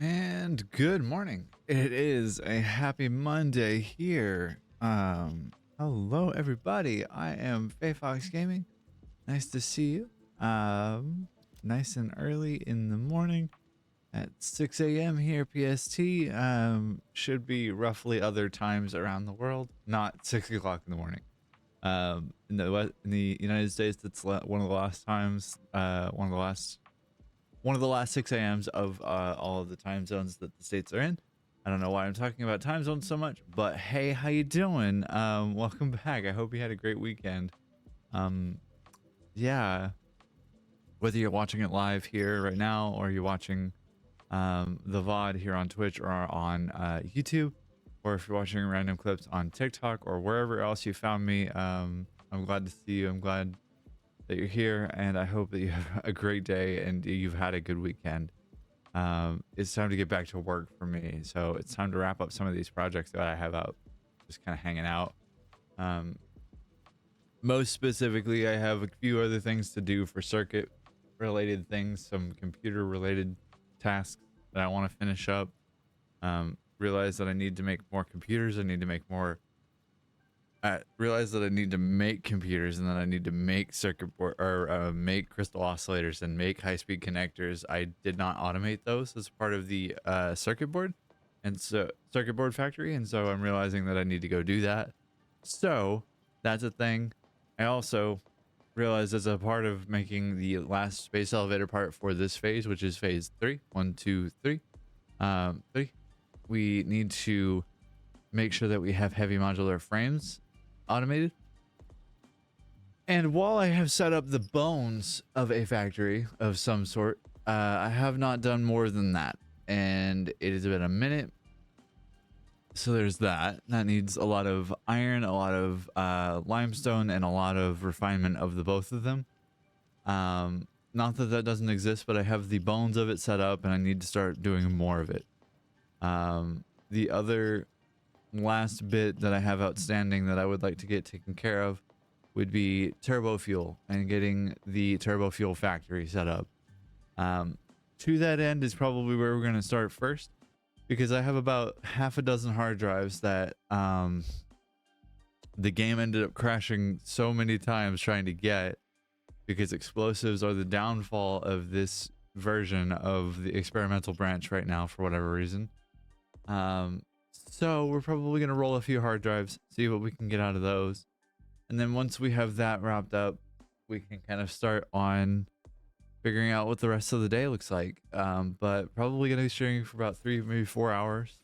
And good morning. It is a happy Monday here. Hello everybody. I am Faye Fox Gaming. Nice to see you. Nice and early in the morning at 6 a.m. here PST. Should be roughly other times around the world, not 6 o'clock in the morning. In the United States, that's one of the last times. One of the last 6 a.m.s of all of the time zones that the states are in. I don't know why I'm talking about time zones so much, but hey, how you doing? Welcome back. I hope you had a great weekend. Um, yeah, whether you're watching it live here right now or you're watching the VOD here on Twitch or on YouTube, or if you're watching random clips on TikTok or wherever else you found me, I'm glad to see you. I'm glad that you're here, and I hope that you have a great day and you've had a good weekend. It's time to get back to work for me, so it's time to wrap up some of these projects that I have out, just kind of hanging out. Most specifically, I have a few other things to do for circuit related things, some computer related tasks that I want to finish up. Realize that I need to make more computers. I need to make more I realized that I need to make computers, and then I need to make circuit board or make crystal oscillators and make high-speed connectors. I did not automate those as part of the circuit board factory, and so I'm realizing that I need to go do that. So that's a thing. I also realized as a part of making the last space elevator part for this phase, which is phase 3, 1, 2, 3, 3, we need to make sure that we have heavy modular frames automated. And while I have set up the bones of a factory of some sort, I have not done more than that, and it has been a minute. So there's that needs a lot of iron, a lot of limestone, and a lot of refinement of the both of them. Not that that doesn't exist, but I have the bones of it set up, and I need to start doing more of it. The other last bit that I have outstanding that I would like to get taken care of would be turbo fuel and getting the turbo fuel factory set up. To that end is probably where we're going to start first, because I have about half a dozen hard drives that the game ended up crashing so many times trying to get, because explosives are the downfall of this version of the experimental branch right now for whatever reason. So we're probably going to roll a few hard drives, see what we can get out of those. And then once we have that wrapped up, we can kind of start on figuring out what the rest of the day looks like. But probably going to be streaming for about 3, maybe 4 hours.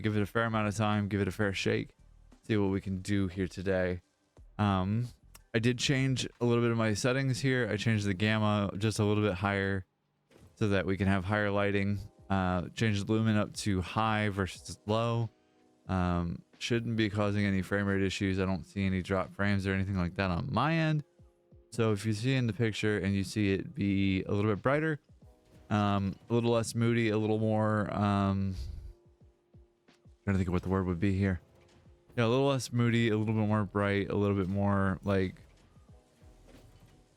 Give it a fair amount of time, give it a fair shake, see what we can do here today. I did change a little bit of my settings here. I changed the gamma just a little bit higher so that we can have higher lighting. Change the lumen up to high versus low. Shouldn't be causing any frame rate issues. I don't see any drop frames or anything like that on my end. So if you see in the picture and you see it be a little bit brighter, a little less moody, a little more trying to think of what the word would be here. Yeah, a little less moody, a little bit more bright, a little bit more like,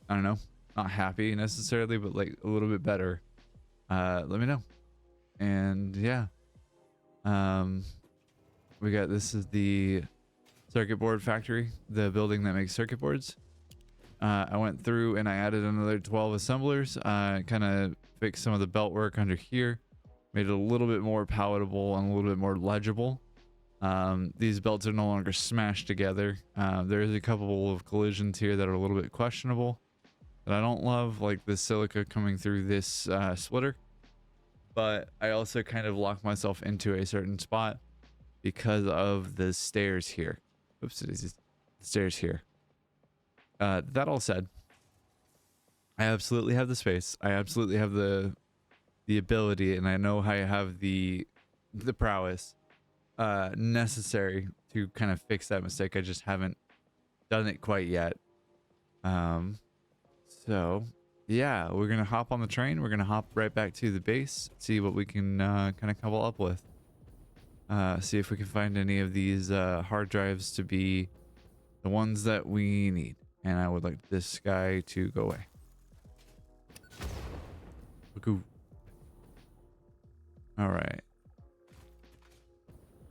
I don't know, not happy necessarily, but like a little bit better. Let me know. And yeah, we got, this is the circuit board factory, the building that makes circuit boards. I went through and I added another 12 assemblers, kind of fixed some of the belt work under here, made it a little bit more palatable and a little bit more legible. These belts are no longer smashed together. There's a couple of collisions here that are a little bit questionable that I don't love, like the silica coming through this splitter. But I also kind of locked myself into a certain spot because of the stairs here. Oops, it is the stairs here. That all said, I absolutely have the space. I absolutely have the ability, and I know I have the prowess necessary to kind of fix that mistake. I just haven't done it quite yet. So yeah, we're gonna hop on the train. We're gonna hop right back to the base, see what we can kind of couple up with. See if we can find any of these hard drives to be the ones that we need. And I would like this guy to go away. All right.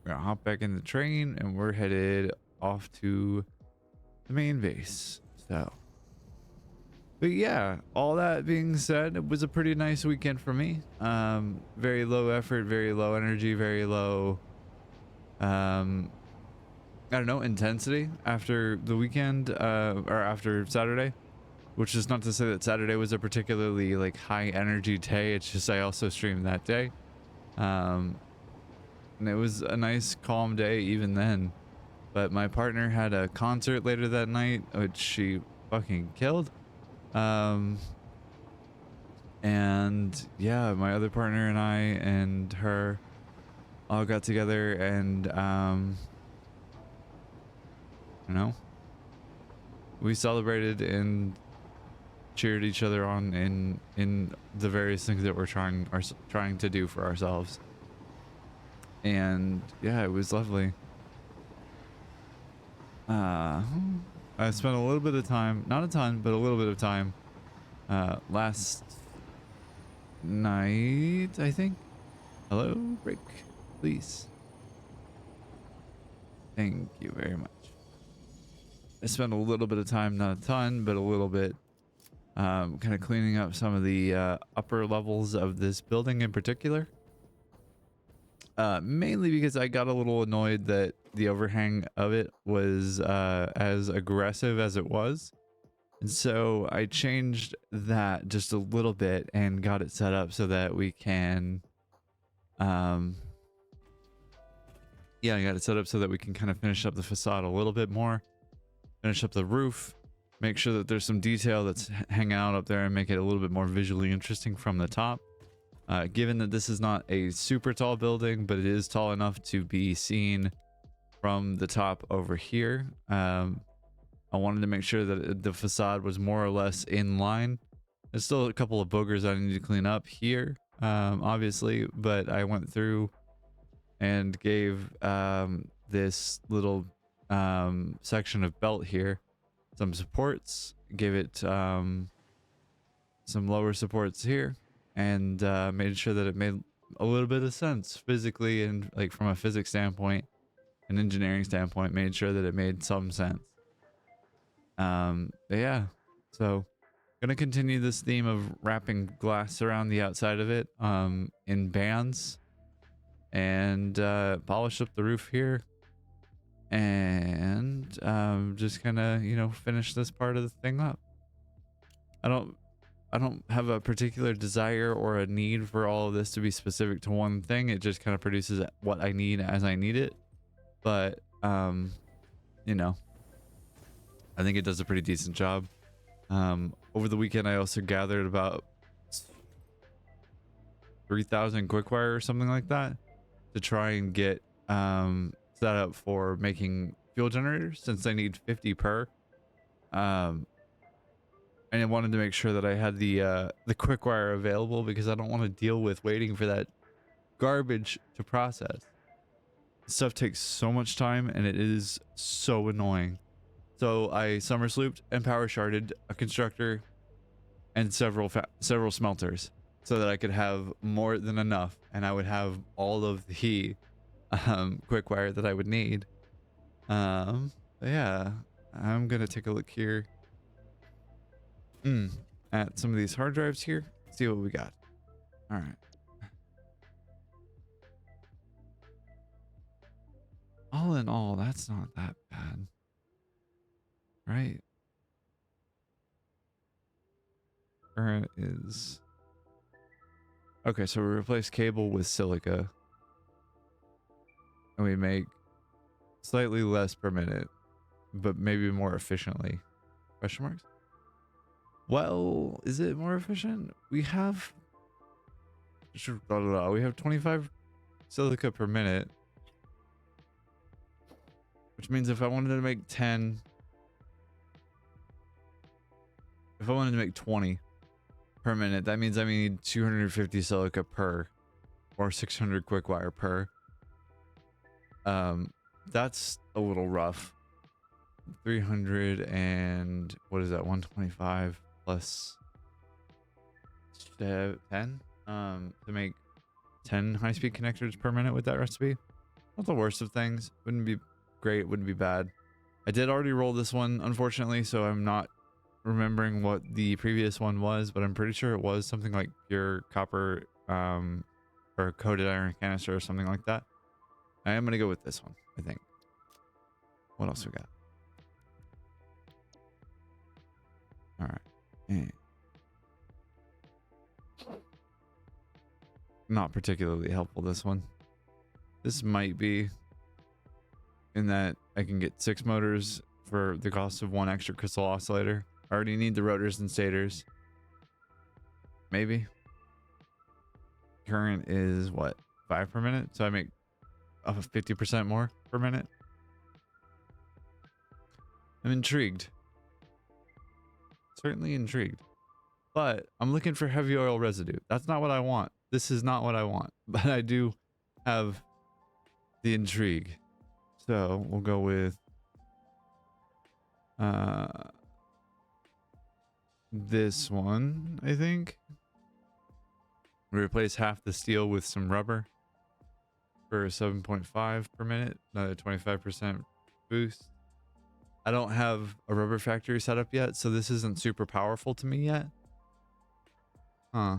We're gonna hop back in the train and we're headed off to the main base. So, but yeah, all that being said, it was a pretty nice weekend for me. Very low effort, very low energy, very low, I don't know, intensity after the weekend, or after Saturday, which is not to say that Saturday was a particularly like high energy day. It's just I also streamed that day. Um, and it was a nice calm day even then. But my partner had a concert later that night, which she fucking killed. Um, and yeah, my other partner and I and her all got together and, you know, we celebrated and cheered each other on in the various things that we're trying to do for ourselves. And yeah, it was lovely. Uh, I spent a little bit of time, not a ton, but a little bit of time, last night, I think. Hello, break, please. Thank you very much. I spent a little bit of time, not a ton, but a little bit, kind of cleaning up some of the upper levels of this building in particular. Mainly because I got a little annoyed that the overhang of it was as aggressive as it was. And so I changed that just a little bit and got it set up so that we can, yeah, I got it set up so that we can kind of finish up the facade a little bit more, finish up the roof, make sure that there's some detail that's hanging out up there and make it a little bit more visually interesting from the top. Given that this is not a super tall building, but it is tall enough to be seen from the top over here. I wanted to make sure that the facade was more or less in line. There's still a couple of boogers I need to clean up here, obviously, but I went through and gave this little section of belt here some supports, gave it some lower supports here, and made sure that it made a little bit of sense physically and like from a physics standpoint, an engineering standpoint, made sure that it made some sense. But yeah, so gonna continue this theme of wrapping glass around the outside of it in bands and polish up the roof here and just kind of, you know, finish this part of the thing up. I don't have a particular desire or a need for all of this to be specific to one thing. It just kind of produces what I need as I need it. But you know, I think it does a pretty decent job. Over the weekend, I also gathered about 3,000 quickwire or something like that to try and get set up for making fuel generators, since I need 50 per. And I wanted to make sure that I had the quickwire available because I don't want to deal with waiting for that garbage to process. Stuff takes so much time and it is so annoying. So I summer slooped and power sharded a constructor and several smelters so that I could have more than enough, and I would have all of the quick wire that I would need. Yeah, I'm gonna take a look here at some of these hard drives here, see what we got. All right. All in all, that's not that bad, right? Current is okay. So we replace cable with silica, and we make slightly less per minute, but maybe more efficiently. Question marks? Well, is it more efficient? We have 25 silica per minute, which means if I wanted to make 10, if I wanted to make 20 per minute, that means I need 250 silica per, or 600 quick wire per. That's a little rough. 300 and what is that? 125 plus 10 to make 10 high-speed connectors per minute with that recipe. Not the worst of things. Wouldn't be great, wouldn't be bad. I did already roll this one, unfortunately, so I'm not remembering what the previous one was, but I'm pretty sure it was something like pure copper or coated iron canister or something like that. I am gonna go with this one, I think. What else we got? All right. Not particularly helpful, this one. This might be in that I can get 6 motors for the cost of 1 extra crystal oscillator. I already need the rotors and stators. Maybe. Current is what, 5 per minute? So I make 50% more per minute. I'm intrigued. Certainly intrigued. But I'm looking for heavy oil residue. That's not what I want. This is not what I want. But I do have the intrigue. So we'll go with this one, I think. We replace half the steel with some rubber for 7.5 per minute, another 25% boost. I don't have a rubber factory set up yet, so this isn't super powerful to me yet. Huh.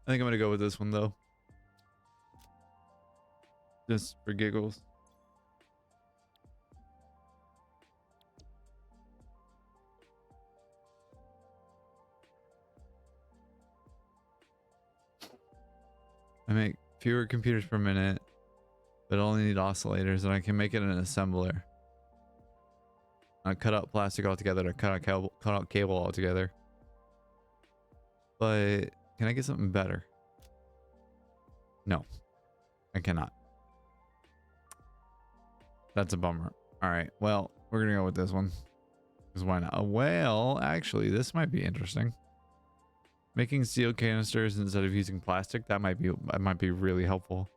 I think I'm gonna go with this one though. Just for giggles. I make fewer computers per minute, but only need oscillators, and I can make it an assembler. I cut out plastic altogether, I cut out cable altogether. But can I get something better? No, I cannot. That's a bummer. All right, well, we're gonna go with this one. Because why not? Well, actually, this might be interesting. Making steel canisters instead of using plastic, that might be really helpful.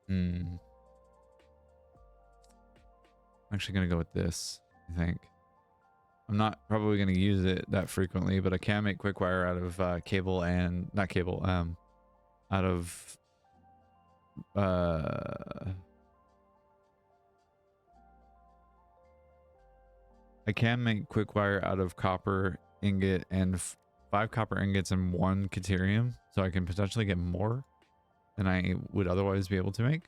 I'm actually gonna go with this, I think. I'm not probably gonna use it that frequently, but I can make quick wire out of cable and not cable, out of I can make quick wire out of copper ingot and 5 copper ingots and 1 caterium, so I can potentially get more than I would otherwise be able to make.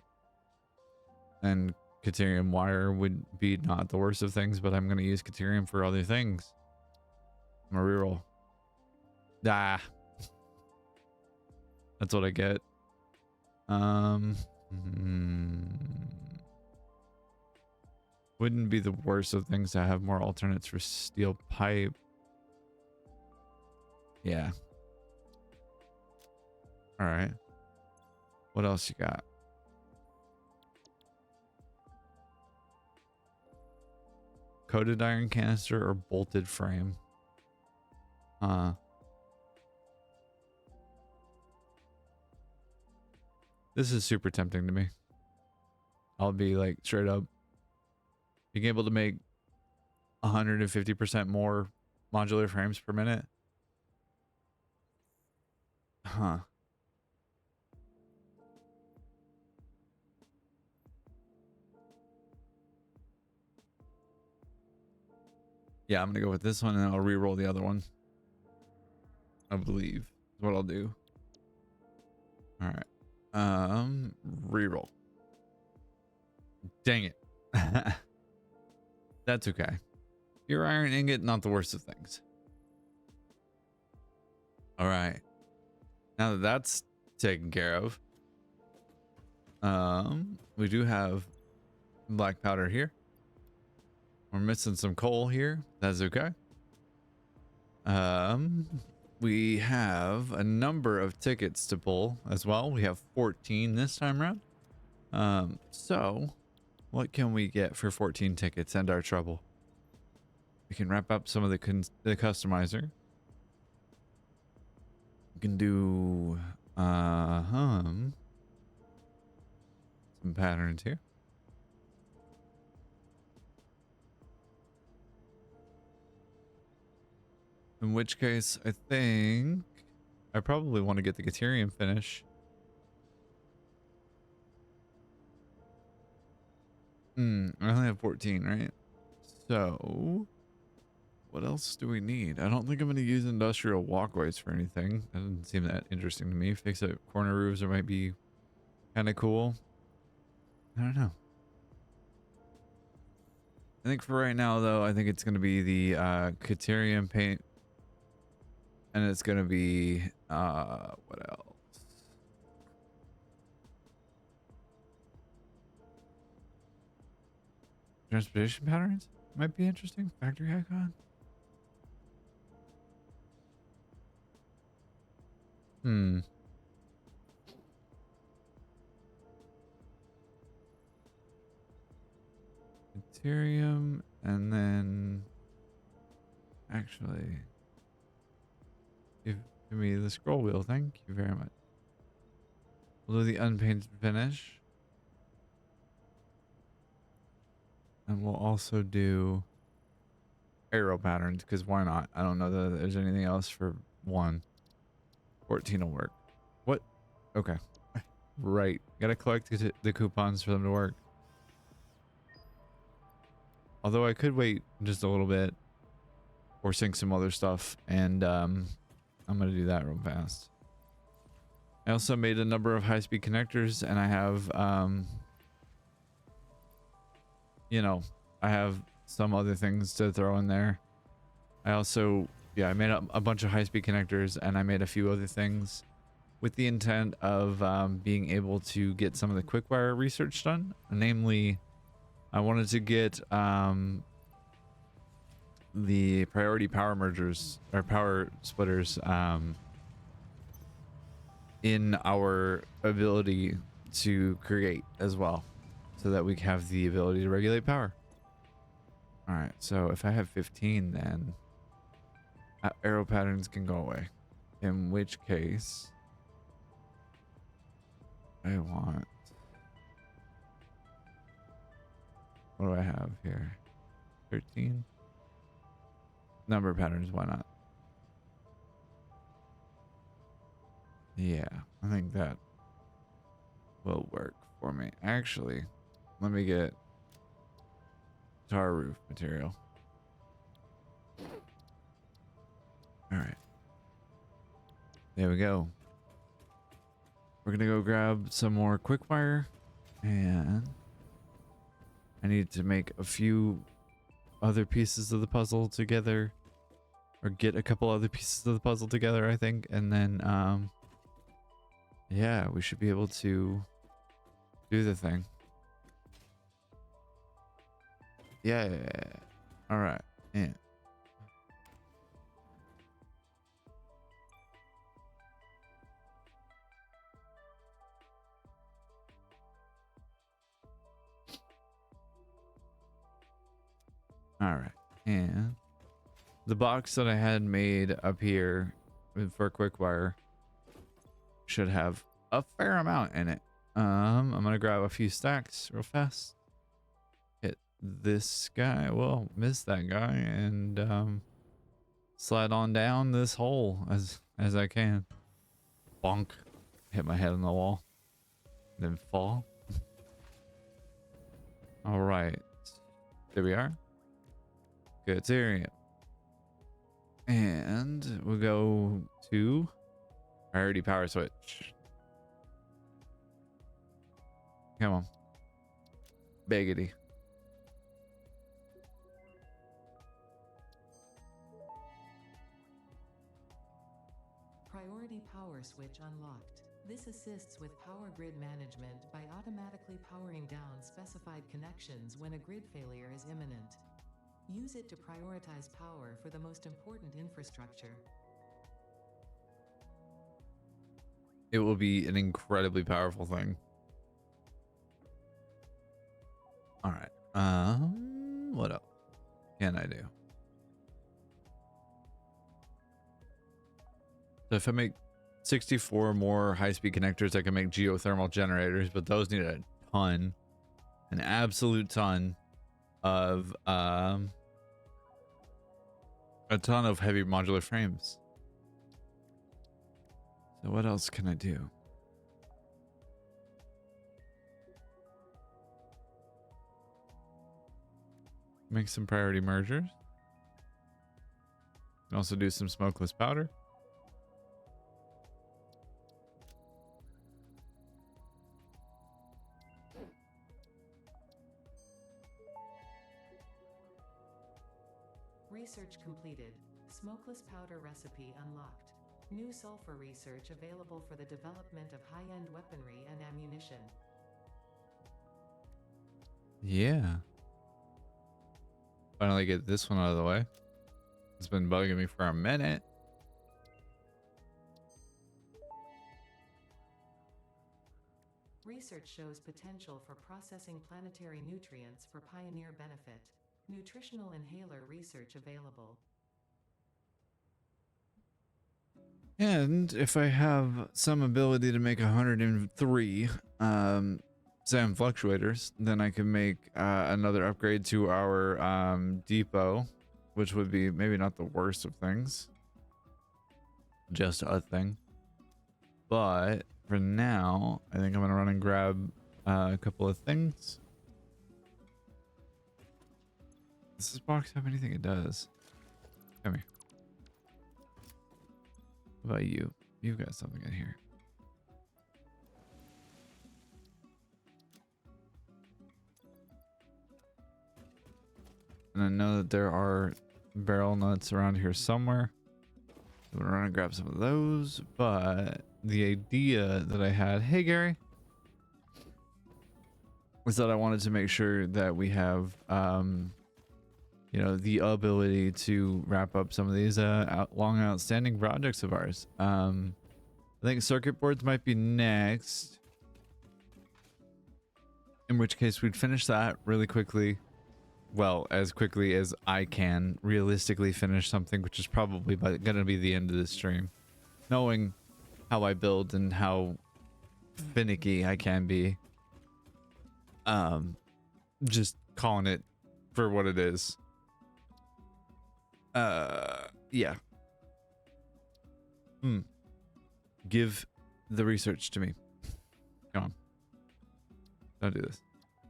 And caterium wire would be not the worst of things, but I'm going to use caterium for other things. I'm gonna reroll. Ah, that's what I get. Wouldn't be the worst of things to have more alternates for steel pipe. Yeah. All right. What else you got? Coated iron canister or bolted frame? This is super tempting to me. I'll be like straight up. Being able to make 150% more modular frames per minute. Huh. Yeah, I'm gonna go with this one and I'll re-roll the other one. I believe is what I'll do. All right. Re-roll. Dang it. That's okay. Your iron ingot, not the worst of things. All right. Now that that's taken care of, we do have black powder here. We're missing some coal here. That's okay. We have a number of tickets to pull as well. We have 14 this time around. So what can we get for 14 tickets and our trouble? We can wrap up some of the customizer. We can do some patterns here. In which case, I think I probably want to get the Caterium finish. I only have 14, right? So, what else do we need? I don't think I'm going to use industrial walkways for anything. That doesn't seem that interesting to me. Fix up corner roofs, it might be kind of cool. I don't know. I think for right now, though, I think it's going to be the Caterium paint. And it's going to be, what else? Transportation patterns might be interesting. Factory icon. Ethereum, and then actually give me the scroll wheel. Thank you very much. We'll do the unpainted finish. And we'll also do arrow patterns, because why not? I don't know that there's anything else for 14 will work. What? Okay. Right. Gotta collect the coupons for them to work. Although I could wait just a little bit or sync some other stuff, and I'm gonna do that real fast. I also made a number of high-speed connectors, and I have you know, I have some other things to throw in there. I also, yeah, I made a bunch of high-speed connectors, and I made a few other things with the intent of being able to get some of the quick-wire research done. Namely, I wanted to get the priority power mergers or power splitters in our ability to create as well, so that we have the ability to regulate power. All right, so if I have 15, then arrow patterns can go away. In which case, I want... What do I have here? 13? Number patterns, why not? Yeah, I think that will work for me. Actually, let me get tar roof material. All right. There we go. We're gonna go grab some more quick-wire, and I need to make a few other pieces of the puzzle together, or get a couple other pieces of the puzzle together, I think, and then yeah, we should be able to do the thing. Yeah. All right. Yeah. All right. And the box that I had made up here for quick-wire should have a fair amount in it. I'm gonna grab a few stacks real fast. Hit this guy. Well, miss that guy, and slide on down this hole as I can. Bonk. Hit my head on the wall. Then fall. All right. There we are. Good area. And we'll go to priority power switch. Come on. Biggity. Priority power switch unlocked. This assists with power grid management by automatically powering down specified connections when a grid failure is imminent. Use it to prioritize power for the most important infrastructure. It will be an incredibly powerful thing. All right. What else can I do? So if I make 64 more high-speed connectors, I can make geothermal generators, but those need a ton, an absolute ton of a ton of heavy modular frames. So what else can I do? Make some priority mergers. Can also do some smokeless powder. Research completed. Smokeless powder recipe unlocked. New sulfur research available for the development of high-end weaponry and ammunition. Yeah. Finally get this one out of the way. It's been bugging me for a minute. Research shows potential for processing planetary nutrients for pioneer benefit. Nutritional inhaler research available. And if I have some ability to make 103 SAM fluctuators, then I can make another upgrade to our depot, which would be maybe not the worst of things. Just a thing. But for now, I think I'm going to run and grab a couple of things. Does this box have anything? It does. Come here. What about you? You've got something in here. And I know that there are barrel nuts around here somewhere. I'm gonna run and grab some of those. But the idea that I had, hey Gary, was that I wanted to make sure that we have, you know, the ability to wrap up some of these long outstanding projects of ours. I think circuit boards might be next. In which case we'd finish that really quickly. Well, as quickly as I can realistically finish something, which is probably going to be the end of this stream. Knowing how I build and how finicky I can be. Just calling it for what it is. Yeah. Give the research to me. Come on. Don't do this.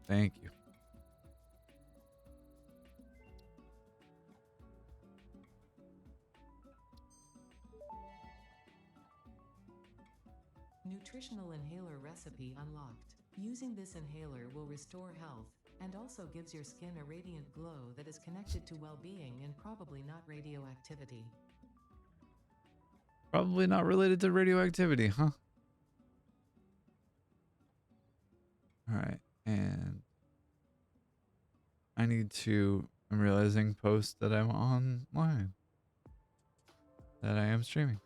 Thank you. Nutritional inhaler recipe unlocked. Using this inhaler will restore health, and also gives your skin a radiant glow that is connected to well-being and probably not radioactivity. Probably not related to radioactivity, huh? Alright, and I need to, I'm realizing, post that I'm online. That I am streaming.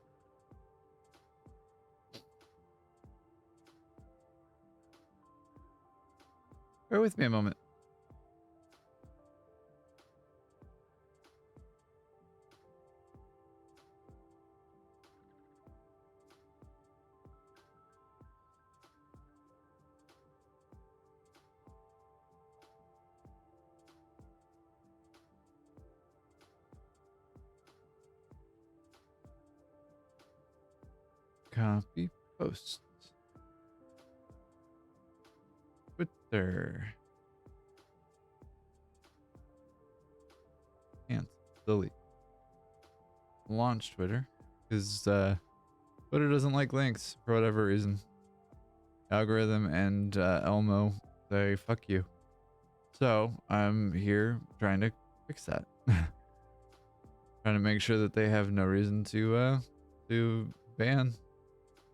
Bear with me a moment. Copy, post. Twitter. Cancel, delete. Launch Twitter. Because Twitter doesn't like links for whatever reason. Algorithm and Elmo say fuck you. So I'm here trying to fix that. Trying to make sure that they have no reason to ban,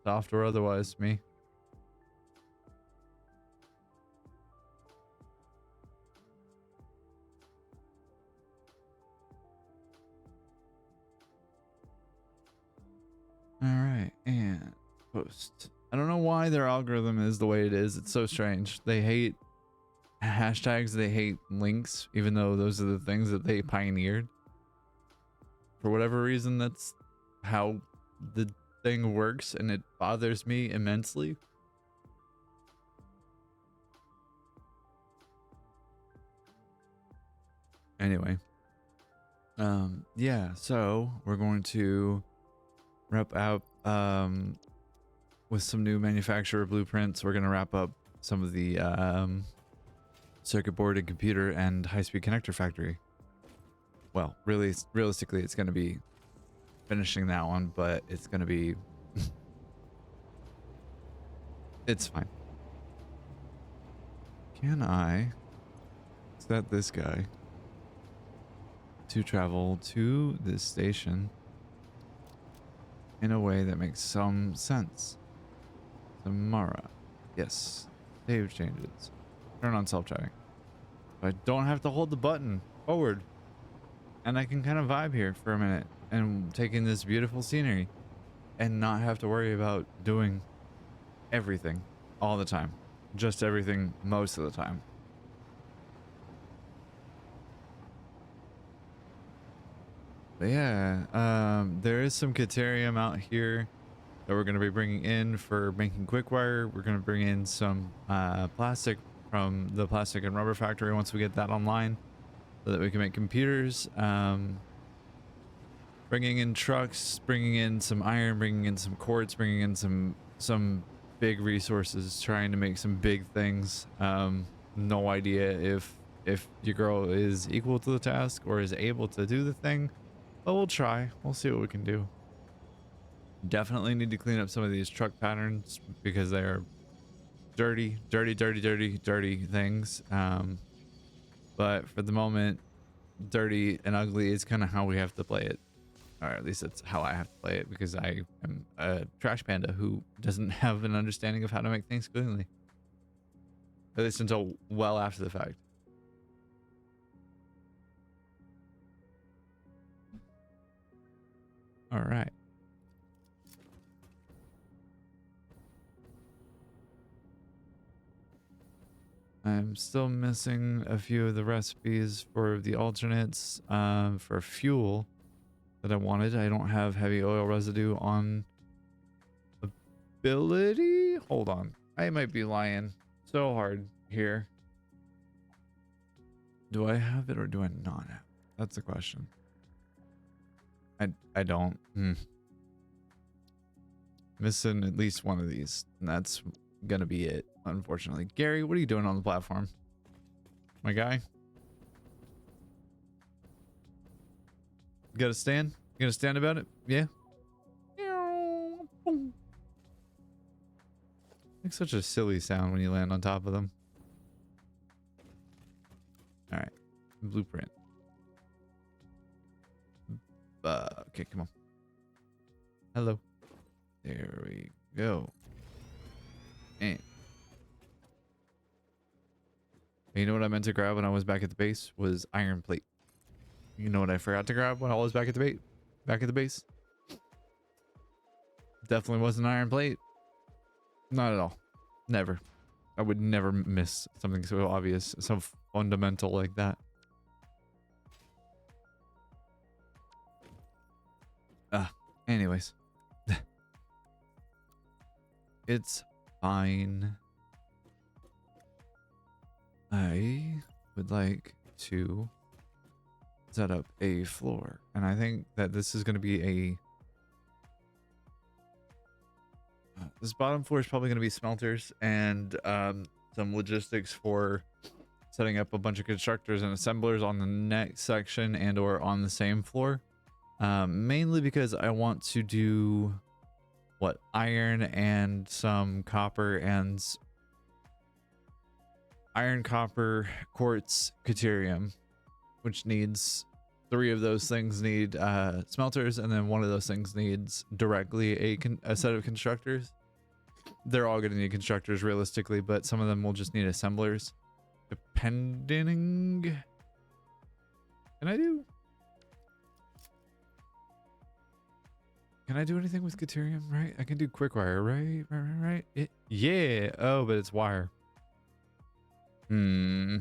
soft or otherwise, me. All right, and post. I don't know why their algorithm is the way it is. It's so strange. They hate hashtags. They hate links, even though those are the things that they pioneered. For whatever reason, that's how the thing works, and it bothers me immensely. Anyway, Yeah, so we're going to wrap up with some new manufacturer blueprints. We're going to wrap up some of the circuit board and computer and high-speed connector factory. Well, really, realistically, it's going to be finishing that one, but it's going to be it's fine. Can I set this guy to travel to this station in a way that makes some sense? Samara. Yes. Save changes. Turn on self-driving. I don't have to hold the button forward. And I can kind of vibe here for a minute and take in this beautiful scenery and not have to worry about doing everything all the time. Just everything most of the time. But yeah, there is some Caterium out here that we're going to be bringing in for making quick wire. We're going to bring in some plastic from the plastic and rubber factory once we get that online so that we can make computers. Bringing in trucks, bringing in some iron, bringing in some quartz, bringing in some big resources, trying to make some big things. No idea if your girl is equal to the task or is able to do the thing, but we'll try. We'll see what we can do. Definitely need to clean up some of these truck patterns because they're dirty things. But for the moment, dirty and ugly is kind of how we have to play it. Or at least that's how I have to play it because I am a trash panda who doesn't have an understanding of how to make things cleanly. At least until well after the fact. All right. I'm still missing a few of the recipes for the alternates for fuel that I wanted. I don't have heavy oil residue on ability. Hold on. I might be lying so hard here. Do I have it or do I not have it? That's the question. I don't. Missing at least one of these, and that's gonna be it, unfortunately. Gary, what are you doing on the platform? My guy? You gotta stand? You gonna stand about it? Yeah? Makes such a silly sound when you land on top of them. Alright. Blueprint. Okay, come on. Hello. There we go. And you know what I meant to grab when I was back at the base was iron plate. You know what I forgot to grab when I was back at the base? Definitely wasn't iron plate. Not at all. Never. I would never miss something so obvious, so fundamental like that. Anyways. It's fine. I would like to set up a floor, and I think that this is going to be this bottom floor is probably going to be smelters and some logistics for setting up a bunch of constructors and assemblers on the next section and or on the same floor. Mainly because I want to do iron and some copper and iron, copper, quartz, caterium, which needs 3 of those things need smelters, and then 1 of those things needs directly a set of constructors. They're all going to need constructors realistically, but some of them will just need assemblers depending. Can I do anything with caterium? Right, I can do quick wire. Right. Yeah. Oh, but it's wire. Rumble.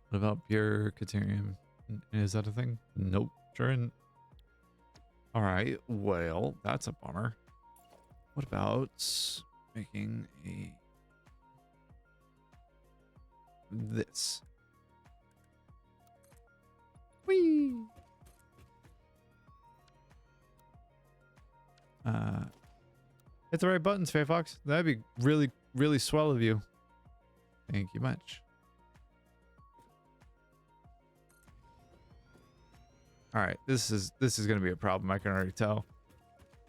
What about pure caterium? Is that a thing? Nope. Sure isn't. All right. Well, that's a bummer. What about making this? Whee! Hit the right buttons, Faye Fox. That'd be really, really swell of you. Thank you much. All right, this is gonna be a problem. I can already tell.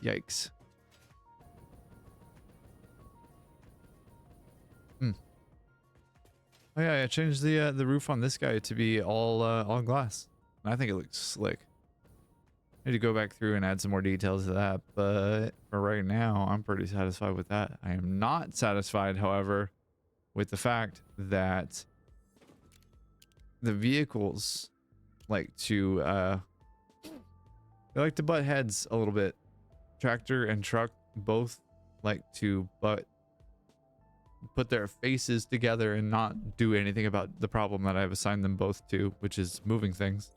Yikes. Oh yeah, I changed the roof on this guy to be all glass. I think it looks slick. I need to go back through and add some more details to that, but for right now, I'm pretty satisfied with that. I am not satisfied, however, with the fact that the vehicles like to they like to butt heads a little bit. Tractor and truck both like to put their faces together and not do anything about the problem that I've assigned them both to, which is moving things.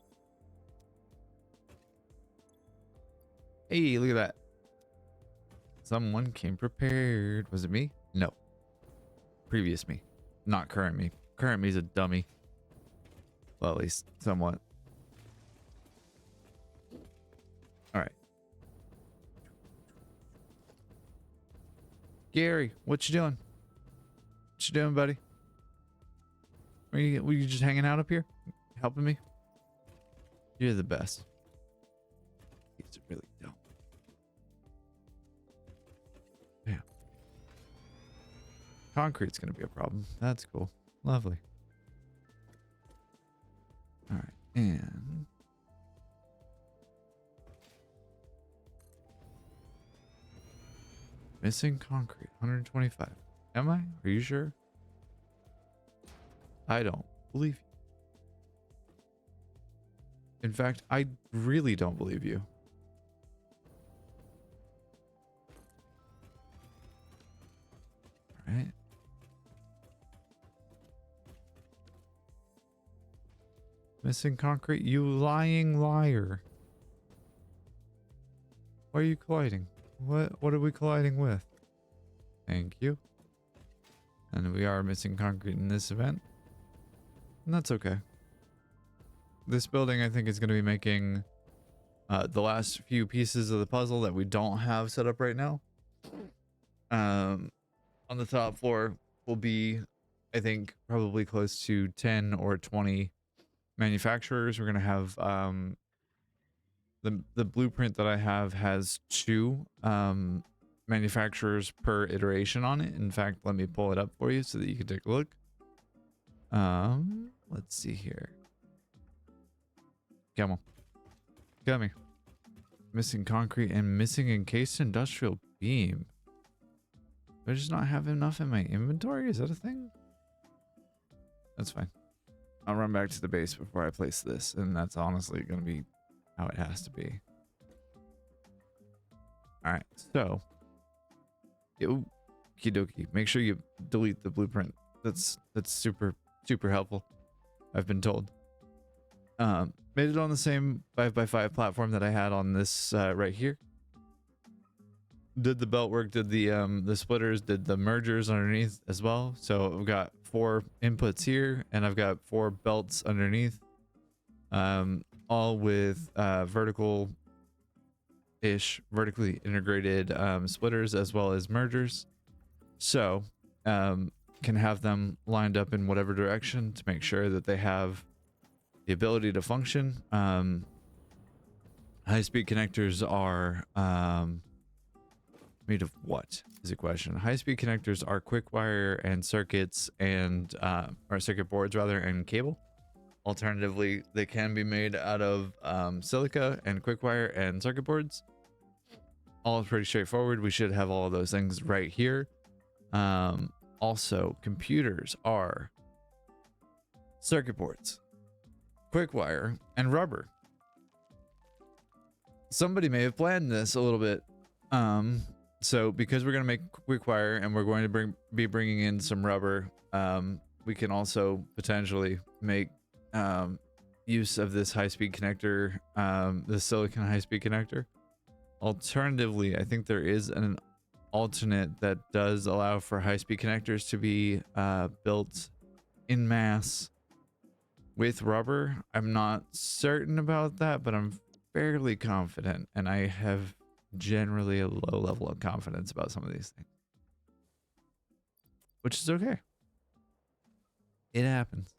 Hey, look at that. Someone came prepared. Was it me? No. Previous me. Not current me. Current me's a dummy. Well, at least somewhat. All right. Gary, what you doing? What you doing, buddy? Were you just hanging out up here? Helping me? You're the best. He's really dumb. Yeah. Concrete's gonna be a problem. That's cool. Lovely. All right, and missing concrete, 125. Am I? Are you sure? I don't believe you. In fact, I really don't believe you. All right. Missing concrete, you lying liar. Why are you colliding? What are we colliding with? Thank you. And we are missing concrete in this event. And that's okay. This building, I think, is going to be making the last few pieces of the puzzle that we don't have set up right now. On the top floor will be, I think, probably close to 10 or 20 manufacturers. We're going to have the blueprint that I have has 2 manufacturers per iteration on it. In fact, let me pull it up for you so that you can take a look. Let's see here. Come on. Come here. Missing concrete and missing encased industrial beam. Do I just not have enough in my inventory? Is that a thing? That's fine. I'll run back to the base before I place this, and that's honestly going to be how it has to be. All right, so okie dokie. Make sure you delete the blueprint. That's super helpful. I've been told. Made it on the same 5x5 platform that I had on this right here. Did the belt work, did the splitters, did the mergers underneath as well. So I've got 4 inputs here, and I've got 4 belts underneath, all with vertically integrated splitters as well as mergers. So can have them lined up in whatever direction to make sure that they have the ability to function. High-speed connectors are made of what is a question. High-speed connectors are quick wire and circuits and or circuit boards rather, and cable. Alternatively, they can be made out of silica and quick wire and circuit boards. All pretty straightforward. We should have all of those things right here. Also, computers are circuit boards, quick wire, and rubber. Somebody may have planned this a little bit. So because we're going to make quick wire and we're going to be bringing in some rubber, we can also potentially make use of this high-speed connector, the silicon high-speed connector. Alternatively, I think there is an alternate that does allow for high-speed connectors to be built in mass with rubber. I'm not certain about that, but I'm fairly confident, and I have generally a low level of confidence about some of these things, which is okay. It happens.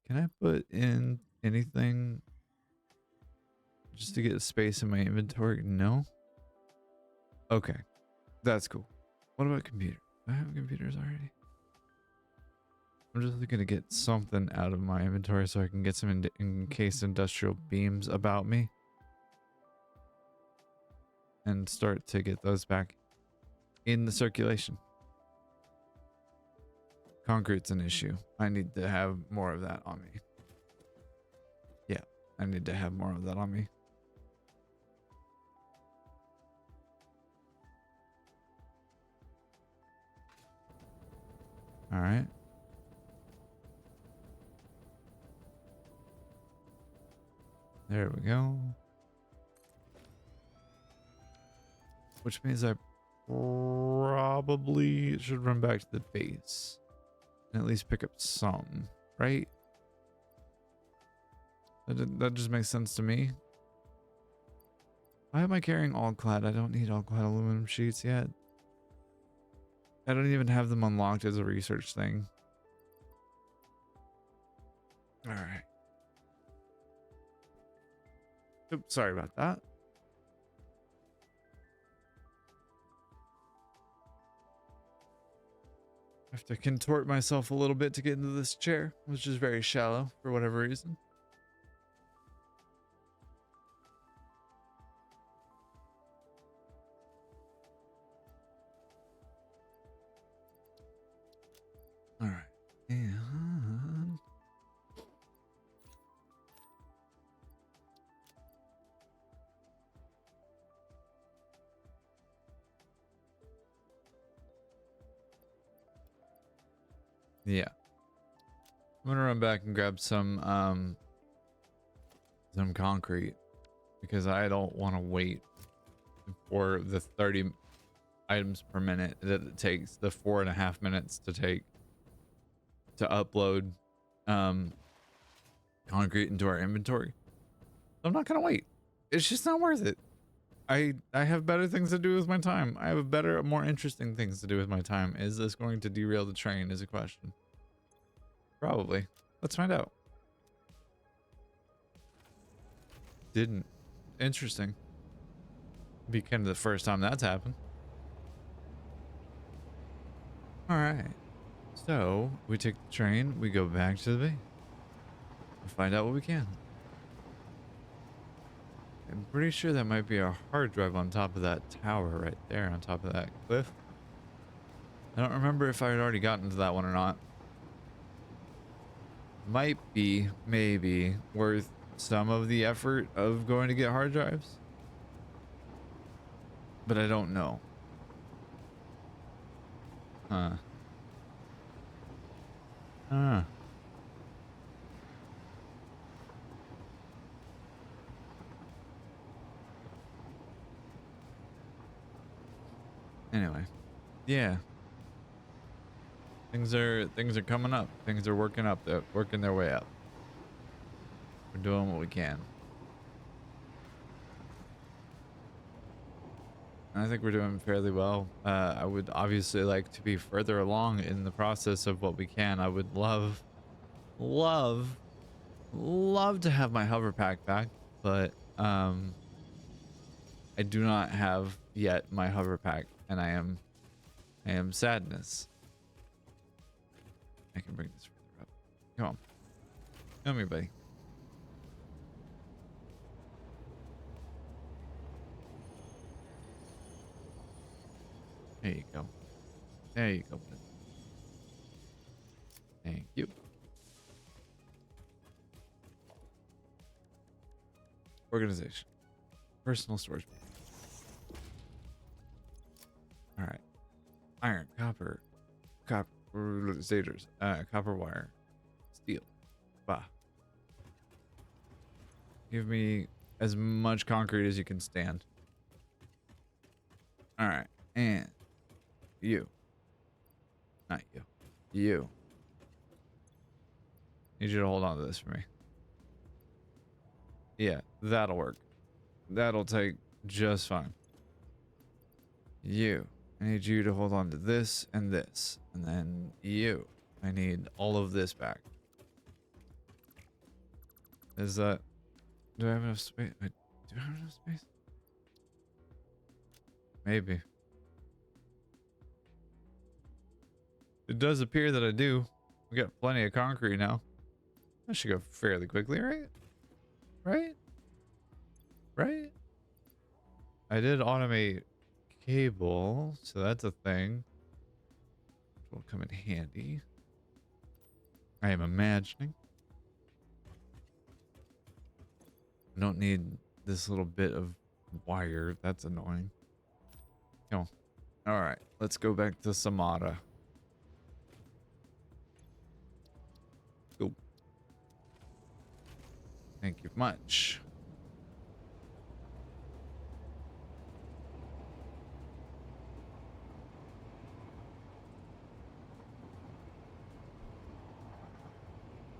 Can I put in anything just to get space in my inventory? No. Okay, that's cool. What about computers? Do I have computers already? I'm just looking to get something out of my inventory so I can get some encased industrial beams about me and start to get those back in the circulation. Concrete's an issue. I need to have more of that on me. Yeah, I need to have more of that on me. All right. There we go. Which means I probably should run back to the base and at least pick up some, right? That just makes sense to me. Why am I carrying all clad? I don't need all clad aluminum sheets yet. I don't even have them unlocked as a research thing. All right. Oops, sorry about that. I have to contort myself a little bit to get into this chair, which is very shallow for whatever reason. All right. And yeah. I'm gonna run back and grab some concrete because I don't want to wait for the 30 items per minute that it takes, the 4.5 minutes to take to upload concrete into our inventory. I'm not gonna wait. It's just not worth it. I have better things to do with my time. I have better, more interesting things to do with my time. Is this going to derail the train is a question. Probably. Let's find out. Didn't. Interesting. Be kind of the first time that's happened. All right. So we take the train, we go back to the bay. We'll find out what we can. I'm pretty sure that might be a hard drive on top of that tower right there, on top of that cliff. I don't remember if I had already gotten to that one or not. Might be, maybe, worth some of the effort of going to get hard drives. But I don't know. Huh. Huh. Anyway. Yeah. Things are coming up. Things are working up. They're working their way up. We're doing what we can. I think we're doing fairly well. I would obviously like to be further along in the process of what we can. I would love to have my hover pack back, but I do not have yet my hover pack, and I am sadness. I can bring this further up. Come on. Come here, buddy. There you go. There you go, buddy. Thank you. Organization. Personal storage. All right. Iron, copper, stators, copper wire, steel. Bah. Give me as much concrete as you can stand. All right. And you. Not you. You. Need you to hold on to this for me. Yeah, that'll work. That'll take just fine. You. I need you to hold on to this and this. And then you. I need all of this back. Is that... Do I have enough space? Do I have enough space? Maybe. It does appear that I do. We got plenty of concrete now. That should go fairly quickly, right? Right? Right? I did automate cable, so that's a thing. Which will come in handy. I am imagining. I don't need this little bit of wire. That's annoying. Come on. All right, let's go back to Samara. Go. Thank you much.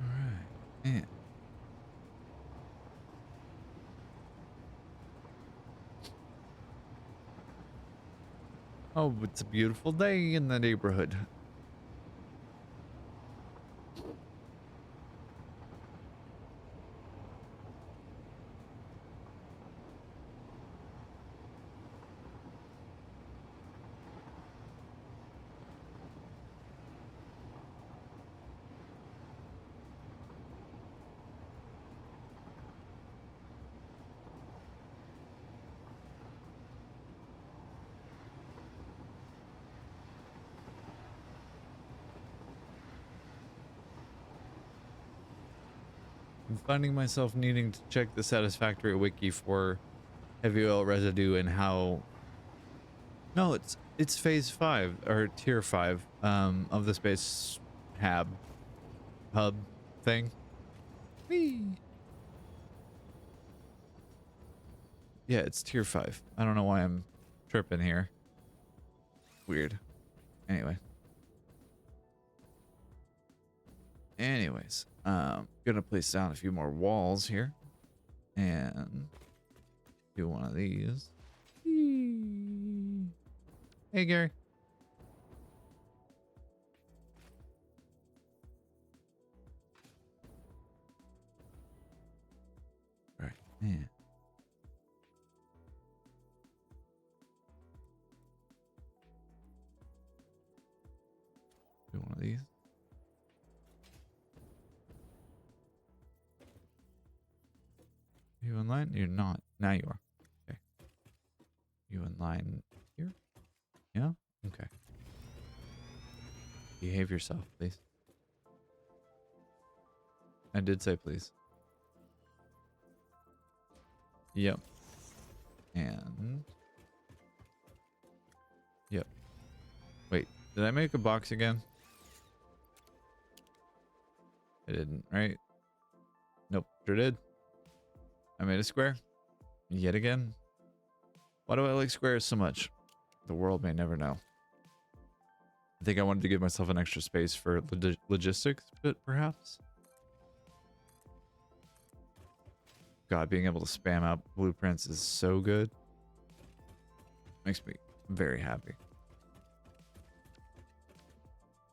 All right, and oh, it's a beautiful day in the neighborhood. I'm finding myself needing to check the Satisfactory wiki for heavy oil residue and how... No, it's phase 5 or tier 5 of the space hub thing. Whee! Yeah, it's tier 5. I don't know why I'm tripping here. Weird. Anyways, gonna place down a few more walls here and do one of these. Whee! Hey, Gary. All right, man. Do one of these. You in line? You're not. Now you are. Okay. You in line here? Yeah? Okay. Behave yourself, please. I did say please. Yep. And... Yep. Wait, did I make a box again? I didn't, right? Nope, sure did. I made a square. Yet again. Why do I like squares so much? The world may never know. I think I wanted to give myself an extra space for logistics, but perhaps. God, being able to spam out blueprints is so good. Makes me very happy.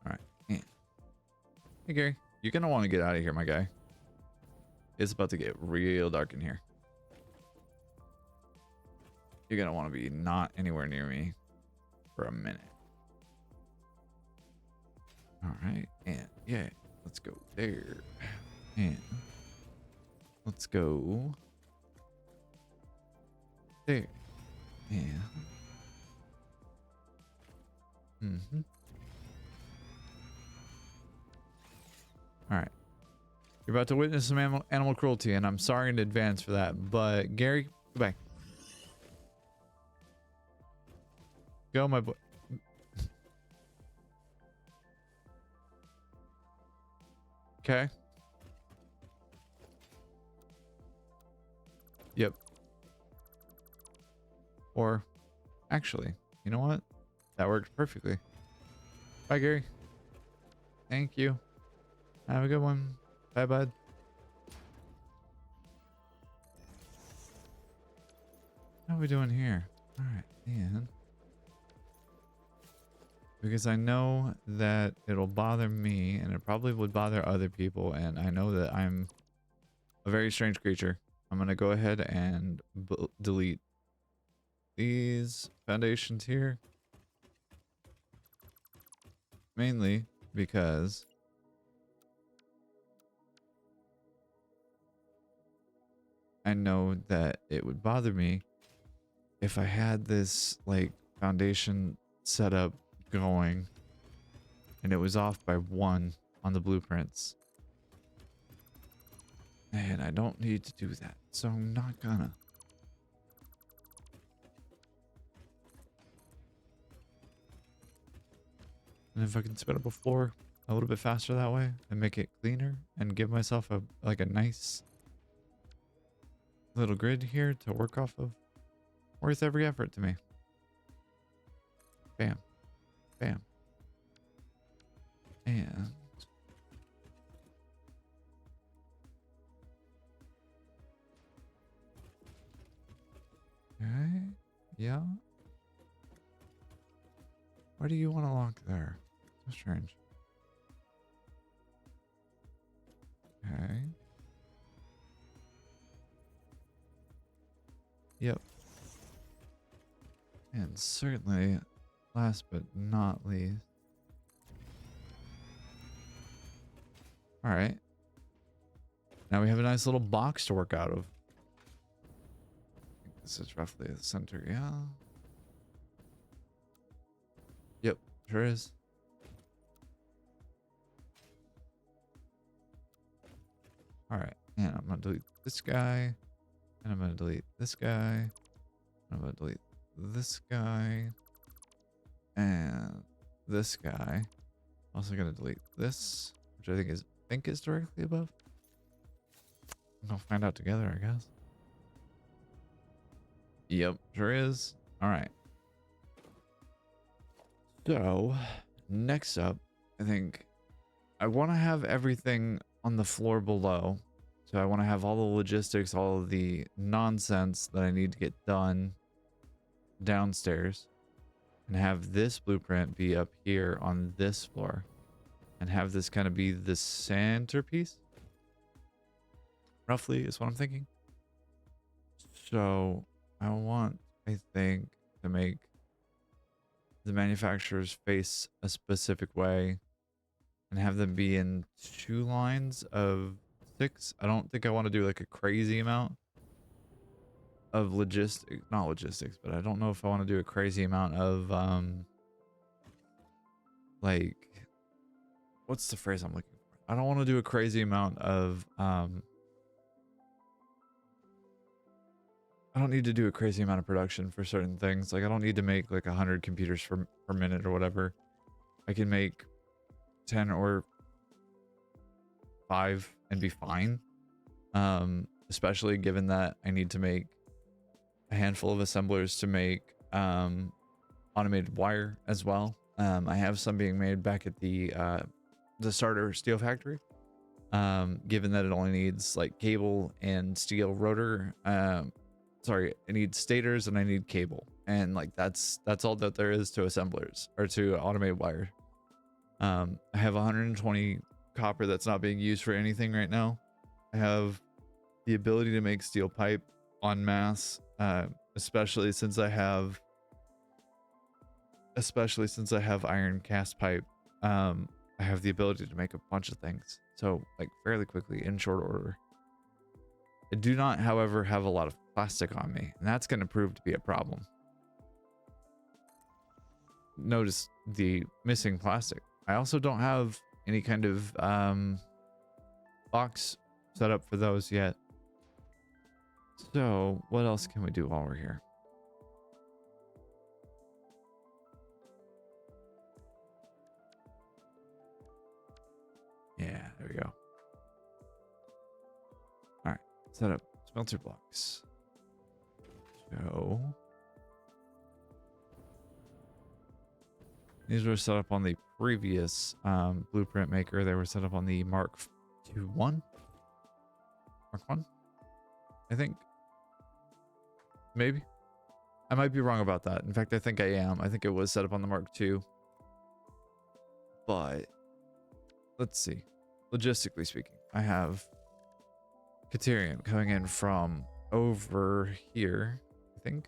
Alright. Yeah. Hey, Gary. You're going to want to get out of here, my guy. It's about to get real dark in here. You're going to want to be not anywhere near me for a minute. Alright. And, yeah. Let's go there. And... let's go there. Yeah. Mm-hmm. All right. You're about to witness some animal cruelty, and I'm sorry in advance for that. But Gary, goodbye. Go, my boy. Okay. Yep. Or, actually, you know what? That worked perfectly. Bye, Gary. Thank you. Have a good one. Bye, bud. How are we doing here? All right, and because I know that it'll bother me, and it probably would bother other people, and I know that I'm a very strange creature. I'm gonna go ahead and delete these foundations here, mainly because I know that it would bother me if I had this like foundation setup going and it was off by 1 on the blueprints. And I don't need to do that, so I'm not gonna. And if I can spin up a floor a little bit faster that way and make it cleaner and give myself a like a nice little grid here to work off of, worth every effort to me. Bam, bam, and okay, yeah. Why do you want to lock there? So strange. Okay. Yep. And certainly, last but not least. All right. Now we have a nice little box to work out of. I think this is roughly the center, yeah. Yep, sure is. All right, and I'm gonna delete this guy, and I'm gonna delete this guy. I'm gonna delete this guy, and this guy. Also gonna delete this, which I think is directly above. We'll find out together, I guess. Yep, sure is. All right. So, next up, I think I want to have everything on the floor below. So I want to have all the logistics, all of the nonsense that I need to get done downstairs, and have this blueprint be up here on this floor, and have this kind of be the centerpiece. Roughly is what I'm thinking. So I want, I think, to make the manufacturers face a specific way and have them be in 2 lines of 6. I don't think I want to do like a crazy amount of not logistics, but I don't know if I want to do a crazy amount of like, what's the phrase I'm looking for? I don't want to do a crazy amount of I don't need to do a crazy amount of production for certain things. Like I don't need to make like 100 computers per minute or whatever. I can make 10 or 5 and be fine. Especially given that I need to make a handful of assemblers to make automated wire as well. I have some being made back at the starter steel factory. Given that it only needs like cable and steel rotor. Sorry, I need stators and I need cable, and like that's all that there is to assemblers or to automated wire. I have 120 copper that's not being used for anything right now. I have the ability to make steel pipe en masse, especially since I have iron cast pipe. I have the ability to make a bunch of things, so like fairly quickly in short order. I do not, however, have a lot of plastic on me, and that's going to prove to be a problem. Notice the missing plastic. I also don't have any kind of box set up for those yet. So what else can we do while we're here? Yeah, there we go. All right, set up smelter blocks. So these were set up on the previous blueprint maker. They were set up on the Mark 1. Mark 1, I think. Maybe. I might be wrong about that. In fact, I think I am. I think it was set up on the Mark 2. But let's see. Logistically speaking, I have Caterium coming in from over here, I think.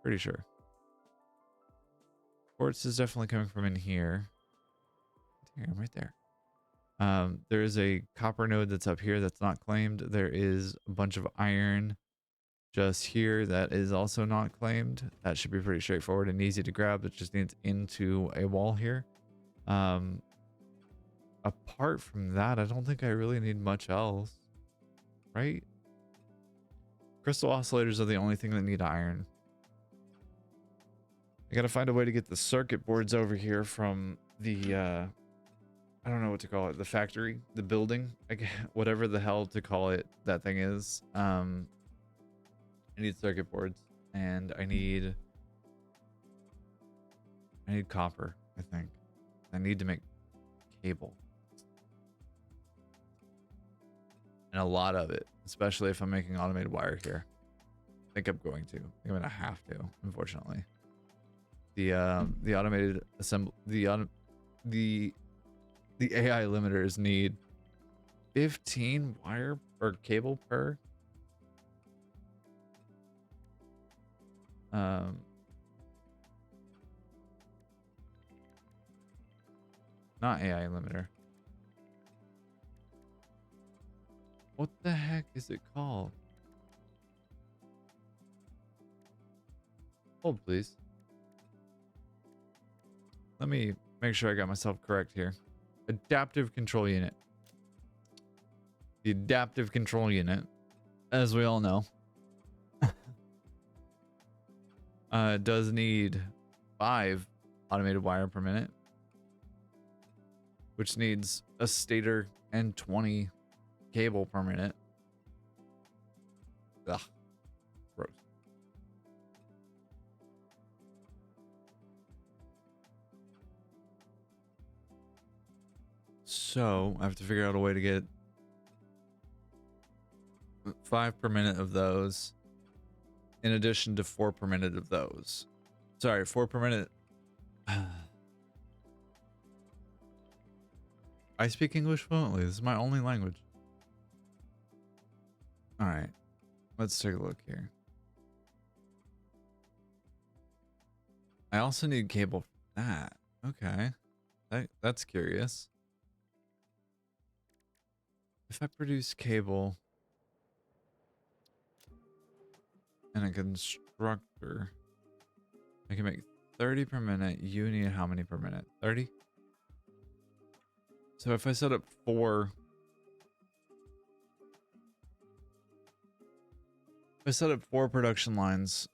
Pretty sure. Quartz is definitely coming from in here. Caterium right there. There is a copper node that's up here that's not claimed. There is a bunch of iron just here that is also not claimed. That should be pretty straightforward and easy to grab. It just needs into a wall here. Apart from that, I don't think I really need much else, right? Crystal oscillators are the only thing that need iron. I gotta find a way to get the circuit boards over here from the I don't know what to call it, the factory, the building, whatever the hell to call it that thing is. I need circuit boards, and I need copper, I think. I need to make cable. And a lot of it, especially if I'm making automated wire here. I think I'm going to. I think I'm gonna have to, unfortunately. The automated assemble the AI limiters need 15 wire or cable per. Not AI limiter. What the heck is it called? Hold, please. Let me make sure I got myself correct here. Adaptive control unit. The adaptive control unit, as we all know, does need 5 automated wire per minute, which needs a stator and 20 cable per minute. Ugh. Gross. So I have to figure out a way to get 5 per minute of those, in addition to 4 per minute of those. Sorry, 4 per minute. I speak English fluently. This is my only language. All right, let's take a look here. I also need cable for that. Okay, that's curious. If I produce cable and a constructor, I can make 30 per minute. You need how many per minute? 30? So if I set up 4... If I set up 4 production lines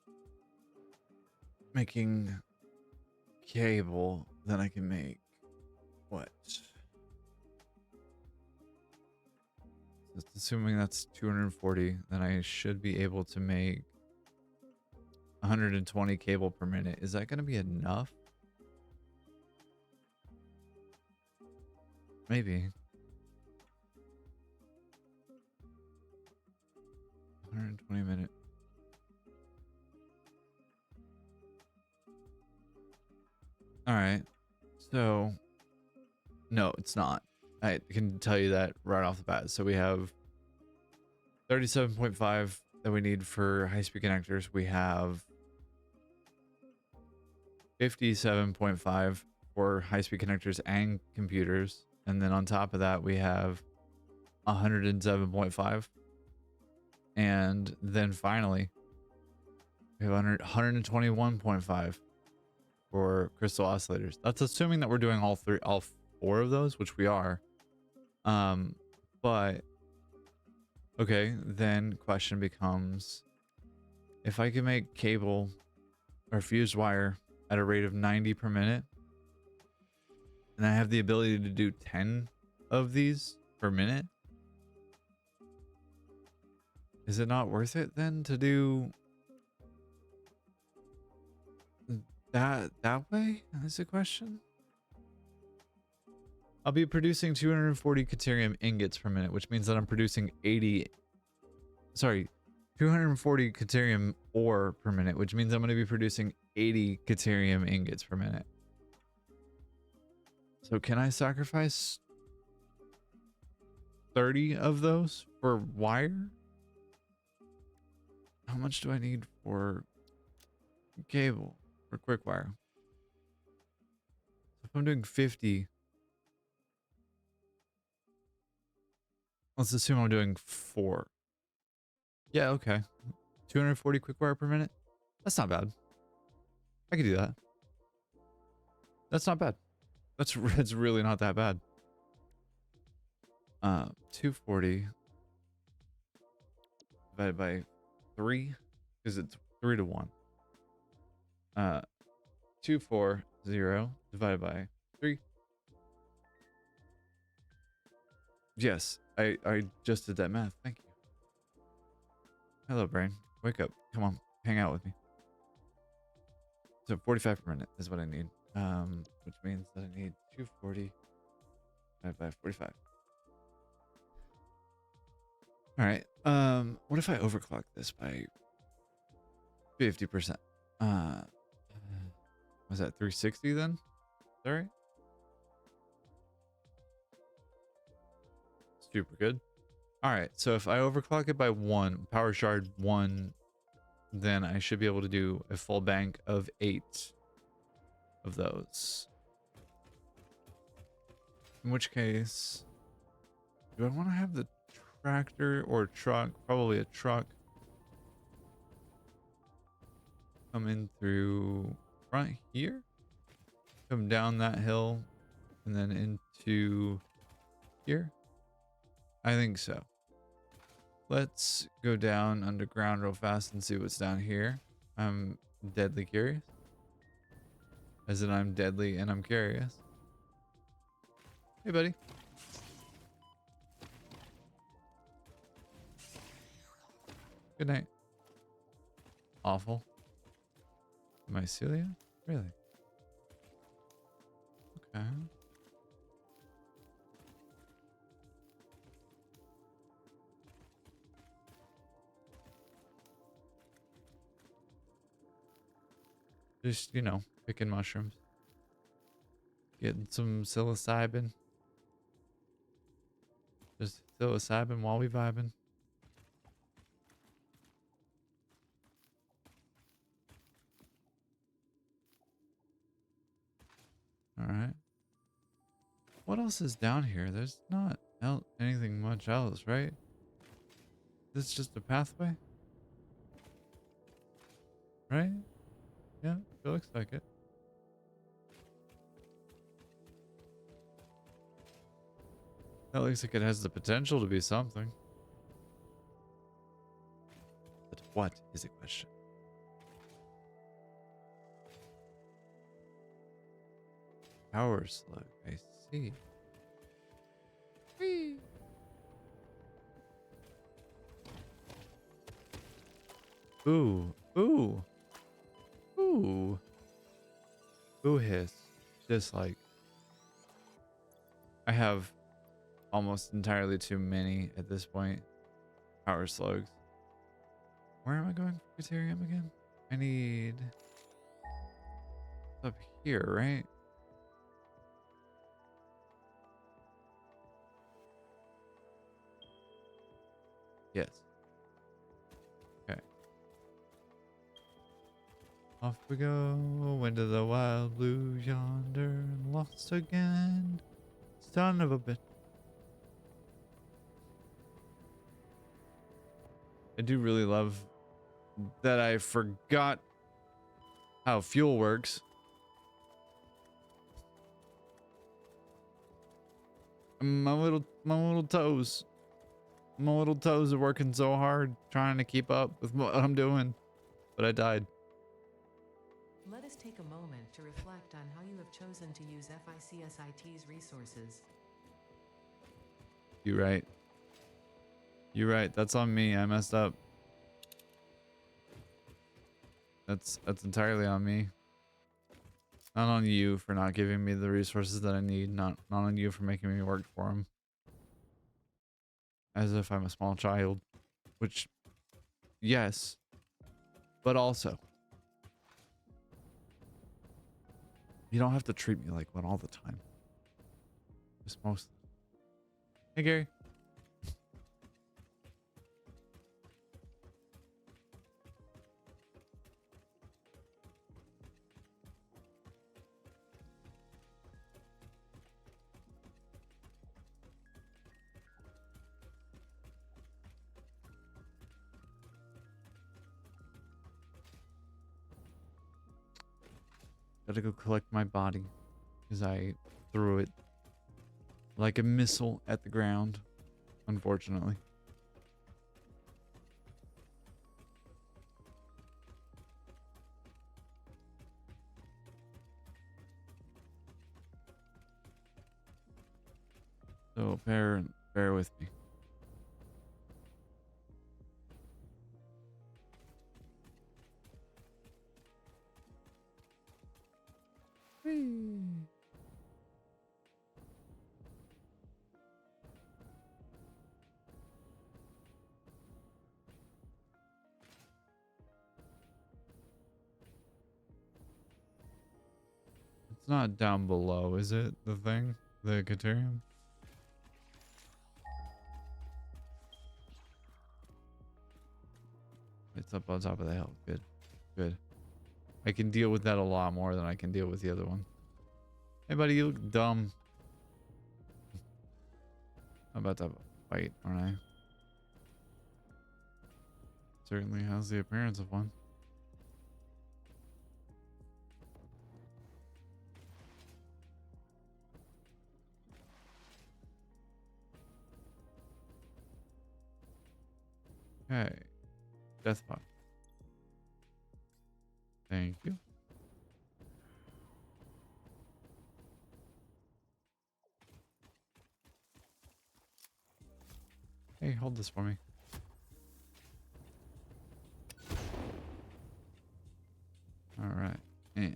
making cable, then I can make what? Just assuming that's 240, then I should be able to make 120 cable per minute. Is that going to be enough? Maybe. 120 minute. All right. So, no, it's not. I can tell you that right off the bat. So we have 37.5 that we need for high-speed connectors. We have 57.5 for high-speed connectors and computers. And then on top of that, we have 107.5. And then finally, we have 121.5 for crystal oscillators. That's assuming that we're doing all 4 of those, which we are. But okay, then question becomes, if I can make cable or fused wire at a rate of 90 per minute, and I have the ability to do 10 of these per minute, is it not worth it then to do that way? Is the question. I'll be producing 240 Caterium ingots per minute, which means that I'm producing 240 Caterium ore per minute, which means I'm going to be producing 80 Caterium ingots per minute. So can I sacrifice 30 of those for wire? How much do I need for cable or quick wire? If I'm doing 50, let's assume I'm doing 4. Yeah, okay. 240 quick wire per minute. That's not bad. I could do that. That's not bad. It's really not that bad. 240 divided by 3 because it's 3 to 1. 240 divided by 3. Yes, I just did that math. Thank you. Hello, brain. Wake up. Come on, hang out with me. So 45 per minute is what I need. Which means that I need 240 divided by 45. All right. What if I overclock this by 50%? Was that 360 then? Is that right? Super good. All right. So if I overclock it by 1, power shard 1, then I should be able to do a full bank of 8 of those. In which case, do I want to have the tractor or truck? Probably a truck. Come in through front here, come down that hill, and then into here. I think so. Let's go down underground real fast and see what's down here. I'm deadly curious. As in, I'm deadly and I'm curious. Hey, buddy. Good night. Awful. Mycelia? Really? Okay. Just, you know, picking mushrooms. Getting some psilocybin. Just psilocybin while we vibing. Alright. What else is down here? There's not anything much else, right? This is just a pathway? Right? Yeah, it looks like it. That looks like it has the potential to be something. But what is a question? Power slug, I see. Whee! Ooh, ooh, ooh. Ooh hiss. Dislike. I have almost entirely too many at this point. Power slugs. Where am I going for Caterium again? I need... Up here, right? Yes. Okay. Off we go into the wild blue yonder, lost again. Son of a bitch. I do really love that I forgot how fuel works. My little toes. My little toes are working so hard trying to keep up with what I'm doing. But I died. Let us take a moment to reflect on how you have chosen to use FICSIT's resources. You're right. You're right. That's on me. I messed up. That's entirely on me. Not on you for not giving me the resources that I need. Not on you for making me work for them. As if I'm a small child. Which, yes. But also, you don't have to treat me like one all the time. Just most. Hey, Gary. Gotta go collect my body. Because I threw it like a missile at the ground. Unfortunately. So bear with me. It's not down below, is it? The thing? The Caterium? It's up on top of the hill. Good. Good. I can deal with that a lot more than I can deal with the other one. Hey, buddy, you look dumb. I'm about to have a fight, aren't I? Certainly has the appearance of one. Okay. Death pot. Thank you. Hey, hold this for me. All right. And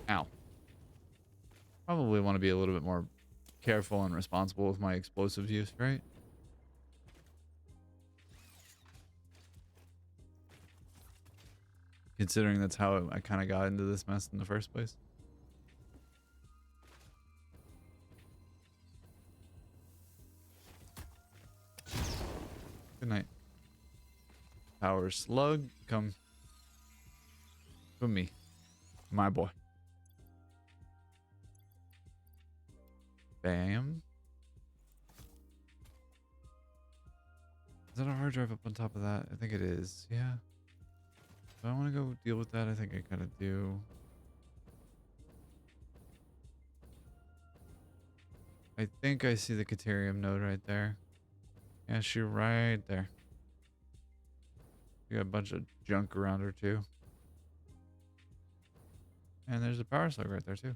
ow. Probably want to be a little bit more careful and responsible with my explosive use, right? Considering that's how I kind of got into this mess in the first place. Good night. Power slug, come to me, my boy. Bam. Is that a hard drive up on top of that? I think it is. Yeah. Do I want to go deal with that? I think I kind of do. I think I see the Caterium node right there. Yeah, she's right there. You got a bunch of junk around her too. And there's a power slug right there too.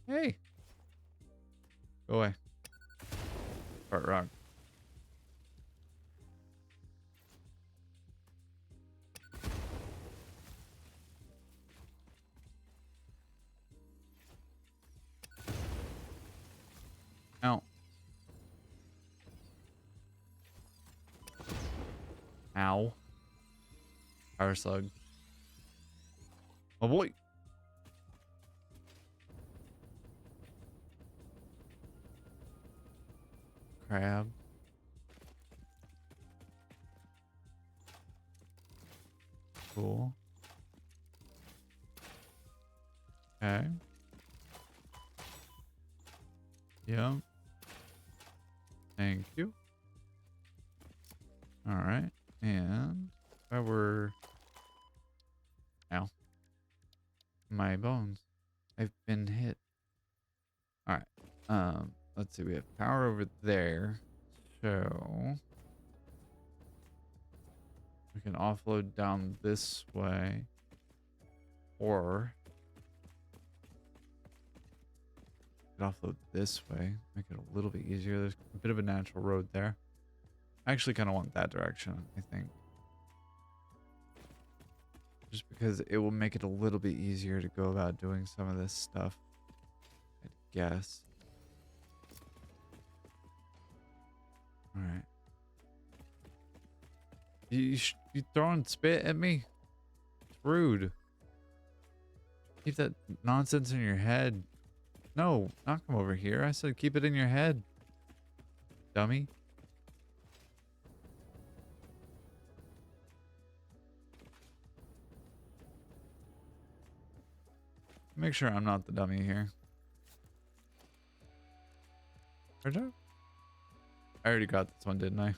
Hey. Go away. Part rock. Ow. Ow. Power slug. Oh boy. Crab. Cool. Okay. Yeah. Thank you. All right. And if I were... Ow. My bones. I've been hit. All right. Let's see. We have power over there. So we can offload down this way. Or we could offload this way. Make it a little bit easier. There's a bit of a natural road there. I actually kind of want that direction, I think. Just because it will make it a little bit easier to go about doing some of this stuff, I guess. All right. You throwing spit at me? It's rude. Keep that nonsense in your head. No, not come over here. I said keep it in your head, dummy. Make sure I'm not the dummy here. Where'd I already got this one, didn't I?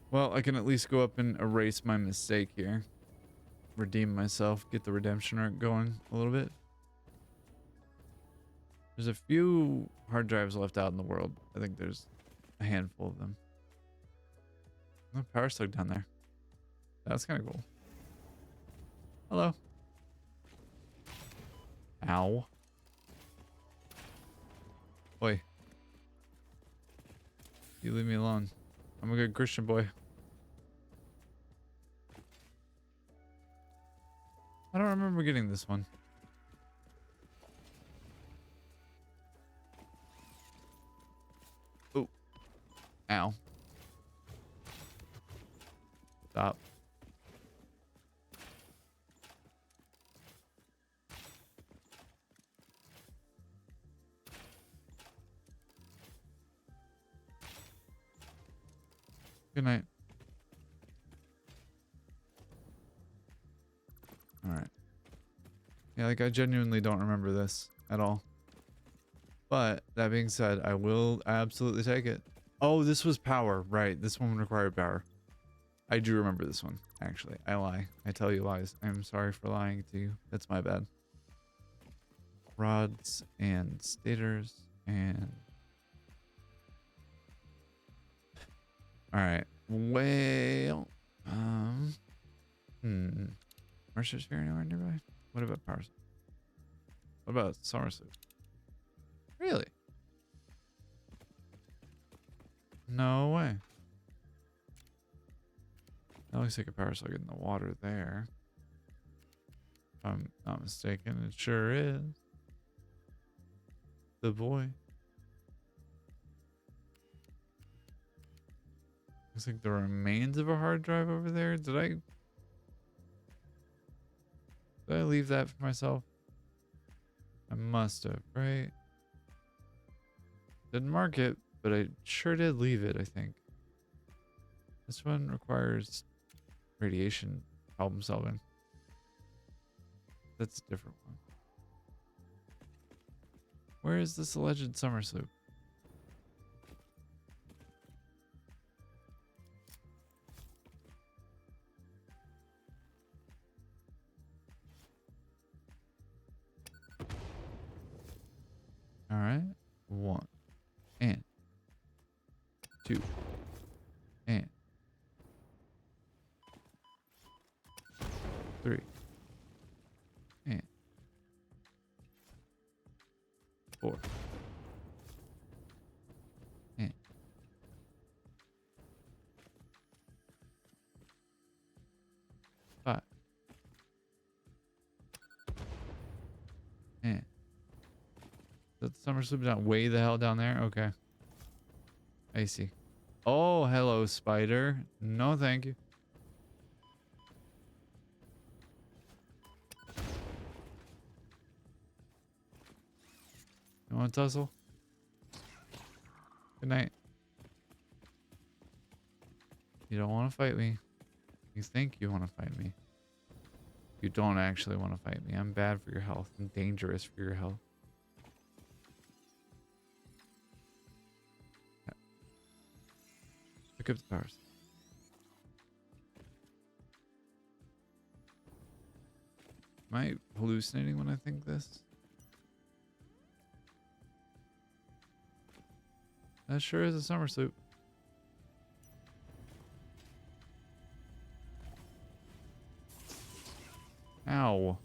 Well, I can at least go up and erase my mistake here. Redeem myself. Get the redemption arc going a little bit. There's a few hard drives left out in the world. I think there's a handful of them. Oh, power slug down there. That's kind of cool. Hello. Ow. Boy. You leave me alone. I'm a good Christian boy. I don't remember getting this one. Oh. Ow. Stop. Good night. Alright. Yeah, like I genuinely don't remember this at all. But that being said, I will absolutely take it. Oh, this was power. Right. This one required power. I do remember this one, actually. I lie. I tell you lies. I'm sorry for lying to you. That's my bad. Rods and stators and... Alright. Well... Mercer Sphere anywhere nearby? What about power? What about summer suit? Really? No way. That looks like a power slug in the water there. If I'm not mistaken, it sure is. The boy. Looks like the remains of a hard drive over there. Did I leave that for myself? I must have, right? Didn't mark it, but I sure did leave it, I think. This one requires radiation problem solving. That's a different one. Where is this alleged summer sloop? All right. 1 and 2 and 3 and 4 and 5 and that summer sloop down way the hell down there. Okay, I see. Oh, hello, spider. No, thank you. You want to tussle? Good night. You don't want to fight me. You think you want to fight me. You don't actually want to fight me. I'm bad for your health and dangerous for your health. Pick up the powers. Am I hallucinating when I think this? That sure is a summer sloop. Ow.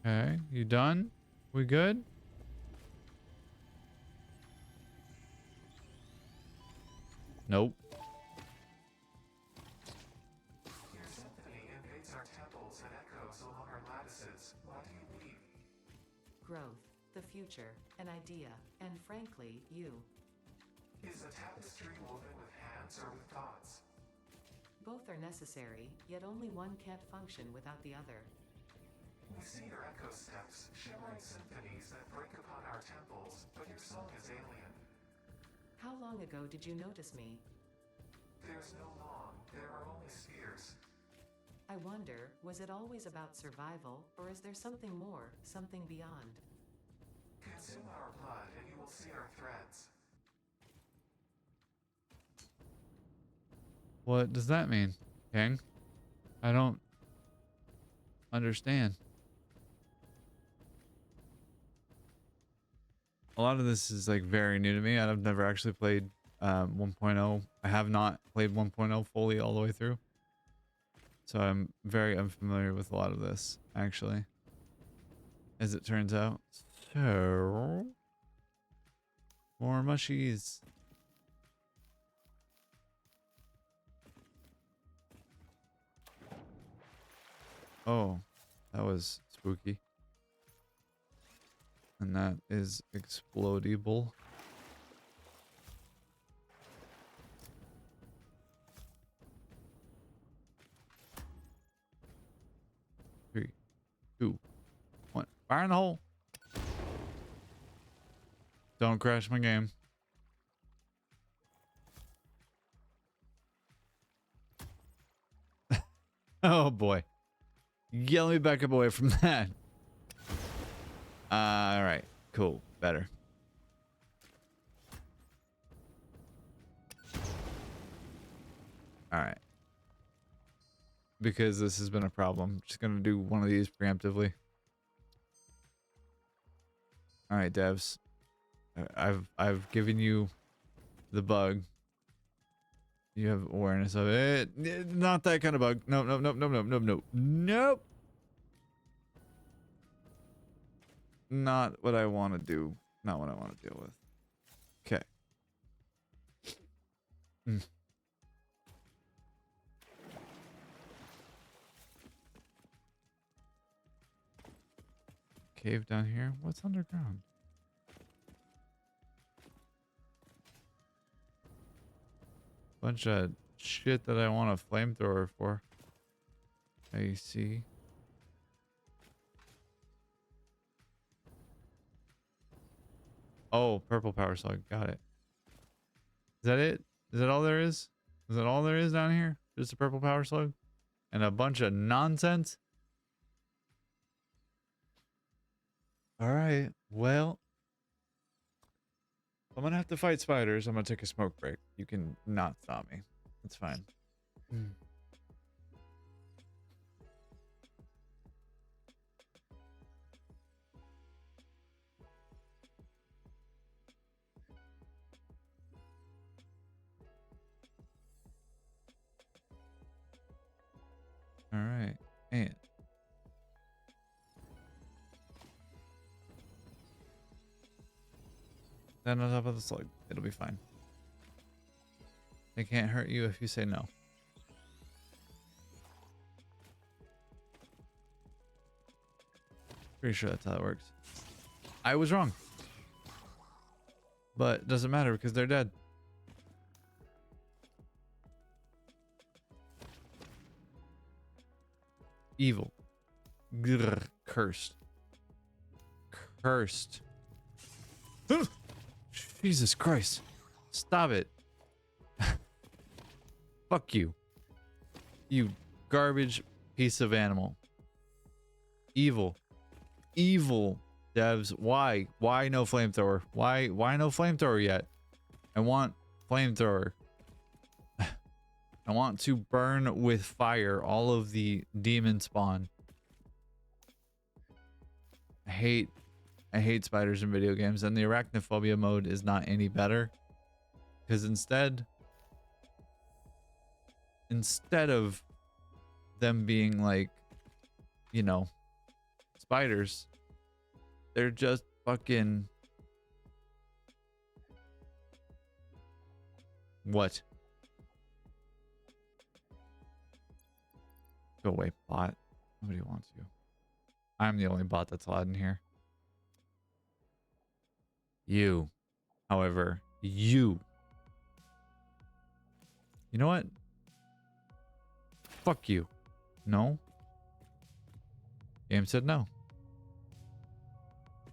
Okay, you done? We good? Nope. Your symphony invades our temples and echoes along our lattices. What do you need? Growth, the future, an idea, and frankly, you. Is a tapestry woven with hands or with thoughts? Both are necessary, yet only one can't function without the other. We see your echo steps, shimmering symphonies that break upon our temples, but your song is alien. How long ago did you notice me? There's no long, there are only spheres. I wonder, was it always about survival, or is there something more, something beyond? Consume our blood and you will see our threads. What does that mean, King? I don't understand. A lot of this is like very new to me. I've never actually played 1.0. I have not played 1.0 fully all the way through. So I'm very unfamiliar with a lot of this, actually. As it turns out. So... more mushies. Oh, that was spooky. And that is explodable. Three, two, one. Fire in the hole. Don't crash my game. Oh boy. Yeah, let me back up away from that. All right, cool, better. All right. Because this has been a problem. Just gonna do one of these preemptively. All right, devs. I've given you the bug. You have awareness of it. Not that kind of bug. No, no, no, no, no, no, no, nope. Not what I want to do. Not what I want to deal with. Okay. Cave down here. What's underground? Bunch of shit that I want a flamethrower for. I see. Oh, purple power slug. Got it. Is that it? Is that all there is? Is that all there is down here? Just a purple power slug? And a bunch of nonsense? Alright. Well, I'm gonna have to fight spiders. I'm gonna take a smoke break. You can not stop me. It's fine. Alright. And then on top of the slug. It'll be fine. They can't hurt you if you say no. Pretty sure that's how it works. I was wrong. But it doesn't matter because they're dead. Evil. Grr. Cursed. Cursed. Jesus Christ. Stop it. Fuck you. You garbage piece of animal. Evil. Evil devs. Why? Why no flamethrower? Why no flamethrower yet? I want flamethrower. I want to burn with fire all of the demon spawn. I hate spiders in video games, and the arachnophobia mode is not any better. Because instead of them being like, you know, spiders. They're just fucking... What? Go away, bot. Nobody wants you. I'm the only bot that's allowed in here. You, however, you know what? Fuck you. No. Game said no.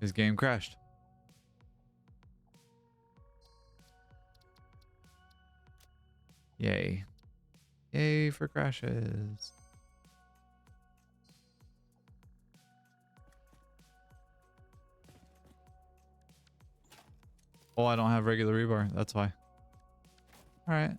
His game crashed. Yay. Yay for crashes. Oh, I don't have regular rebar. That's why. All right.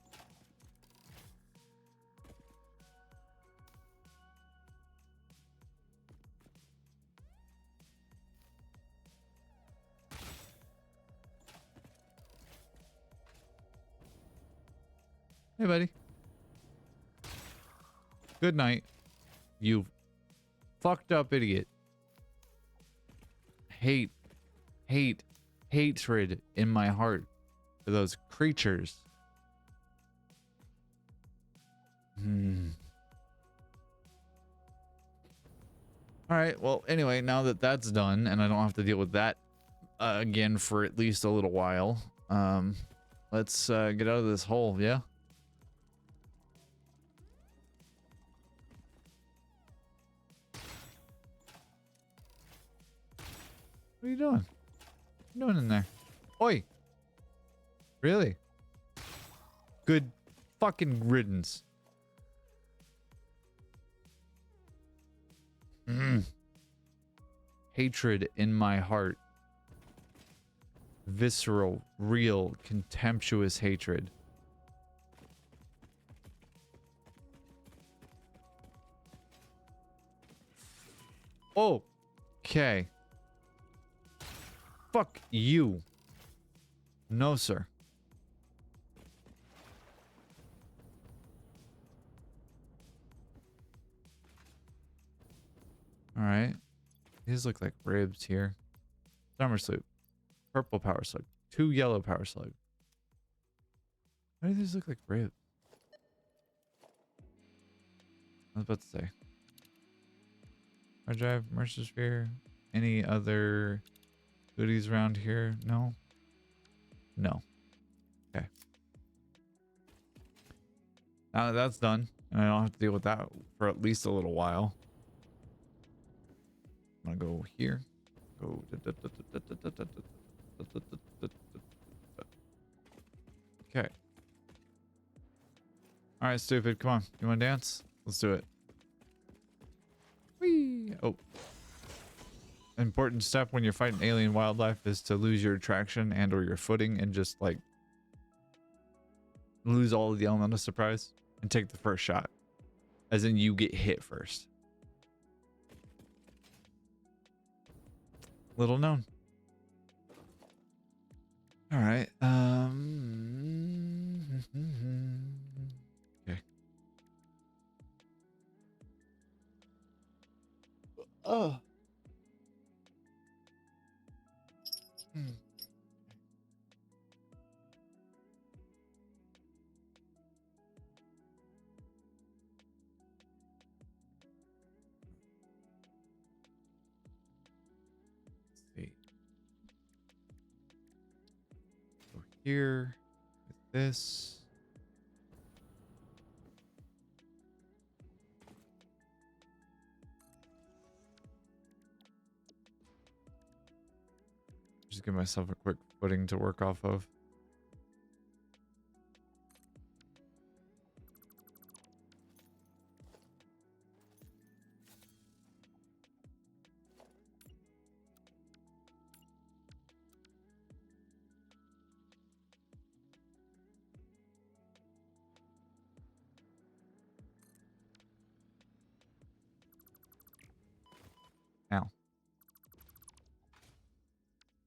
Hey, buddy. Good night. You fucked up idiot. Hatred in my heart for those creatures. All right. Well, anyway, now that that's done and I don't have to deal with that again for at least a little while, let's get out of this hole. Yeah. What are you doing? What are you doing in there? Oi! Really? Good fucking riddance. Hatred in my heart. Visceral, real, contemptuous hatred. Oh, okay. Fuck you. No, sir. All right. These look like ribs here. Summer sloop. Purple power slug. 2 yellow power slug. Why do these look like ribs? I was about to say. Hard drive, Mercer sphere. Any other goodies around here? No. No. Okay. Now that that's done, and I don't have to deal with that for at least a little while. I'm gonna go here. Go. Okay. All right, stupid. Come on. You want to dance? Let's do it. Whee! Oh. Important step when you're fighting alien wildlife is to lose your traction and or your footing and just like lose all of the element of surprise and take the first shot. As in you get hit first. Little known. All right. Okay. Oh. Let's see. Go here with this. Just give myself a quick footing to work off of. Ow.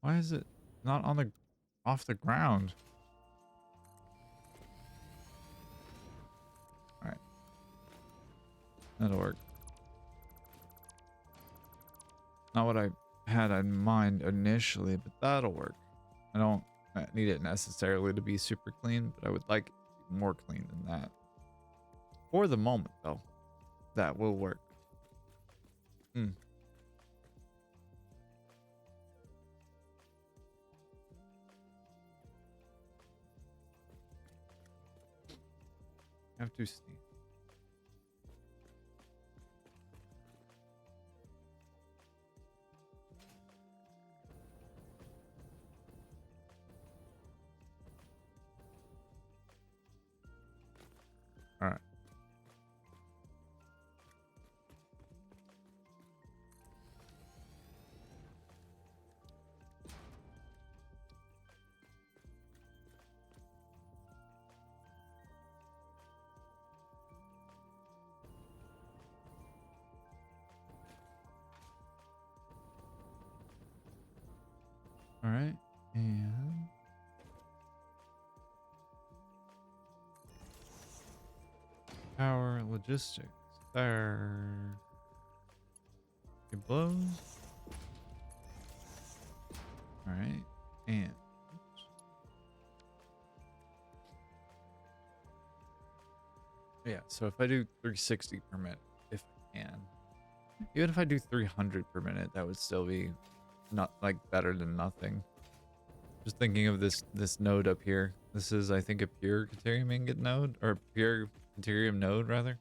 Why is it not on the off the ground? All right. That'll work. Not what I had in mind initially, but that'll work. I don't need it necessarily to be super clean, but I would like it to be more clean than that. For the moment, though, that will work. Hmm. I have to see. All right. All right. And power logistics. There. It blows. All right. And yeah, so if I do 360 per minute, if I can, even if I do 300 per minute, that would still be not like better than nothing. Just thinking of this node up here. This is, I think, a pure Caterium ingot node, or pure Caterium node rather.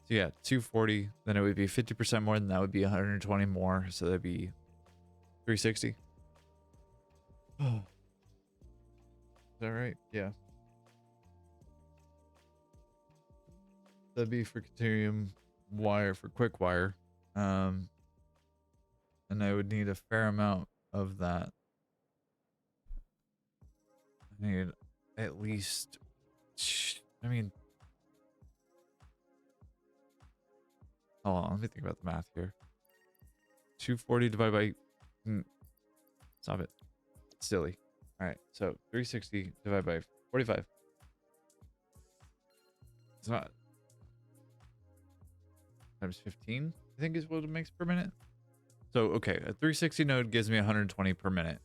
So yeah, 240. Then it would be 50% more than that would be 120 more. So that'd be 360. Oh, is that right? Yeah. That'd be for Caterium wire, for quick wire. And I would need a fair amount of that. I need at least, I mean, hold on, let me think about the math here. 240 divided by, stop it. Silly. All right, so 360 divided by 45. It's not times 15, I think is what it makes per minute. So, okay, a 360 node gives me 120 per minute.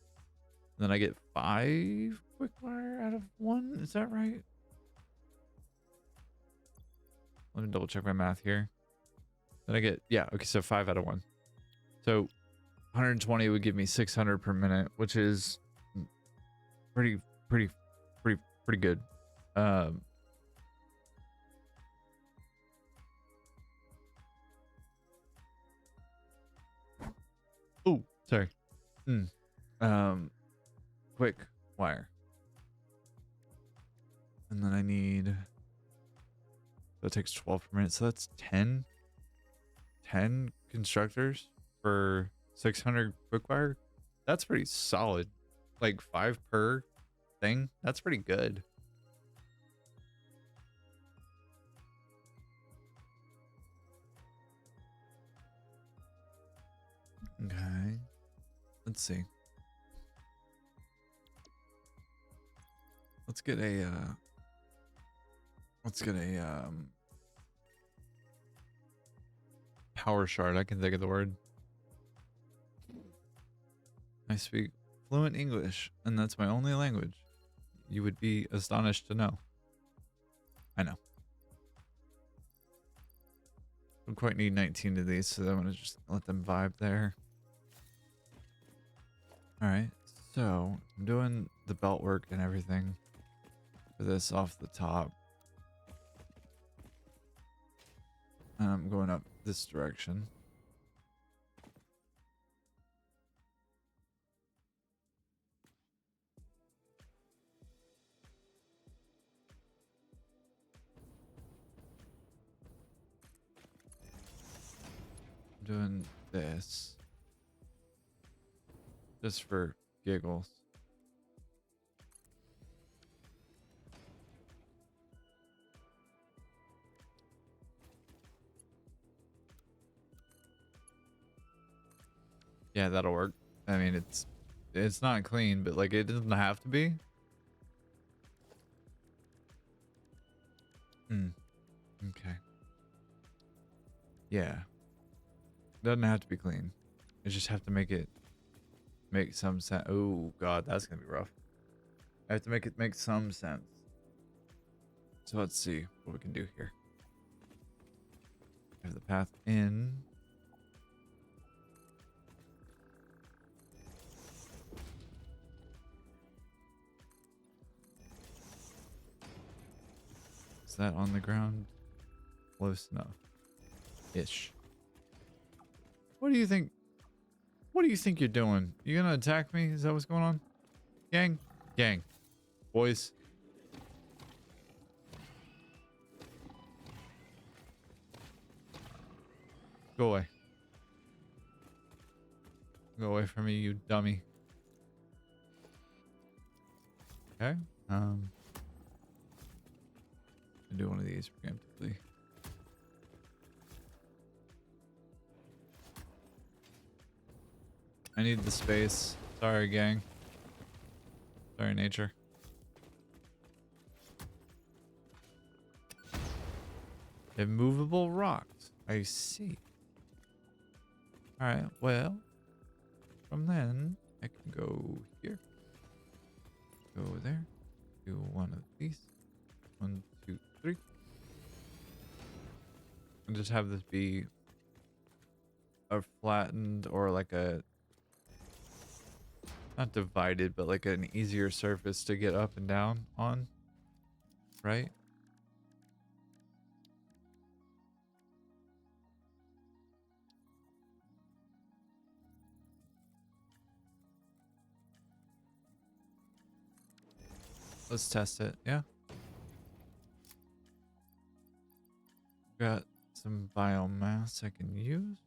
And then I get 5 quick wire out of 1. Is that right? Let me double check my math here. Then I get, yeah, okay, so 5 out of 1. So 120 would give me 600 per minute, which is pretty good. Oh, sorry. Quick wire. And then I need, that takes 12 per minute. So that's 10 constructors for 600 quick wire. That's pretty solid. Like 5 per thing. That's pretty good. Okay. Let's see. Let's get a power shard. I can think of the word. I speak fluent English, and that's my only language. You would be astonished to know. I know. Don't quite need 19 of these, so I'm gonna just let them vibe there. Alright, so I'm doing the belt work and everything for this off the top. And I'm going up this direction. I'm doing this just for giggles. Yeah, that'll work. I mean, it's not clean, but like it doesn't have to be. Okay. Yeah. Doesn't have to be clean. I just have to make some sense. Oh god, that's gonna be rough. I have to make it make some sense. So let's see what we can do here. I have the path in. Is that on the ground? Close enough. Ish. What do you think? What do you think you're doing? You gonna attack me? Is that what's going on? Gang? Gang. Boys. Go away. Go away from me, you dummy. Okay. I'll do one of these preemptively. I need the space. Sorry, gang. Sorry, nature. Immovable rocks. I see. Alright, well. From then, I can go here. Go there. Do one of these. 1, 2, 3. And just have this be a flattened or like a not divided, but like an easier surface to get up and down on, right? Let's test it. Yeah. Got some biomass I can use.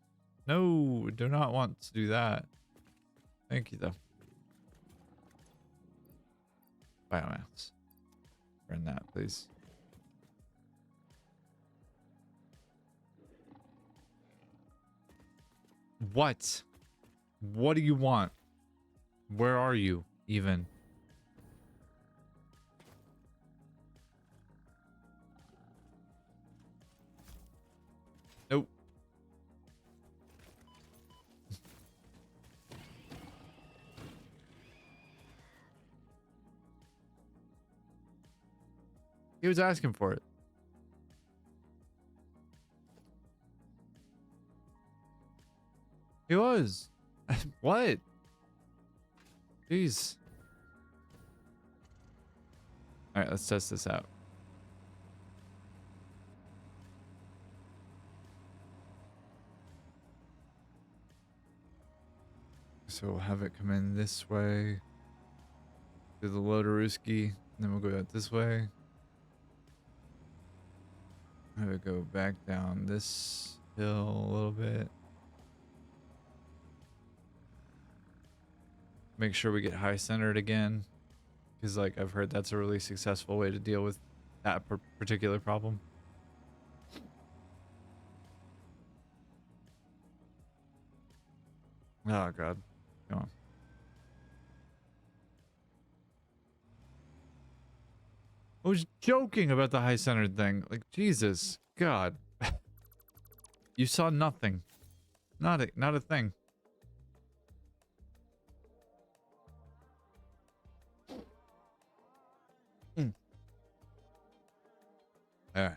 No, do not want to do that. Thank you, though. Biomass. Burn that, please. What? What do you want? Where are you, even? Nope. He was asking for it. He was. What? Jeez. All right, let's test this out. So we'll have it come in this way. Do the Lodaruski. Then we'll go out this way. Have it go back down this hill a little bit. Make sure we get high centered again. Because like I've heard that's a really successful way to deal with that particular problem. Oh god. Come on. I was joking about the high centered thing. Like Jesus. God. You saw nothing. Not a thing. Alright.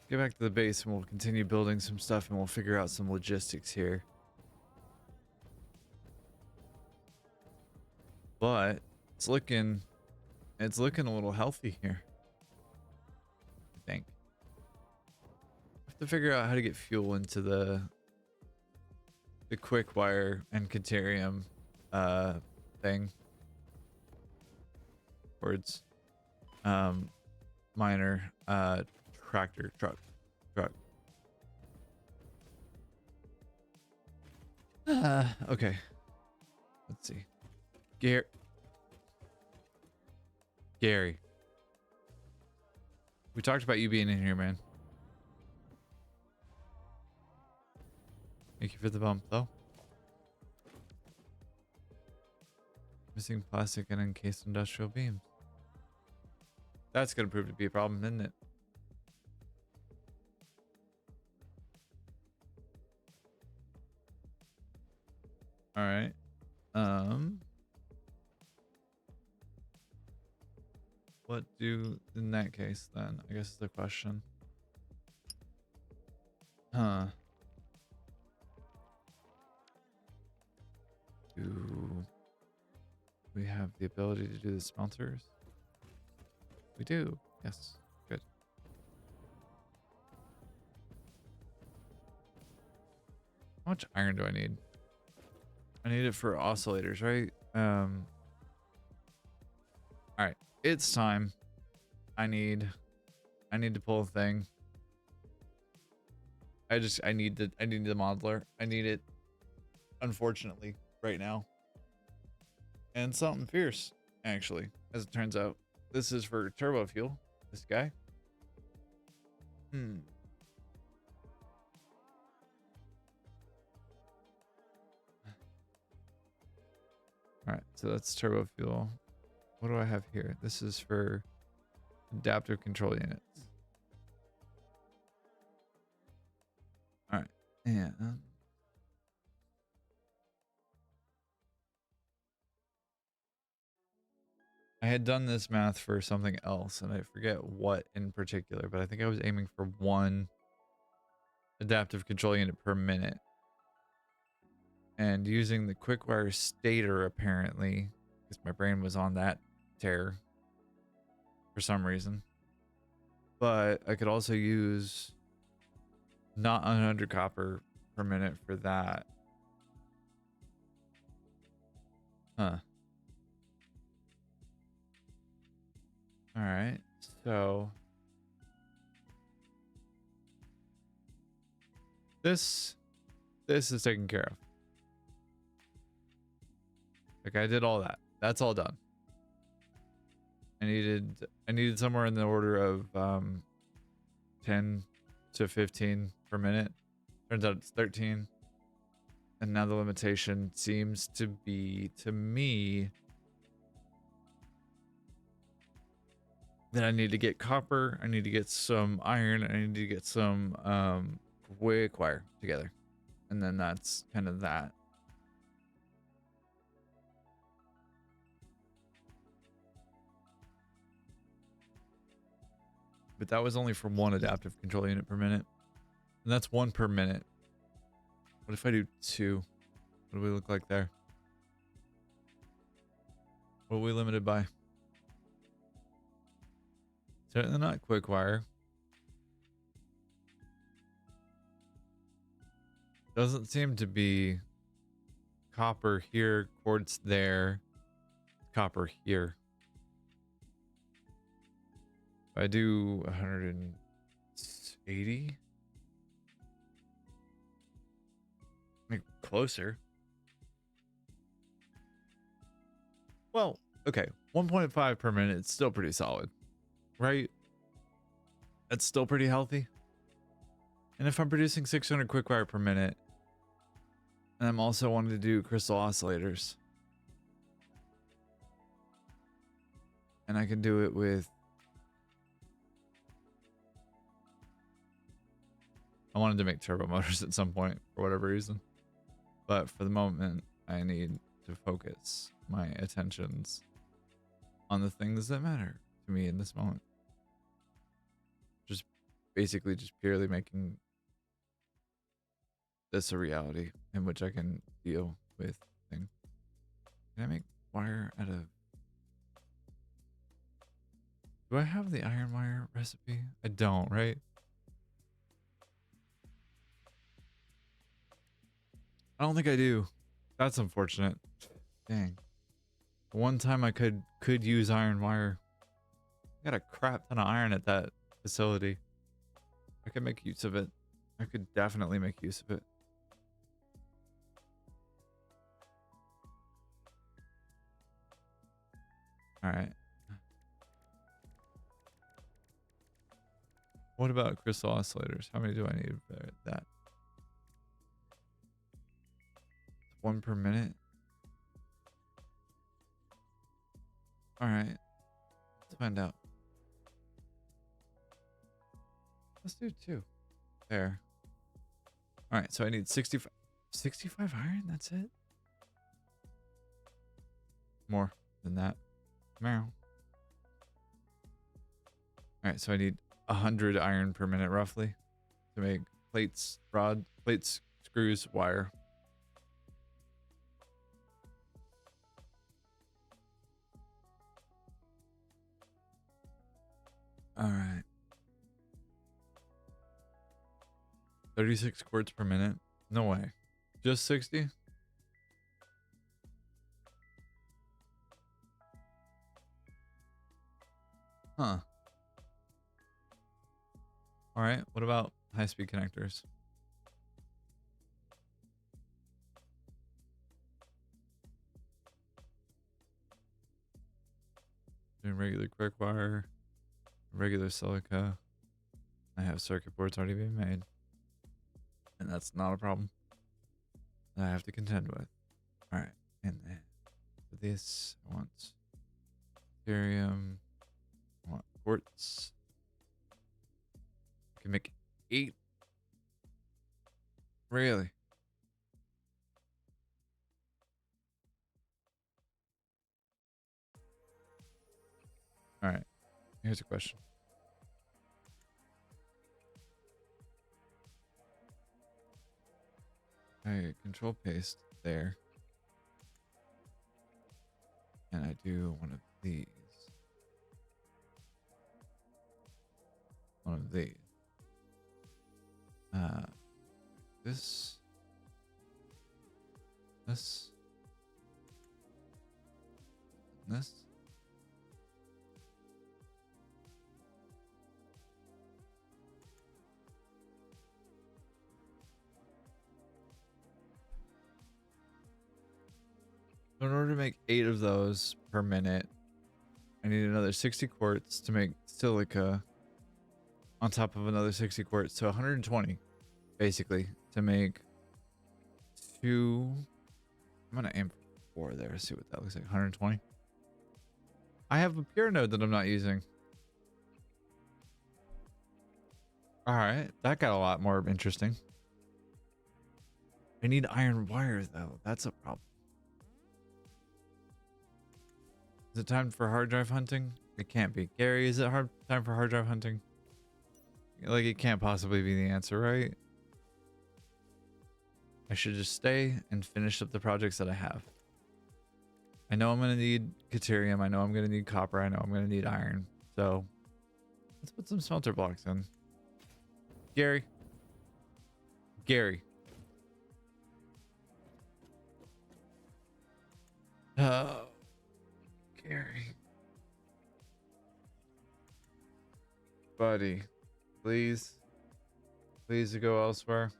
Get back to the base and we'll continue building some stuff and we'll figure out some logistics here. But it's looking a little healthy here. I think. I have to figure out how to get fuel into the quick wire and Caterium thing. Words. Miner tractor truck. Okay. Let's see. Gary. We talked about you being in here, man. Thank you for the bump, though. Missing plastic and encased industrial beams. That's gonna prove to be a problem, isn't it? All right. Um, what do in that case then? I guess is the question. Huh. Do we have the ability to do the smelters? We do. Yes. Good. How much iron do I need? I need it for oscillators, right? All right. It's time. I need to pull a thing. I need the modeler. I need it, unfortunately, right now. And something fierce, actually, as it turns out. This is for turbo fuel. This guy. All right, so that's turbo fuel. What do I have here? This is for adaptive control units. All right, and I had done this math for something else, and I forget what in particular, but I think I was aiming for 1 adaptive control unit per minute. And using the quick-wire stator, apparently, because my brain was on that tear for some reason. But I could also use not 100 copper per minute for that. Huh. All right. So this is taken care of. Like, I did all that. That's all done. I needed somewhere in the order of 10 to 15 per minute. Turns out it's 13. And now the limitation seems to be, to me, that I need to get copper, I need to get some iron, I need to get some quick wire together. And then that's kind of that. But that was only for 1 adaptive control unit per minute. And that's 1 per minute. What if I do 2? What do we look like there? What are we limited by? Certainly not quick wire. Doesn't seem to be copper here, quartz there, copper here. If I do 180, like closer. Well, okay, 1.5 per minute. It's still pretty solid, right? That's still pretty healthy. And if I'm producing 600 quick wire per minute, and I'm also wanting to do crystal oscillators, and I can do it with, I wanted to make turbo motors at some point for whatever reason, but for the moment I need to focus my attentions on the things that matter to me in this moment. Just basically just purely making this a reality in which I can deal with things. Can I make wire out of, do I have the iron wire recipe? I don't, right? I don't think I do. That's unfortunate. Dang. One time I could use iron wire. I got a crap ton of iron at that facility. I could make use of it. I could definitely make use of it. All right. What about crystal oscillators? How many do I need for that? 1 per minute. All right. Let's find out. Let's do 2. There. All right. So I need 65 iron. That's it. more than that. Meow. All right, so I need 100 iron per minute roughly to make plates, plates, screws, wire. All right. 36 quarts per minute. No way. Just 60? Huh. All right. What about high-speed connectors? Doing regular quick wire, regular silica. I have circuit boards already being made. And that's not a problem that I have to contend with. All right. And then for this, I want barium. I want quartz. I can make 8. Really? All right. Here's a question. I control paste there. And I do one of these. One of these. This. This. This. In order to make 8 of those per minute, I need another 60 quartz to make silica on top of another 60 quartz. So 120, basically, to make 2. I'm going to aim for 4 there, see what that looks like. 120. I have a pure node that I'm not using. All right, that got a lot more interesting. I need iron wire, though. That's a problem. Is it time for hard drive hunting? It can't be. Gary, is it time for hard drive hunting? Like, it can't possibly be the answer, right? I should just stay and finish up the projects that I have. I know I'm going to need Caterium. I know I'm going to need copper. I know I'm going to need iron. So let's put some smelter blocks in. Gary. Gary. Oh, Gary. Buddy, please. Please go elsewhere.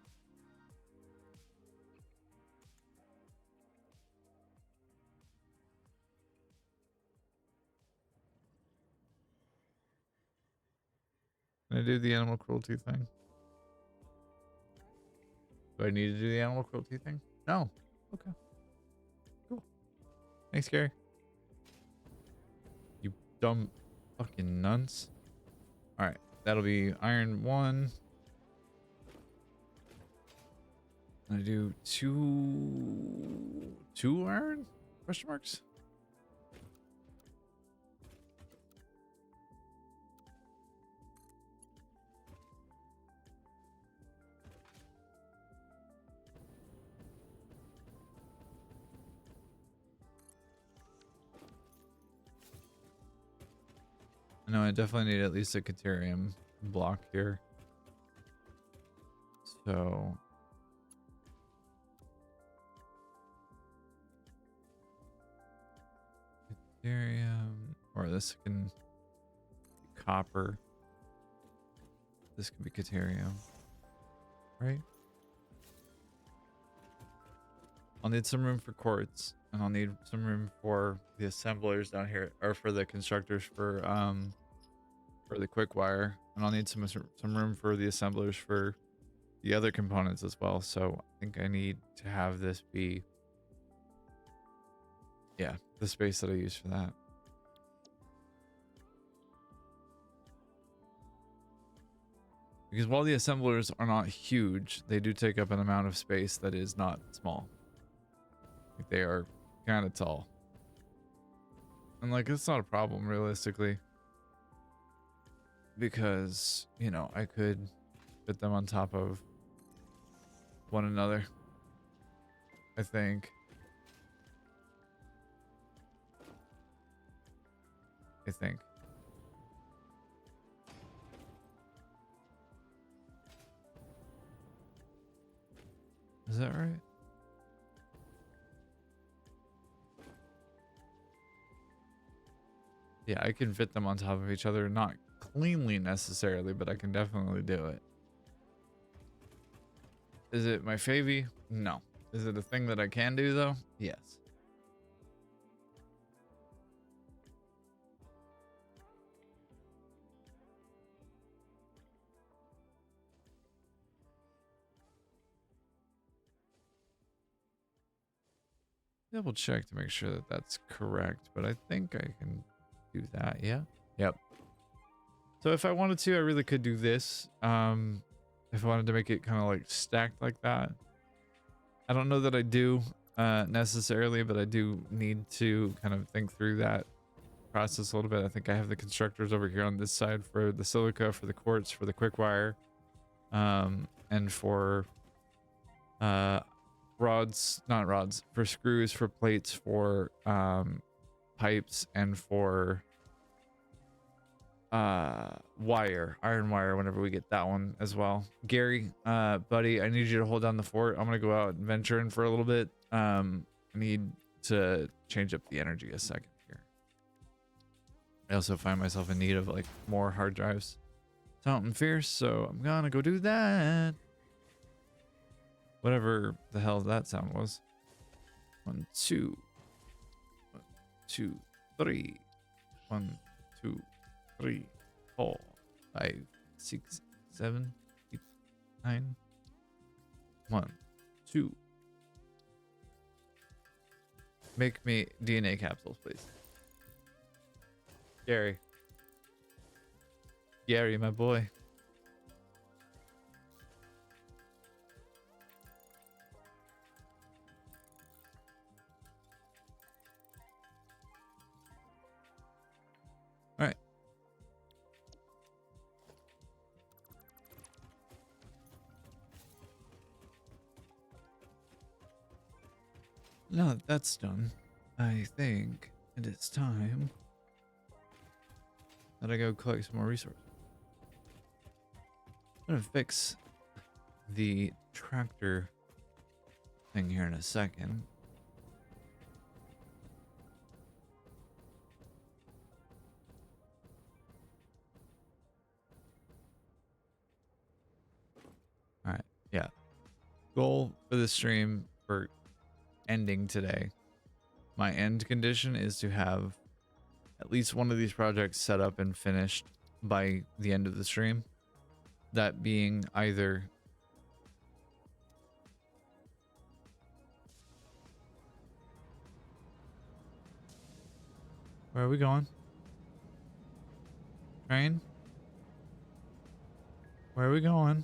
Can I do the animal cruelty thing? Do I need to do the animal cruelty thing? No. Okay. Cool. Thanks, Gary. You dumb fucking nuns. Alright. That'll be iron 1. I do 2 iron? Question marks? No, I definitely need at least a Caterium block here. So Caterium, or this can be copper. This can be Caterium, right? I'll need some room for quartz, and I'll need some room for the assemblers down here, or for the constructors for the quick wire, and I'll need some room for the assemblers for the other components as well. So I think I need to have this be, yeah, the space that I use for that. Because while the assemblers are not huge, they do take up an amount of space that is not small. Like, they are kind of tall. And like, it's not a problem realistically, because, you know, I could put them on top of one another, I think. Is that right? Yeah, I can fit them on top of each other. Not cleanly necessarily, but I can definitely do it. Is it my favy? No. Is it a thing that I can do though? Yes. Double check to make sure that that's correct, but I think I can do that. Yeah. Yep. So if I wanted to, I really could do this. If I wanted to make it kind of like stacked like that. I don't know that I do necessarily, but I do need to kind of think through that process a little bit. I think I have the constructors over here on this side for the silica, for the quartz, for the quick wire, and for rods, not rods, for screws, for plates, for pipes, and for iron wire whenever we get that one as well. Gary, buddy, I need you to hold down the fort. I'm gonna go out and venture in for a little bit. I need to change up the energy a second here. I also find myself in need of like more hard drives. Something fierce, so I'm gonna go do that. Whatever the hell that sound was. 1, 2, 1, 2, 3, 1, 2, 3, 4, 5, 6, 7, 8, 9. 1, 2. Make me DNA capsules, please. Gary. Gary, my boy. All right. Now that that's done, I think it is time that I go collect some more resources. I'm gonna fix the tractor thing here in a second. All right, yeah. Goal for the stream for ending today. My end condition is to have at least one of these projects set up and finished by the end of the stream. That being either where are we going? Train? Where are we going?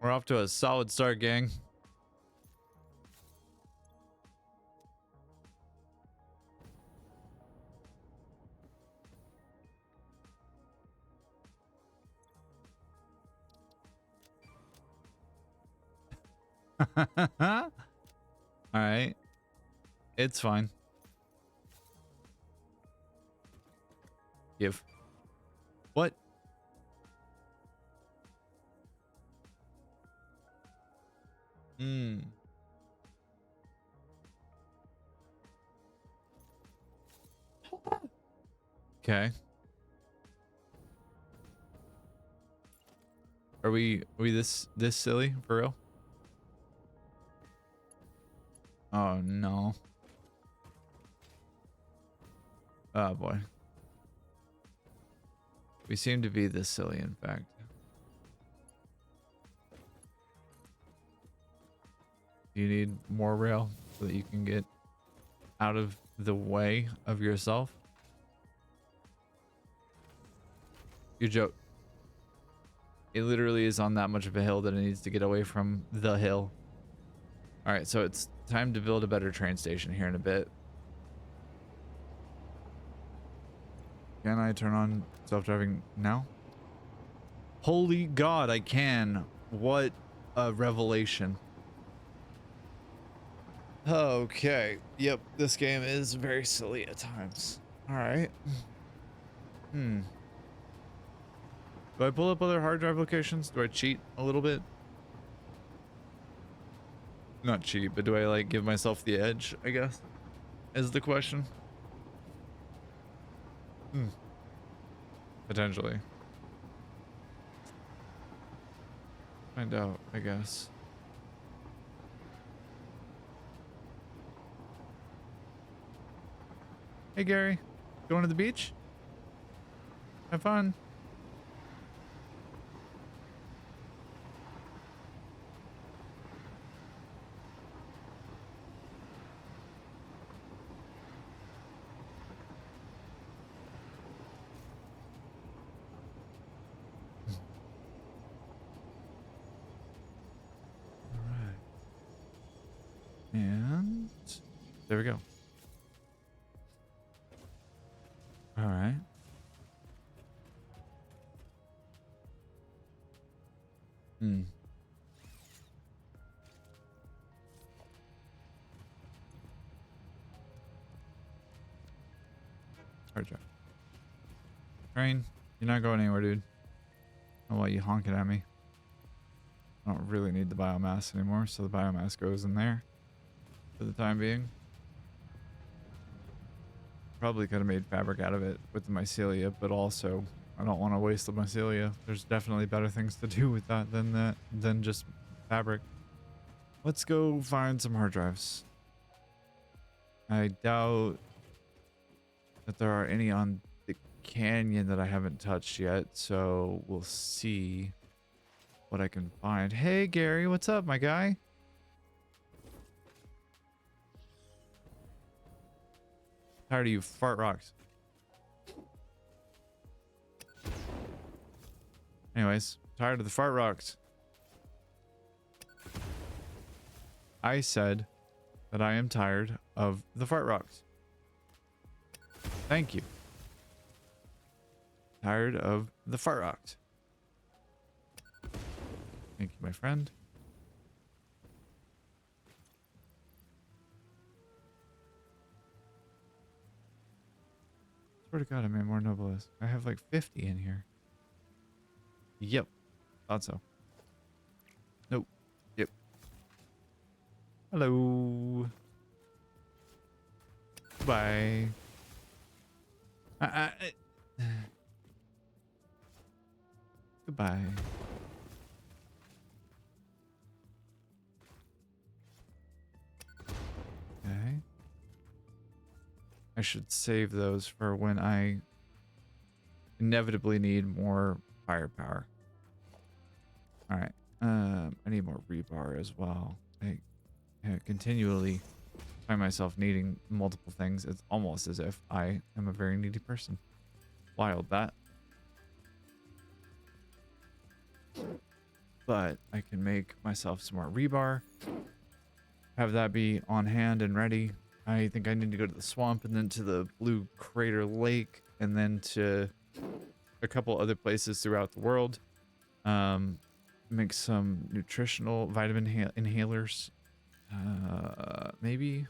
We're off to a solid start, gang. All right. It's fine. Give. What? Hmm. Okay. Are we this silly for real? Oh no. Oh boy. We seem to be this silly, in fact. You need more rail so that you can get out of the way of yourself. You joke. It literally is on that much of a hill that it needs to get away from the hill. All right, so it's time to build a better train station here in a bit. Can I turn on self-driving now? Holy God, I can. What a revelation. Okay. Yep, this game is very silly at times. All right. Hmm. Do I pull up other hard drive locations? Do I cheat a little bit? Not cheat, but do I like give myself the edge, I guess, is the question. Hmm. Potentially. Find out, I guess. Hey, Gary. Going to the beach? Have fun. All right. And there we go. All right. Hmm. Hard drive. Train, you're not going anywhere, dude. I'll let you honking at me. I don't really need the biomass anymore, so the biomass goes in there for the time being. Probably could have made fabric out of it with the mycelia, but also I don't want to waste the mycelia. There's definitely better things to do with that than just fabric. Let's go find some hard drives. I doubt that there are any on the canyon that I haven't touched yet, so we'll see what I can find. Hey Gary, what's up, my guy? Tired of you fart rocks. Anyways, tired of the fart rocks. I said that I am tired of the fart rocks. Thank you. Tired of the fart rocks. Thank you, my friend. Swear to God, I made more noblest. I have like 50 in here. Yep. Thought so. Nope. Yep. Hello. Bye. Goodbye. Okay. I should save those for when I inevitably need more firepower. All right. I need more rebar as well. I continually find myself needing multiple things. It's almost as if I am a very needy person. Wild that. But I can make myself some more rebar. Have that be on hand and ready. I think I need to go to the swamp and then to the Blue Crater Lake and then to a couple other places throughout the world. Make some nutritional vitamin inhalers. Maybe.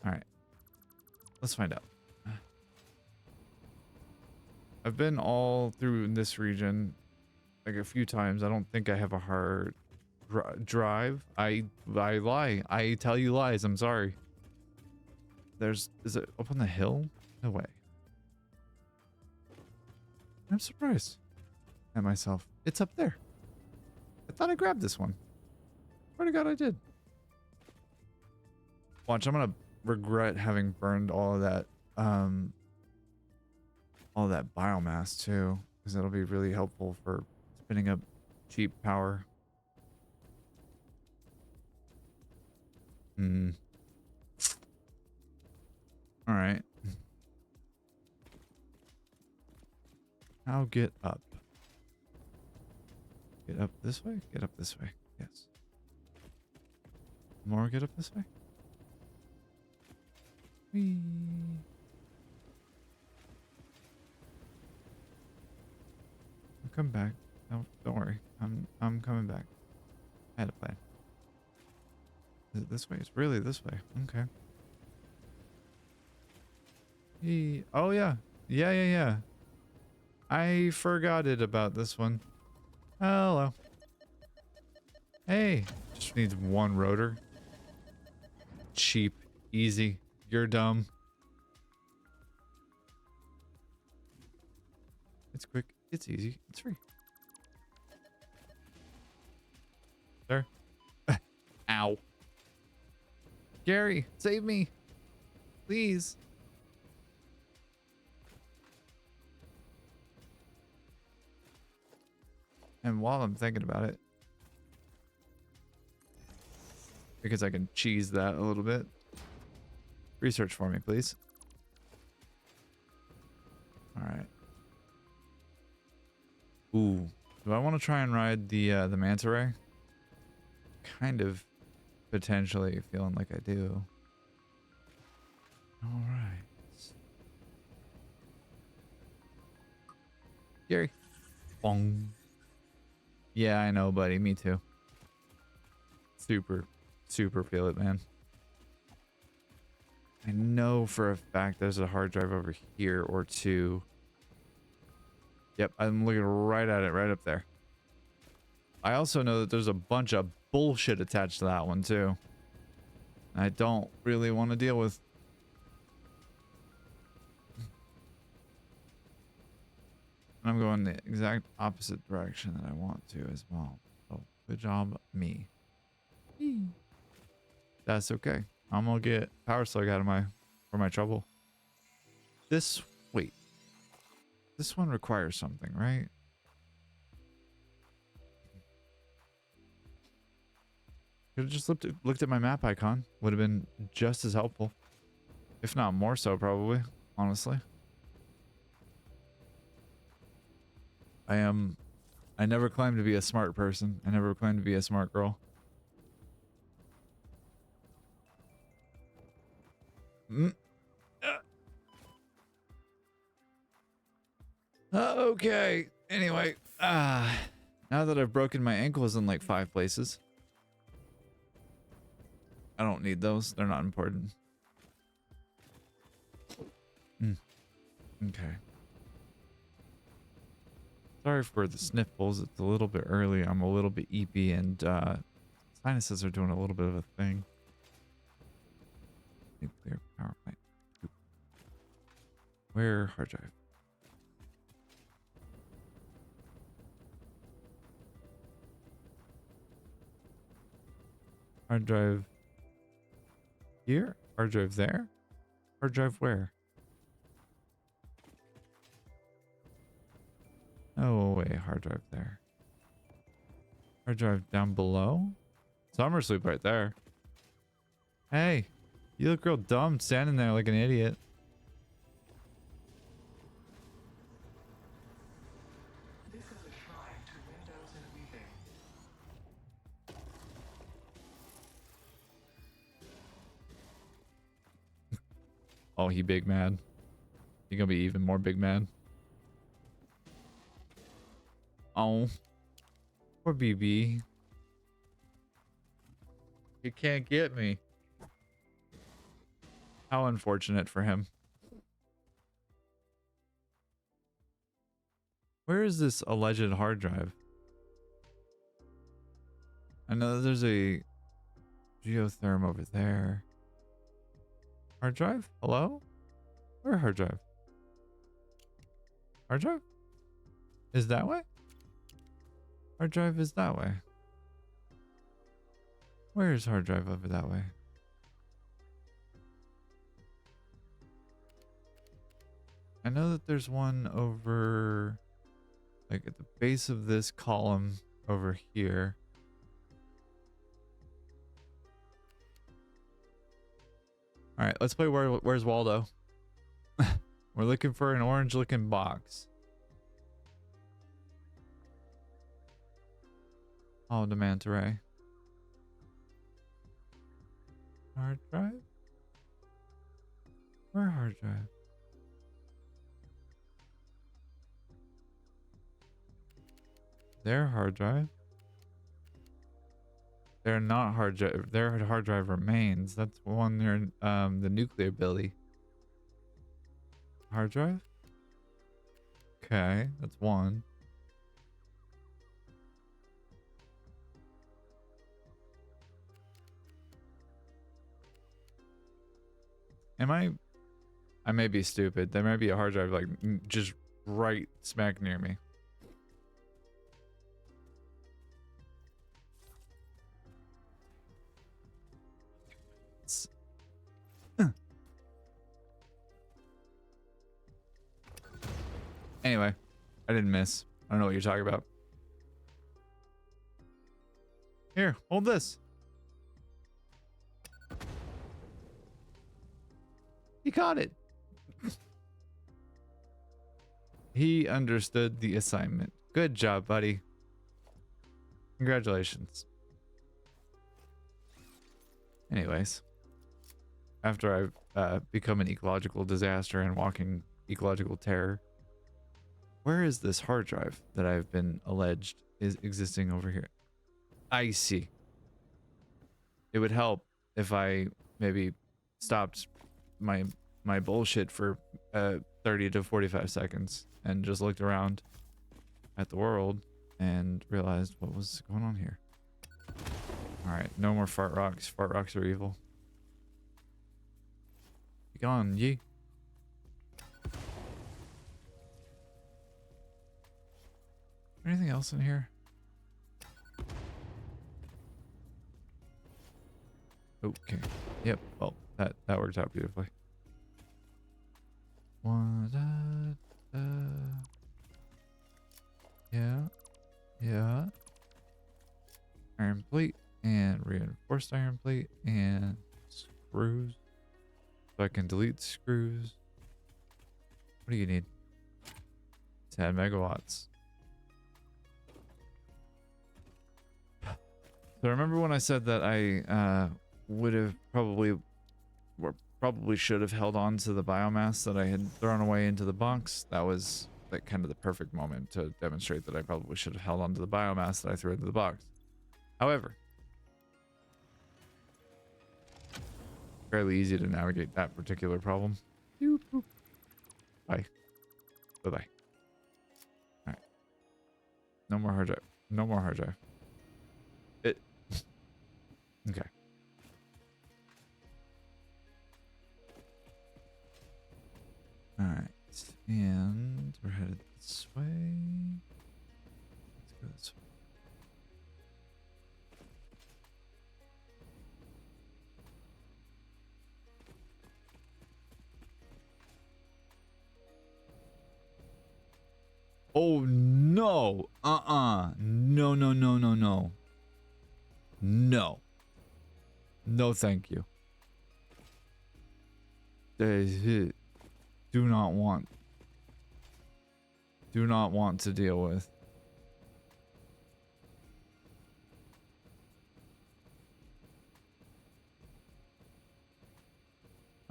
All right. Let's find out. I've been all through this region like a few times. I don't think I have a hard drive. I lie. I tell you lies. I'm sorry. Is it up on the hill? No way. I'm surprised at myself. It's up there. I thought I grabbed this one. Swear to God, I did. Watch, I'm gonna regret having burned all of that biomass too, because that'll be really helpful for spinning up cheap power. All right. I'll get up. Get up this way? Get up this way. Yes. More get up this way? Whee. I'll come back. No, don't worry. I'm coming back. I had a plan. Is it this way? It's really this way. Okay. Oh yeah. Yeah. I forgot it about this one. Hello. Hey. Just needs one rotor. Cheap. Easy. You're dumb. It's quick. It's easy. It's free. There. Ow. Gary, save me. Please. And while I'm thinking about it, because I can cheese that a little bit, research for me, please. All right. Ooh, do I want to try and ride the manta ray? Kind of, potentially feeling like I do. All right. Gary. Bong. Yeah, I know, buddy. Me too. Super feel it, man. I know for a fact there's a hard drive over here or two. Yep, I'm looking right at it, right up there. I also know that there's a bunch of bullshit attached to that one too. I don't really want to deal with. I'm going the exact opposite direction that I want to as well. So good job, me. That's okay. I'm gonna get power slug out of my trouble. Wait. This one requires something, right? Could have just looked at my map icon. Would have been just as helpful. If not more so, probably. Honestly. I never claimed to be a smart person. I never claimed to be a smart girl. Okay. Anyway, now that I've broken my ankles in like 5 places, I don't need those. They're not important. Okay. Sorry for the sniffles. It's a little bit early. I'm a little bit eepy, and sinuses are doing a little bit of a thing. Nuclear power plant. Where hard drive? Hard drive here? Hard drive there? Hard drive where? Oh, wait, hard drive there. Hard drive down below? Summer sleep right there. Hey, you look real dumb standing there like an idiot. This is a shrine to windows and weaving. Oh, he big mad. He gonna be even more big mad. Oh, poor BB. He can't get me. How unfortunate for him. Where is this alleged hard drive? I know there's a geotherm over there. Hard drive? Hello? Where hard drive? Hard drive? Is that way? Hard drive is that way. Where is hard drive over that way? I know that there's one over, like at the base of this column over here. All right, let's play Where's Waldo? We're looking for an orange looking box. Oh, the manta ray. Hard drive? Where hard drive? Their hard drive? They're not hard drive. Their hard drive remains. That's one near the nuclear building. Hard drive? Okay, that's one. Am I may be stupid. There might be a hard drive like just right smack near me. Anyway, I didn't miss. I don't know what you're talking about. Here, hold this. He caught it. He understood the assignment. Good job, buddy. Congratulations. Anyways, after I've become an ecological disaster and walking ecological terror, where is this hard drive that I've been alleged is existing over here? I see. It would help if I maybe stopped my bullshit for 30 to 45 seconds and just looked around at the world and realized what was going on here. All right, no more fart rocks. Fart rocks are evil. Be gone, ye. Anything else in here? Okay. Yep. Well, that worked out beautifully. Yeah. Yeah. Iron plate and reinforced iron plate and screws. So I can delete screws. What do you need? 10 megawatts. So remember when I said that I would have probably should have held on to the biomass that I had thrown away into the box? That was like kind of the perfect moment to demonstrate that I probably should have held on to the biomass that I threw into the box. However, fairly easy to navigate that particular problem. Bye. Bye-bye. All right. No more hard drive. No more hard drive. Okay. All right. And we're headed this way. Let's go this way. Oh no. No, no, no, no, no. No. No, thank you. Do not want. Do not want to deal with.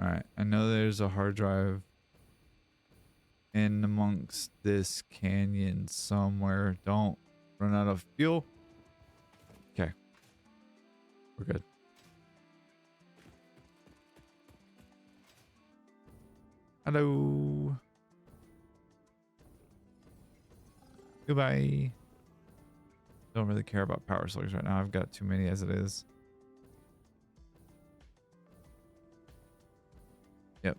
Alright, I know there's a hard drive in amongst this canyon somewhere. Don't run out of fuel. Okay. We're good. Hello. Goodbye. Don't really care about power slugs right now. I've got too many as it is. Yep.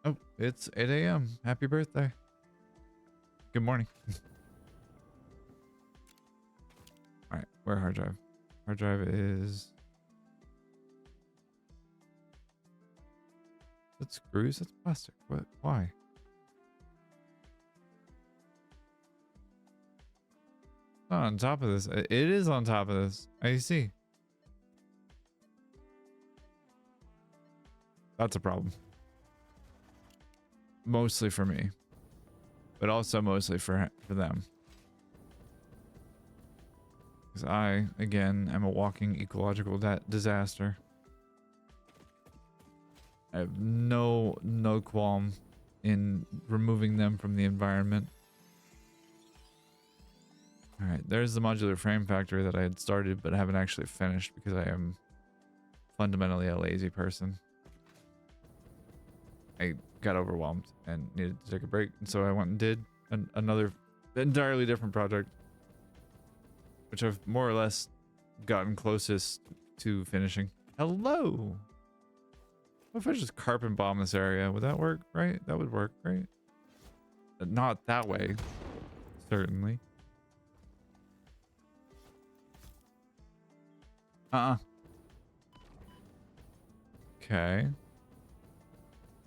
Oh, it's 8 a.m. Happy birthday. Good morning. All right, where hard drive? Hard drive is... That's screws? That's plastic. What? Why? It's not on top of this. It is on top of this. I see. That's a problem. Mostly for me. but also mostly for them. Because I, again, am a walking ecological disaster. I have no qualm in removing them from the environment. Alright, there's the modular frame factory that I had started but haven't actually finished because I am fundamentally a lazy person. I got overwhelmed and needed to take a break, and so I went and did another entirely different project, which I've more or less gotten closest to finishing. Hello! What if I just carpet bomb this area? Would that work, right? That would work, right? Not that way, certainly. Okay.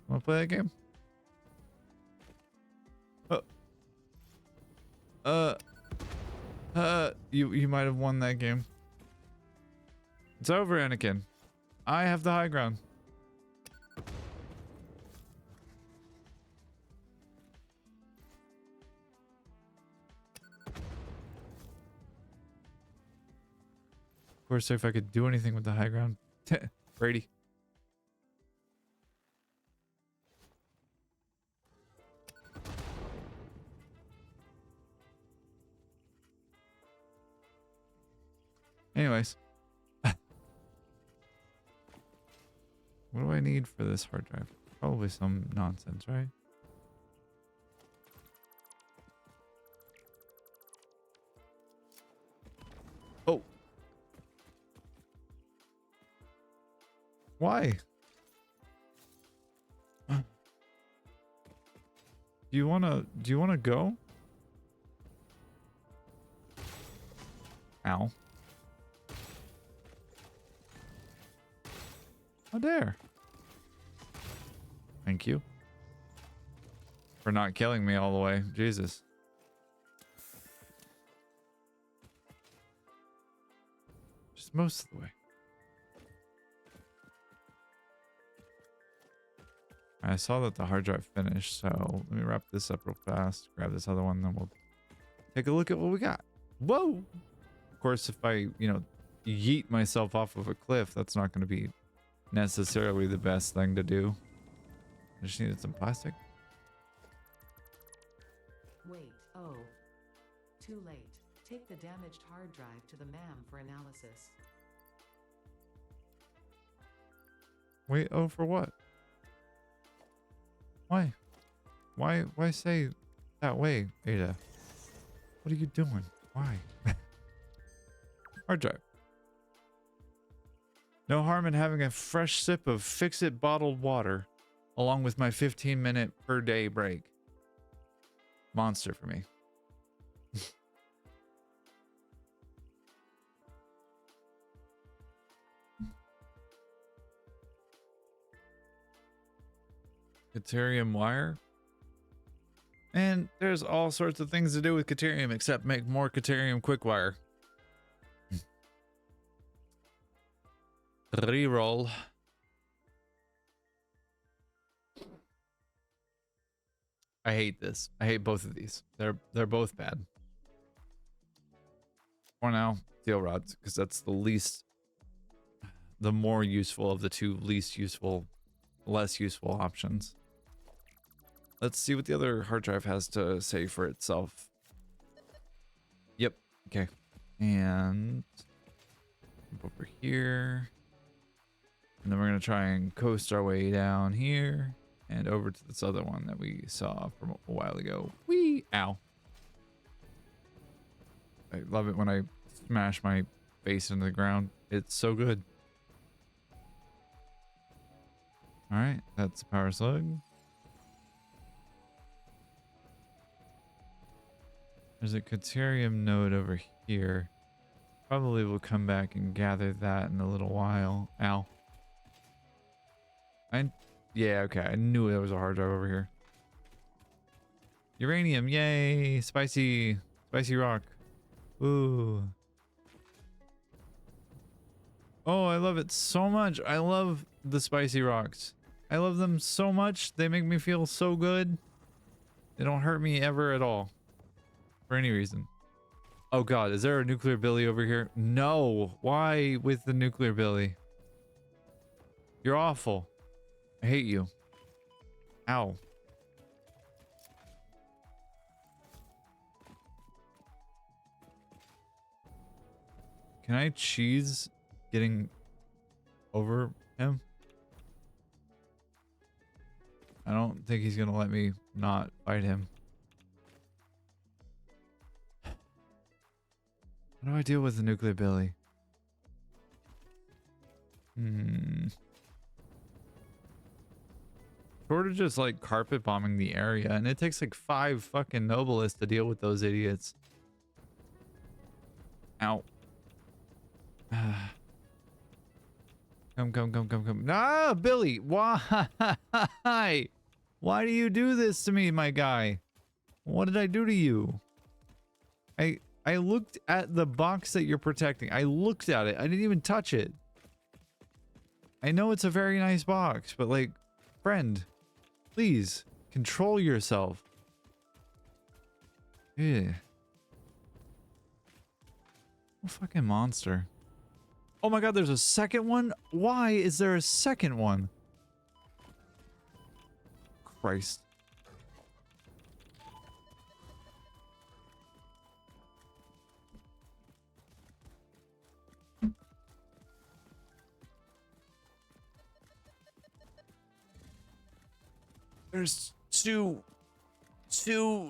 Wanna play that game? You might have won that game. It's over, Anakin. I have the high ground. Of course, if I could do anything with the high ground. Brady. Anyways. What do I need for this hard drive? Probably some nonsense, right? Oh. Why? Do you wanna go? Ow. Oh, there. Thank you. For not killing me all the way. Jesus. Just most of the way. I saw that the hard drive finished, so let me wrap this up real fast. Grab this other one, then we'll take a look at what we got. Whoa! Of course, if I, yeet myself off of a cliff, that's not going to be necessarily the best thing to do. I just needed some plastic. Wait, oh. Too late. Take the damaged hard drive to the MAM for analysis. Wait, oh, for what? Why? Why say that way, Ada? What are you doing? Why? Hard drive. No harm in having a fresh sip of fix-it bottled water along with my 15-minute per day break. Monster for me. Caterium wire. And there's all sorts of things to do with Caterium except make more Caterium quick wire. Reroll. I hate this. I hate both of these. They're both bad. For now, steel rods, because that's the more useful of the two less useful options. Let's see what the other hard drive has to say for itself. Yep. Okay. And over here. And then we're going to try and coast our way down here and over to this other one that we saw from a while ago. Whee! Ow. I love it when I smash my face into the ground. It's so good. All right. That's a power slug. There's a Caterium node over here. Probably will come back and gather that in a little while. Ow. Yeah, okay. I knew there was a hard drive over here. Uranium, yay! Spicy rock. Ooh. Oh, I love it so much. I love the spicy rocks. I love them so much. They make me feel so good. They don't hurt me ever at all. For any reason. Oh god, is there a nuclear Billy over here? No. Why with the nuclear Billy? You're awful. I hate you. Ow. Can I cheese getting over him? I don't think he's gonna let me not fight him. How do I deal with the nuclear Billy? Sort of just like carpet bombing the area, and it takes like 5 fucking Noblists to deal with those idiots. Ow. Come. Ah, Billy, why? Why do you do this to me, my guy? What did I do to you? I looked at the box that you're protecting. I looked at it. I didn't even touch it. I know it's a very nice box, but like, friend, please control yourself. Yeah. What a fucking monster. Oh my god, there's a second one? Why is there a second one? Christ. There's two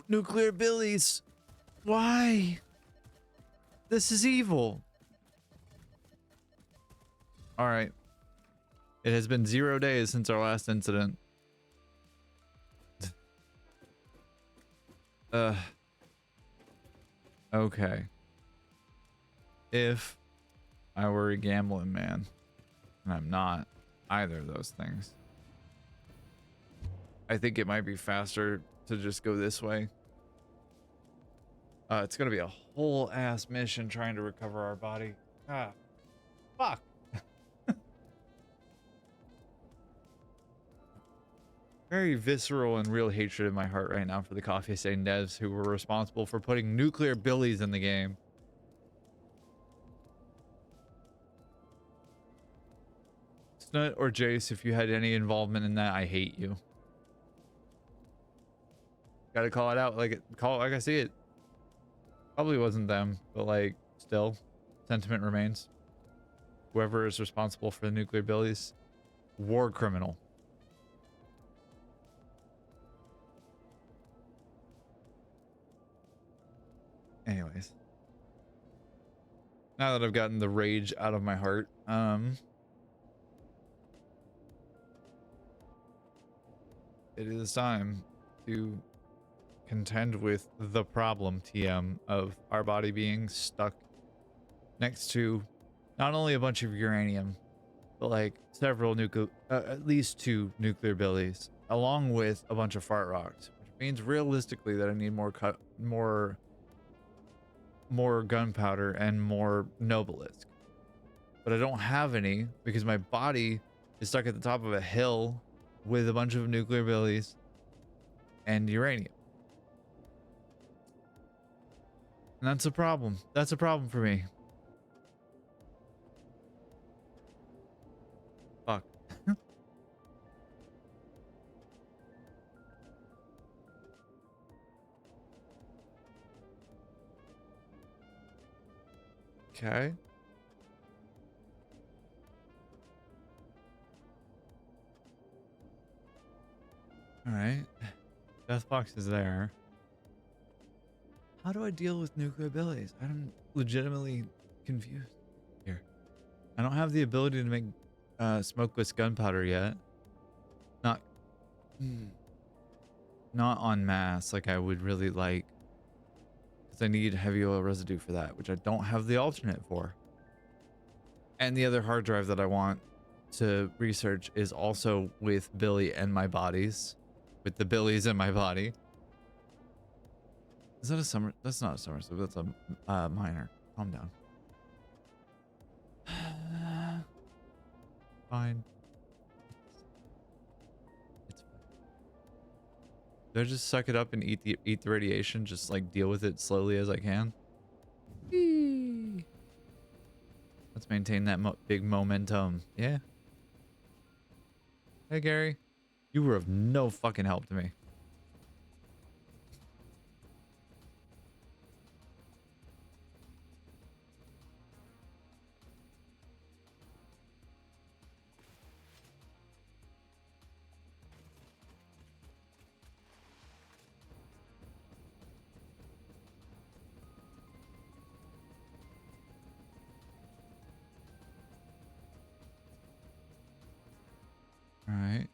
nuclear Billies. Why? This is evil. All right. It has been 0 days since our last incident. Okay. If I were a gambling man, and I'm not either of those things, I think it might be faster to just go this way. It's gonna be a whole ass mission trying to recover our body. Ah, fuck. Very visceral and real hatred in my heart right now for the Coffee Stain devs who were responsible for putting nuclear Billies in the game. Snut or Jace, if you had any involvement in that, I hate you. Gotta call it out like I see it. Probably wasn't them, but like still, sentiment remains. Whoever is responsible for the nuclear Billies, war criminal. Anyways, now that I've gotten the rage out of my heart, it is time to contend with the problem TM of our body being stuck next to not only a bunch of uranium, but like several at least 2 nuclear Billies, along with a bunch of fart rocks, which means realistically that I need more gunpowder and more Noblisk. But I don't have any because my body is stuck at the top of a hill with a bunch of nuclear Billies and uranium. And that's a problem. That's a problem for me. Fuck. Okay. All right. Death box is there. How do I deal with nuclear Billies? I'm legitimately confused here. I don't have the ability to make smokeless gunpowder yet. Not en masse like I would really like, because I need heavy oil residue for that, which I don't have the alternate for. And the other hard drive that I want to research is also with Billy and my bodies, with the Billies in my body. Is that a summer? That's not a summer slip. That's a minor. Calm down. Fine. It's fine. Do I just suck it up and eat the radiation? Just like deal with it slowly as I can? Whee! Let's maintain that big momentum. Yeah. Hey, Gary. You were of no fucking help to me. All right.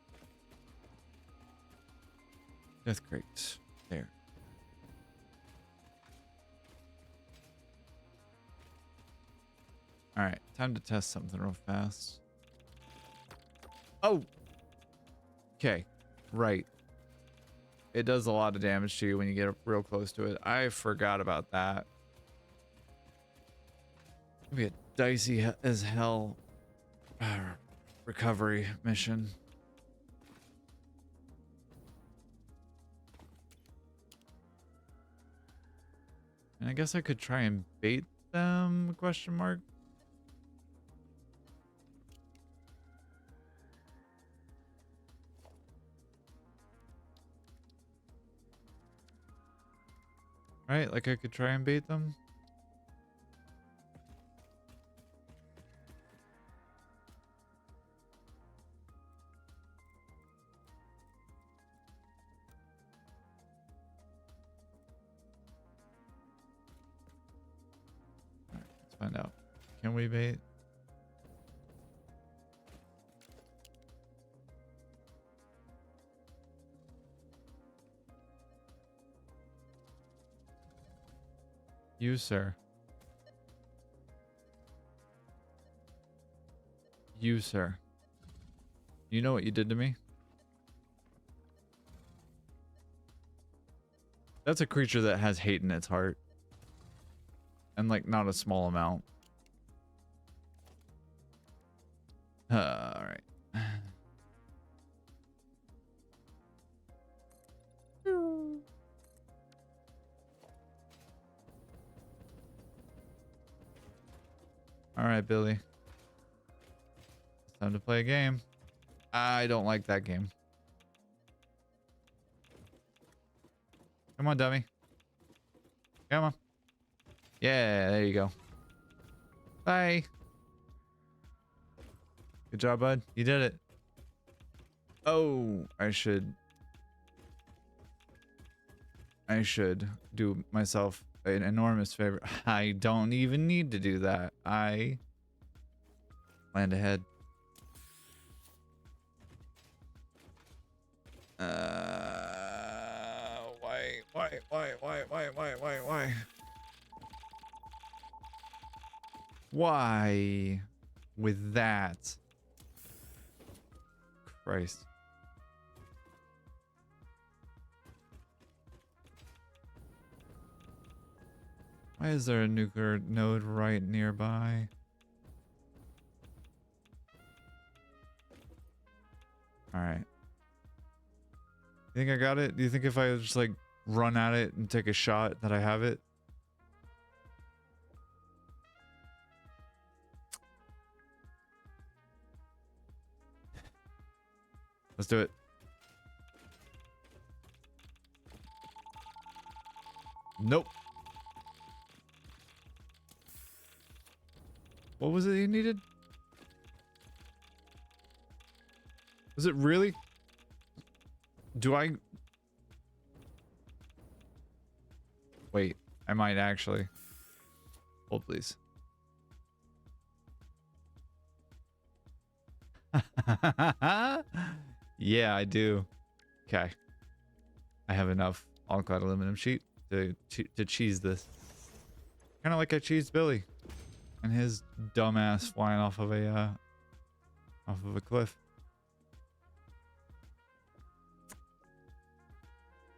Death crate. There. All right. Time to test something real fast. Oh. Okay. Right. It does a lot of damage to you when you get real close to it. I forgot about that. Maybe a dicey as hell recovery mission. And I guess I could try and bait them, question mark. Right, like I could try and bait them. All right, let's find out. Can we bait? You, sir. You, sir. You know what you did to me? That's a creature that has hate in its heart. And like not a small amount. All right. All right, Billy. It's time to play a game. I don't like that game. Come on, dummy. Come on. Yeah, there you go. Bye. Good job, bud. You did it. Oh, I should do myself an enormous favor. I don't even need to do that. I land ahead. Why? Why? With that? Christ. Why is there a nuclear node right nearby? Alright. You think I got it? Do you think if I just like run at it and take a shot that I have it? Let's do it. Nope. What was it you needed? Was it really? Do I... Wait, I might actually. Hold, please. Yeah, I do. Okay. I have enough all-clad aluminum sheet to cheese this. Kind of like I cheesed Billy and his dumbass flying off of a cliff.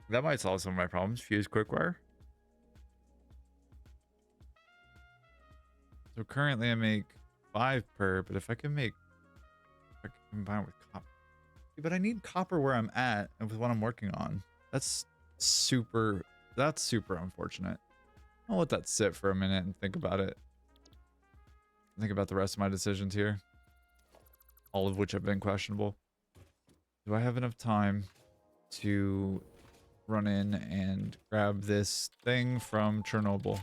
That might solve some of my problems. Fuse quickwire. So currently I make 5 per, but if I can combine with copper. But I need copper where I'm at and with what I'm working on. That's super, that's super unfortunate. I'll let that sit for a minute and think about it. Think about the rest of my decisions here. All of which have been questionable. Do I have enough time to run in and grab this thing from Chernobyl?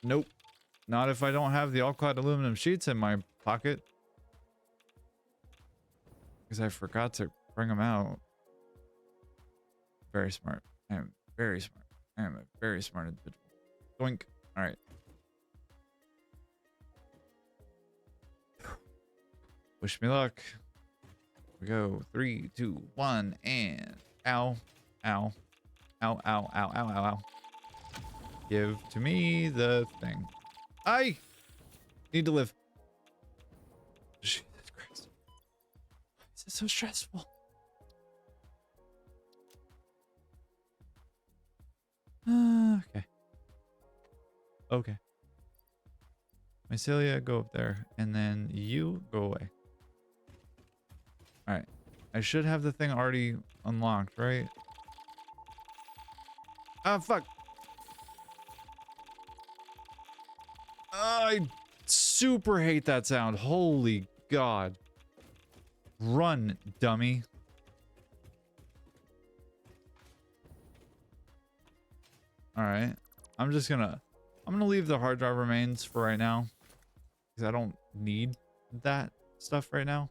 Nope. Not if I don't have the all-clad aluminum sheets in my pocket. Because I forgot to bring them out. Very smart. I am very smart. I am a very smart individual. Doink. Alright. Wish me luck. Here we go. 3, 2, 1, and ow. Ow. Ow, ow, ow, ow, ow, ow. Give to me the thing. I need to live. Jesus Christ. Why is it so stressful? Okay. Okay. Mycelia, go up there. And then you go away. Alright. I should have the thing already unlocked, right? Ah, fuck. I super hate that sound. Holy God. Run, dummy. Alright. I'm gonna leave the hard drive remains for right now. Because I don't need that stuff right now.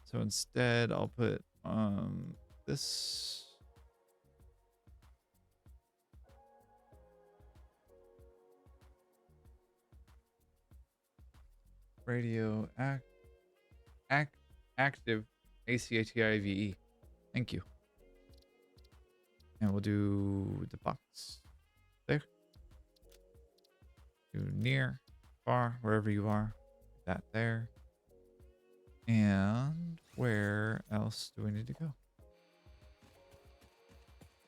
So instead I'll put this. Radio active ACATIVE. Thank you. And we'll do the box there. Do near, far, wherever you are. That there. And where else do we need to go?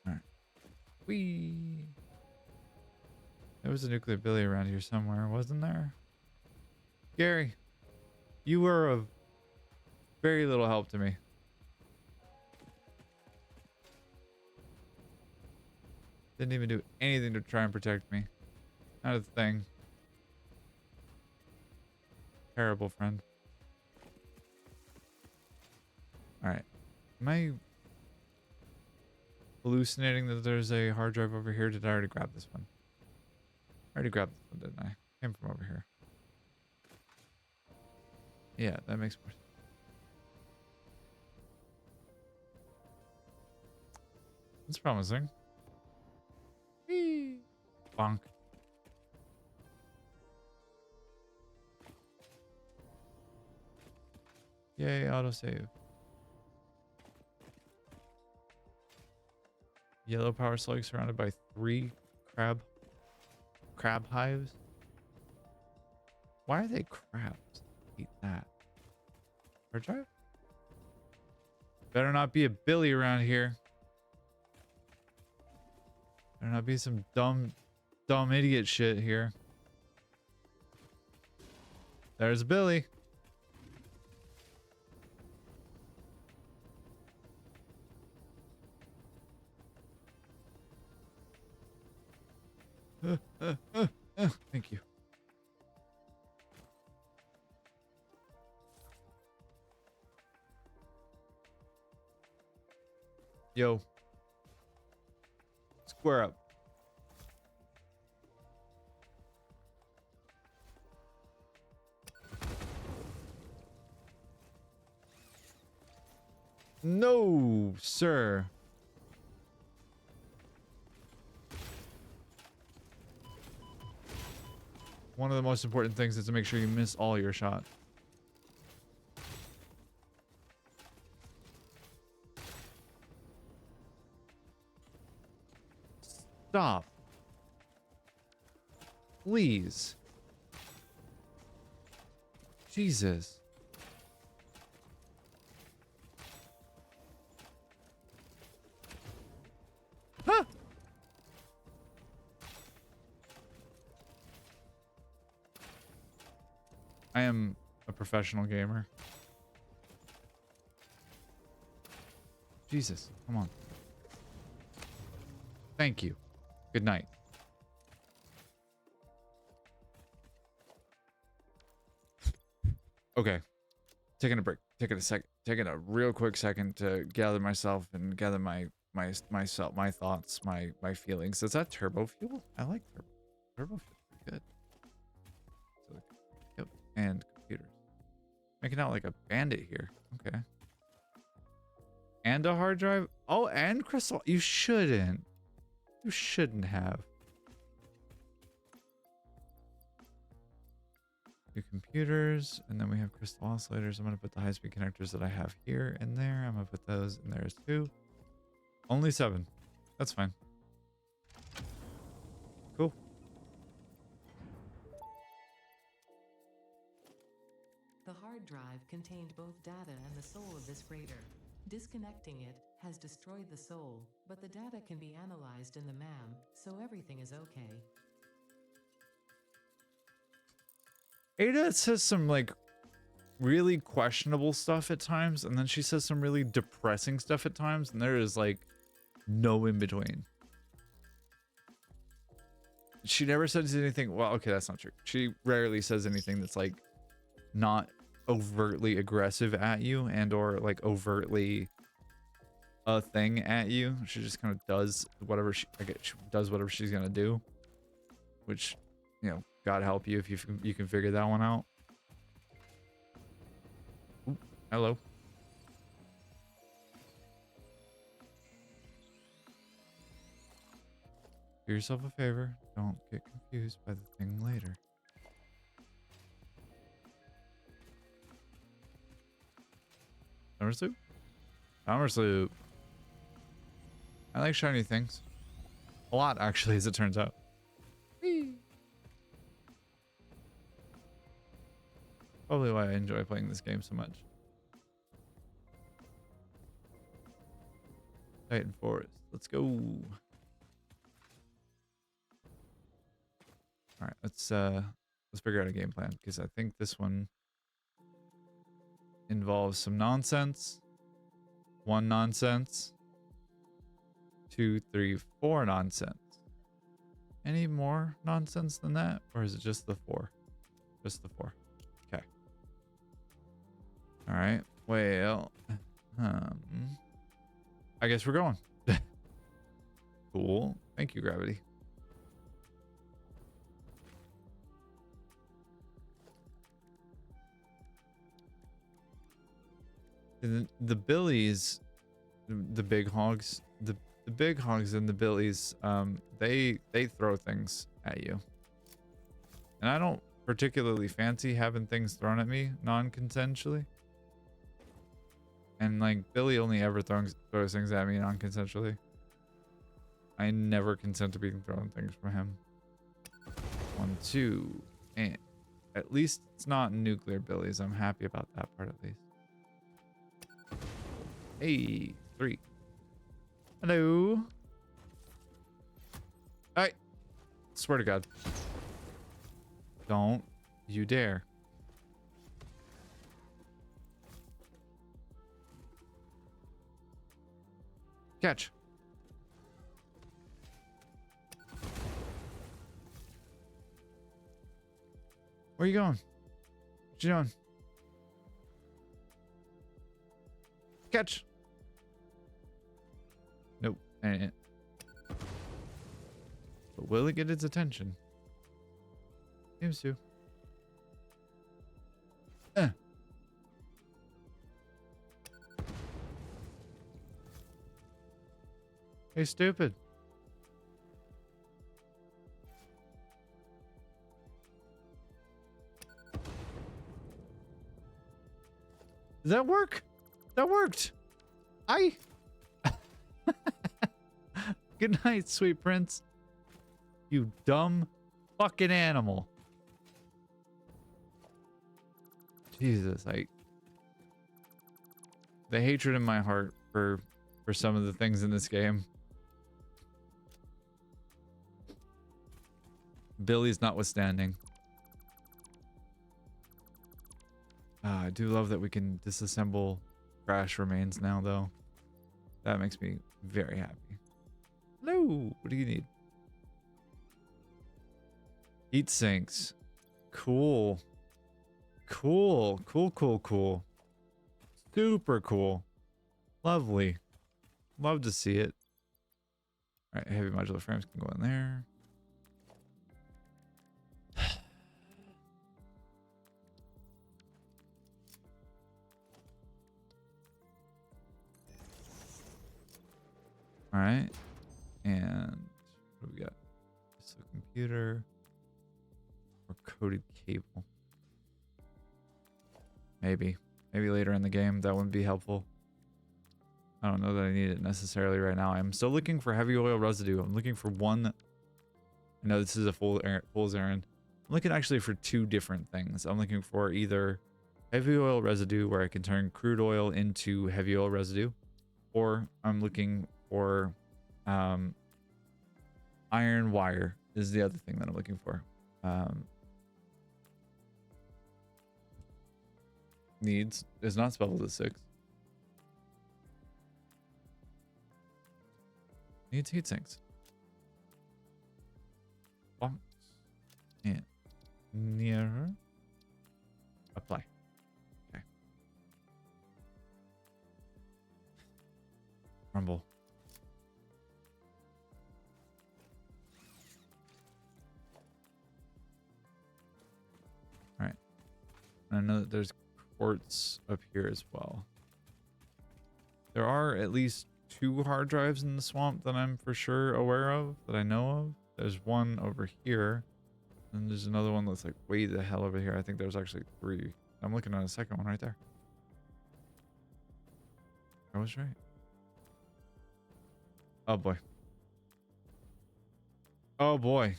Alright. There was a nuclear Billy around here somewhere, wasn't there? Gary, you were of very little help to me. Didn't even do anything to try and protect me. Not a thing. Terrible friend. Alright. Am I hallucinating that there's a hard drive over here? Did I already grab this one? I already grabbed this one, didn't I? Came from over here. Yeah, that makes more sense. That's promising. Whee! Bonk. Yay, autosave. Yellow power slug surrounded by 3 crab hives. Why are they crabs? Eat that. Hard drive? Better not be a Billy around here. Better not be some dumb idiot shit here. There's Billy. Thank you. Yo. Square up. No, sir. One of the most important things is to make sure you miss all your shots. Stop. Please. Jesus. Huh? I am a professional gamer. Jesus, come on. Thank you. Good night. Okay. Taking a break. Taking a real quick second to gather myself and gather myself, my thoughts, my feelings. Is that turbo fuel? I like turbo fuel. Good. So, yep. And computers. Making out like a bandit here. Okay. And a hard drive. Oh, and crystal. You shouldn't. You shouldn't have. Two computers, and then we have crystal oscillators. I'm gonna put the high-speed connectors that I have here in there. I'm gonna put those in there as too. Only 7. That's fine. Cool. The hard drive contained both data and the soul of this freighter. Disconnecting it has destroyed the soul, but the data can be analyzed in the MAM, so everything is okay. Ada says some like really questionable stuff at times, and then she says some really depressing stuff at times, and there is like no in between. She never says anything. Well, okay, that's not true. She rarely says anything that's like not overtly aggressive at you and or like overtly a thing at you. She just kind of does whatever she does whatever she's gonna do, which, you know, God help you if you can figure that one out. Ooh, hello. Do yourself a favor. Don't get confused by the thing later. Summer Sloop? Summer Sloop. I like shiny things. A lot, actually, as it turns out. Whee! Probably why I enjoy playing this game so much. Titan Forest. Let's go. Alright, let's figure out a game plan, because I think this one involves some nonsense. 1 nonsense. 2, 3, 4 nonsense. Any more nonsense than that? Or is it just the 4? Just the 4. Okay. Alright. Well, I guess we're going. Cool. Thank you, Gravity. The billies, the big hogs, the big hogs and the billies, they throw things at you, and I don't particularly fancy having things thrown at me non-consensually. And like Billy only ever throws things at me non-consensually. I never consent to being thrown things from him. 1, 2, and at least it's not nuclear billies. I'm happy about that part at least. Hey, 3. Hello. I swear to God. Don't you dare. Catch. Where are you going? What you doing? Catch. Nope. But will it get its attention? Seems to. Hey, stupid. Does that work? That worked. Good night, sweet prince. You dumb fucking animal. Jesus, the hatred in my heart for some of the things in this game. Billy's notwithstanding. I do love that we can disassemble crash remains now, though. That makes me very happy. Hello, what do you need? Heat sinks. Cool. Cool. Cool, cool, cool. Super cool. Lovely. Love to see it. All right, heavy modular frames can go in there. All right. And what do we got? So computer or coded cable. Maybe later in the game that wouldn't be helpful. I don't know that I need it necessarily right now. I'm still looking for heavy oil residue. I'm looking for one. I know this is a fool's errand. I'm looking actually for two different things. I'm looking for either heavy oil residue where I can turn crude oil into heavy oil residue, or I'm looking for iron wire is the other thing that I'm looking for. Needs is not spelled as 6. Needs heat sinks. Box and nearer. Apply. Okay. Rumble. All right. I know that there's quartz up here as well. There are at least 2 hard drives in the swamp that I'm for sure aware of, that I know of. There's one over here, and there's another one that's like way the hell over here. I think there's actually 3. I'm looking at a second one right there. I was right. Oh boy. Oh boy.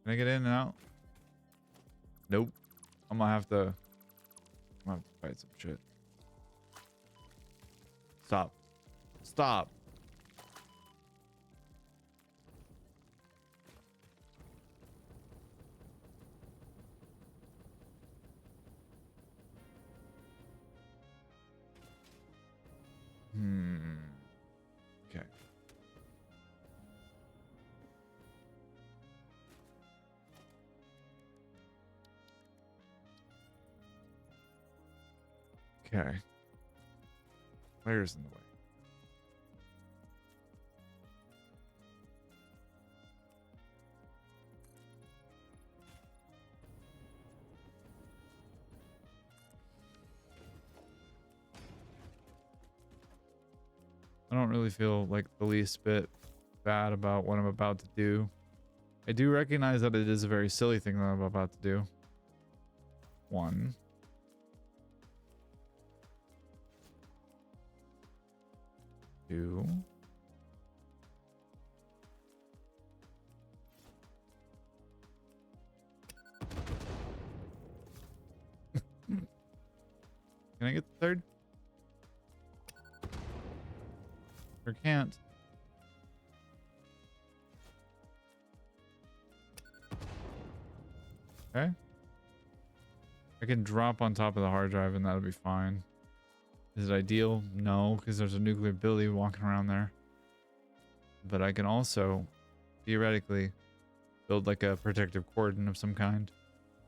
Can I get in and out? Nope. I'm gonna have to fight some shit. Stop. Stop. Okay. Okay. Fire's in the way. I don't really feel like the least bit bad about what I'm about to do. I do recognize that it is a very silly thing that I'm about to do. 1. 2. Can I get the 3rd? Or can't. Okay. I can drop on top of the hard drive and that'll be fine. Is it ideal? No, because there's a nuclear Billy walking around there. But I can also, theoretically, build like a protective cordon of some kind.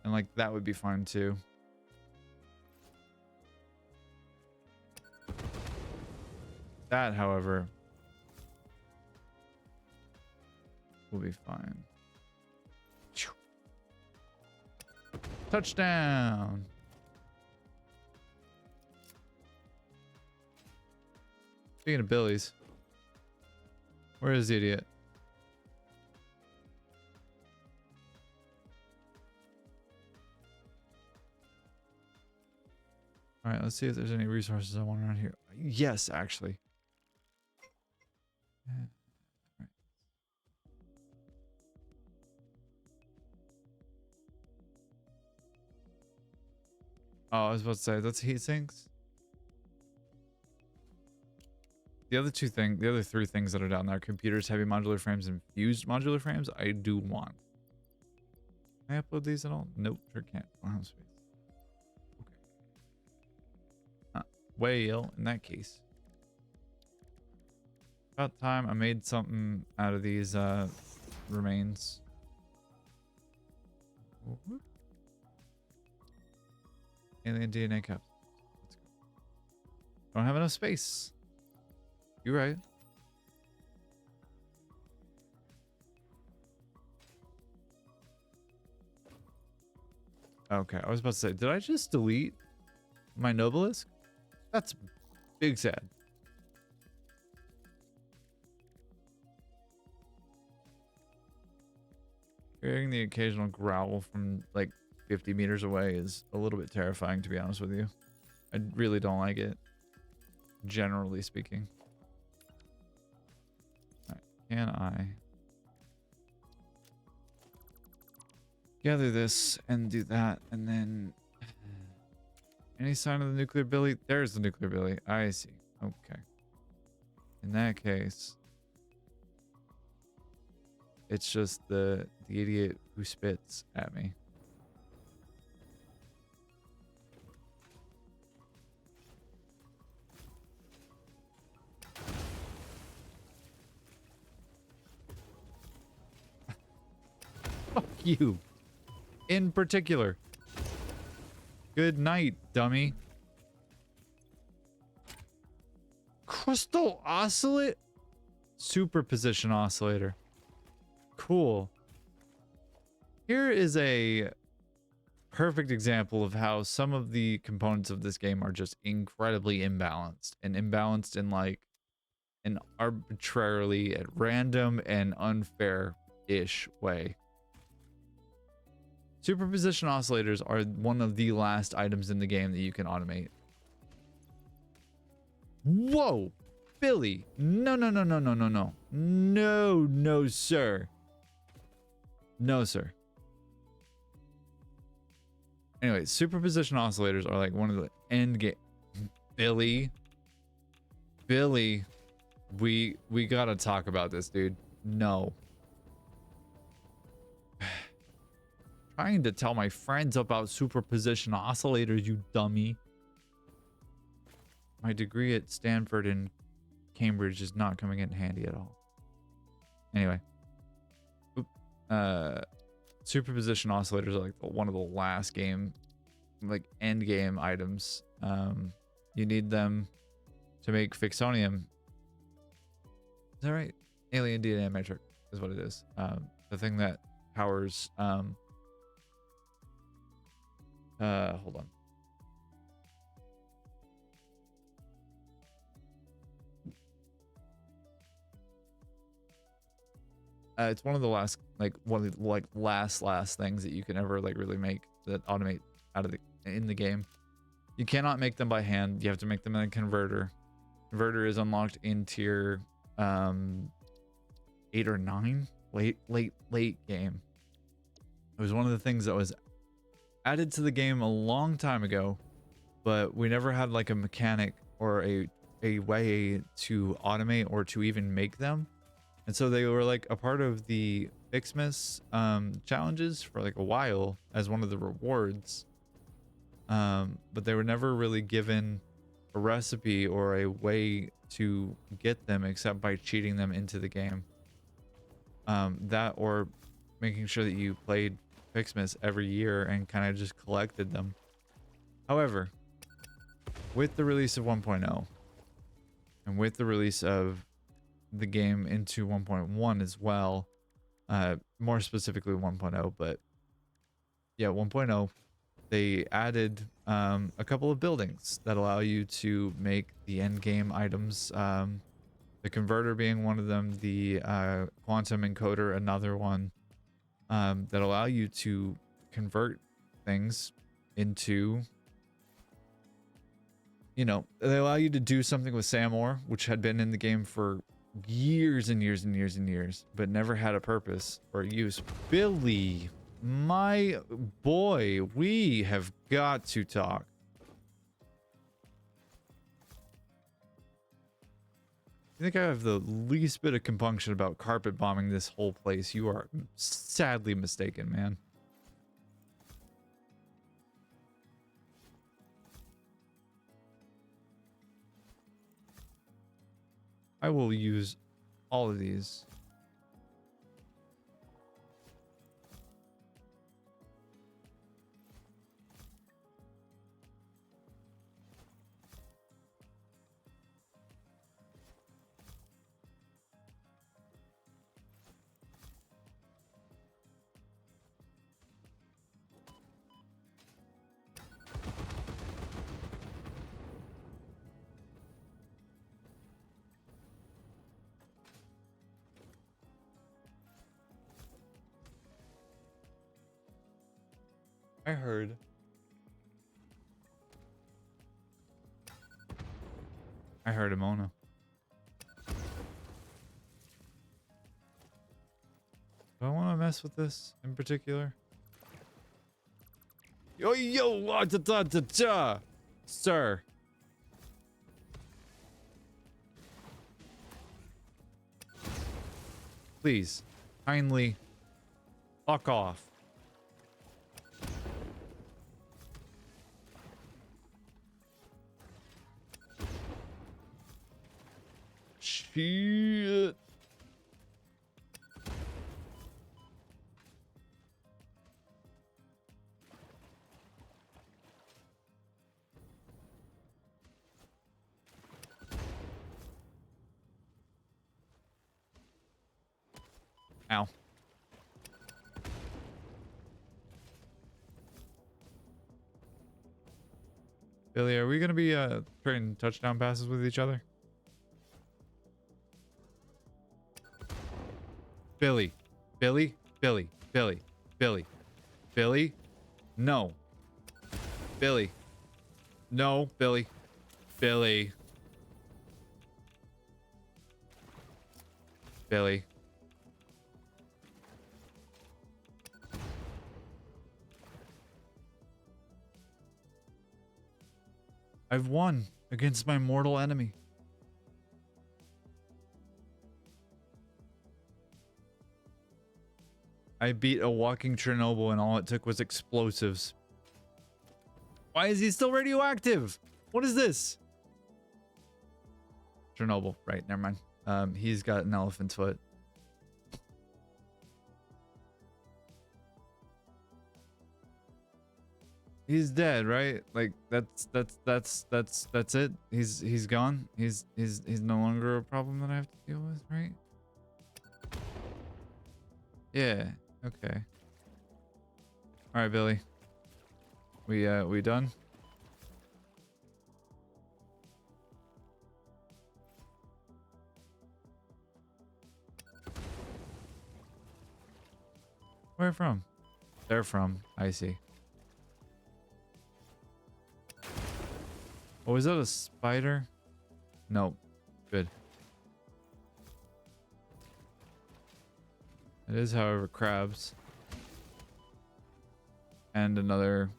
And like that would be fine too. That, however, will be fine. Touchdown! Speaking of Billies, where is the idiot? All right, let's see if there's any resources I want around here. Yes, actually. Yeah. Right. Oh, I was about to say, that's heat sinks. The other 3 things that are down there, computers, heavy modular frames, and fused modular frames, I do want. Can I upload these at all? Nope, sure can't. I don't have space. Okay. Well, in that case, About time I made something out of these remains. Whoop. Alien DNA caps. Let's go. Don't have enough space. You're right. Okay, I was about to say, did I just delete my Nobelisk? That's big sad. Hearing the occasional growl from like 50 meters away is a little bit terrifying, to be honest with you. I really don't like it, generally speaking. All right, can I gather this and do that, and then any sign of the nuclear Billy? There's the nuclear Billy. I see. Okay. In that case, it's just the idiot who spits at me. Fuck you. In particular. Good night, dummy. Crystal oscillate? Superposition oscillator. Cool. Here is a perfect example of how some of the components of this game are just incredibly imbalanced. And imbalanced in like an arbitrarily at random and unfair-ish way. Superposition oscillators are one of the last items in the game that you can automate. Whoa! Billy! No, no, no, no, no, no, no. No, no, sir. No, sir. Anyway, superposition oscillators are like one of the end game. Billy. Billy. We gotta talk about this, dude. No. Trying to tell my friends about superposition oscillators, you dummy. My degree at Stanford and Cambridge is not coming in handy at all. Anyway. Superposition oscillators are like one of the last game, like end game items. You need them to make Fixonium. Is that right? Alien DNA metric is what it is. The thing that powers hold on. It's one of the last, like one of the like last things that you can ever like really make that automate out of in the game. You cannot make them by hand. You have to make them in a converter. Converter is unlocked in tier 8 or 9, late game. It was one of the things that was added to the game a long time ago, but we never had like a mechanic or a way to automate or to even make them. And so they were like a part of the Xmas challenges for like a while as one of the rewards. But they were never really given a recipe or a way to get them except by cheating them into the game. That or making sure that you played Xmas every year and kind of just collected them. However, with the release of 1.0 and with the release of the game into 1.1 as well, more specifically 1.0, but yeah, 1.0, they added a couple of buildings that allow you to make the end game items, the converter being one of them, the quantum encoder another one, that allow you to convert things into, you know, they allow you to do something with Samor, which had been in the game for years and years and years and years, but never had a purpose or use. Billy, my boy, we have got to talk. I think I have the least bit of compunction about carpet bombing this whole place. You are sadly mistaken, man. I will use all of these. I heard. I heard a Mona. Do I want to mess with this in particular? Yo, yo, da, da, da, da. Sir. Please, kindly fuck off. Shit. Ow. Billy, are we gonna be trading touchdown passes with each other? Billy, Billy, Billy, Billy, Billy, Billy, no. Billy, no, Billy, Billy, Billy. I've won against my mortal enemy. I beat a walking Chernobyl and all it took was explosives. Why is he still radioactive? What is this? Chernobyl, right, never mind. He's got an elephant's foot. He's dead, right? Like that's it. He's gone. He's no longer a problem that I have to deal with, right? Yeah. Okay. All right, Billy. We done? Where from? They're from. I see. Oh, is that a spider? Nope. Good. It is, however, crabs. And another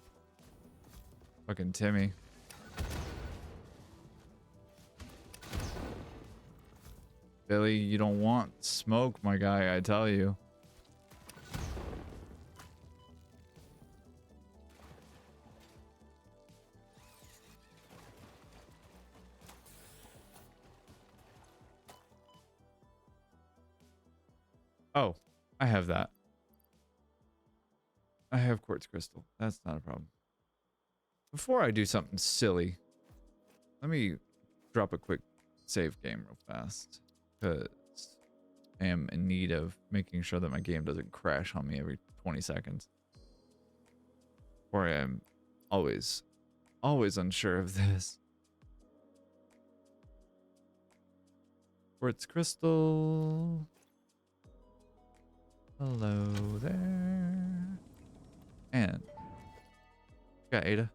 fucking Timmy. Billy, you don't want smoke, my guy, I tell you. Oh, I have that. I have quartz crystal. That's not a problem. Before I do something silly, let me drop a quick save game real fast. Because I am in need of making sure that my game doesn't crash on me every 20 seconds. Or I am always unsure of this. Quartz crystal. Hello there. And got Ada.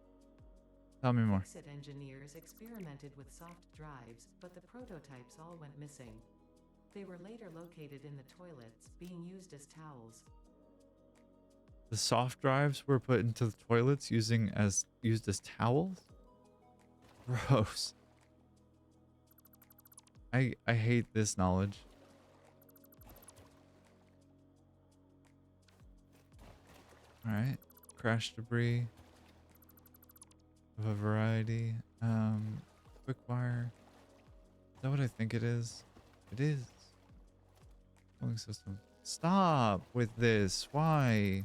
Tell me more. Exit engineers experimented with soft drives, but the prototypes all went missing. They were later located in the toilets, being used as towels. The soft drives were put into the toilets used as towels? Gross. I hate this knowledge. Alright. Crash debris of a variety. Quick wire. Is that what I think it is? It is. Cooling system. Stop with this. Why?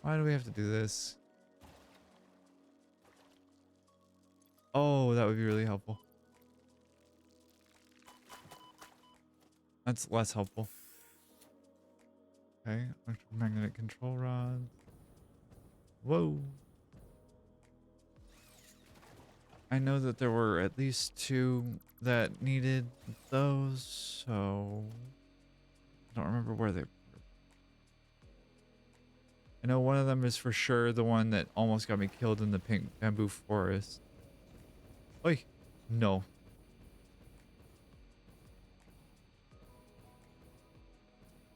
Why do we have to do this? Oh, that would be really helpful. That's less helpful. Okay, electromagnetic control rod. Whoa. I know that there were at least 2 that needed those, so I don't remember where they were. I know one of them is for sure the one that almost got me killed in the pink bamboo forest. Oi, no.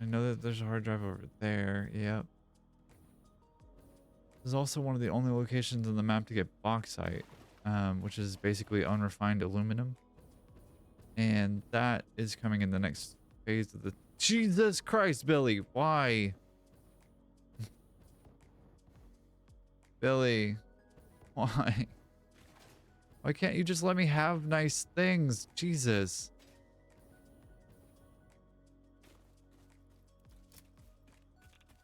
I know that there's a hard drive over there. Yep. This is also one of the only locations on the map to get bauxite, which is basically unrefined aluminum. And that is coming in the next phase of the... Jesus Christ, Billy, why? Billy, why? Why can't you just let me have nice things? Jesus.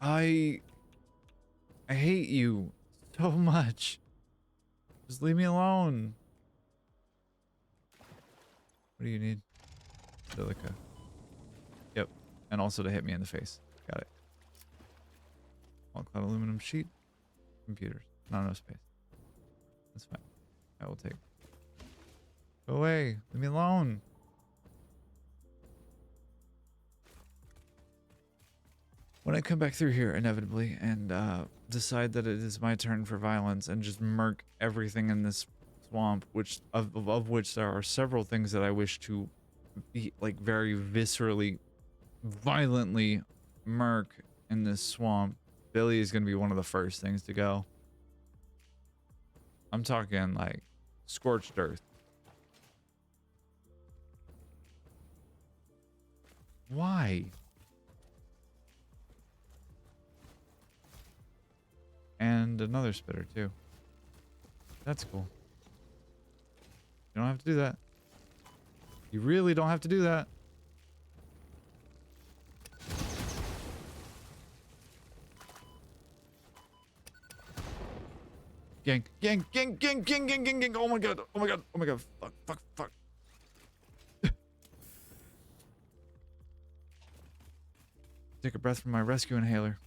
I hate you so much. Just leave me alone. What do you need? Silica. Yep. And also to hit me in the face. Got it. All cloud aluminum sheet. Computers. Not enough space. That's fine. I will take. Go away. Leave me alone. When I come back through here, inevitably, and decide that it is my turn for violence and just murk everything in this swamp, which of which there are several things that I wish to be like very viscerally, violently murk in this swamp, Billy is going to be one of the first things to go. I'm talking like scorched earth. Why? And another spitter too. That's cool. You don't have to do that. You really don't have to do that. Gang, gang, gang, gang, gang, gang, gang, gang. Oh my god, oh my god, oh my god. Fuck, fuck, fuck. Take a breath from my rescue inhaler.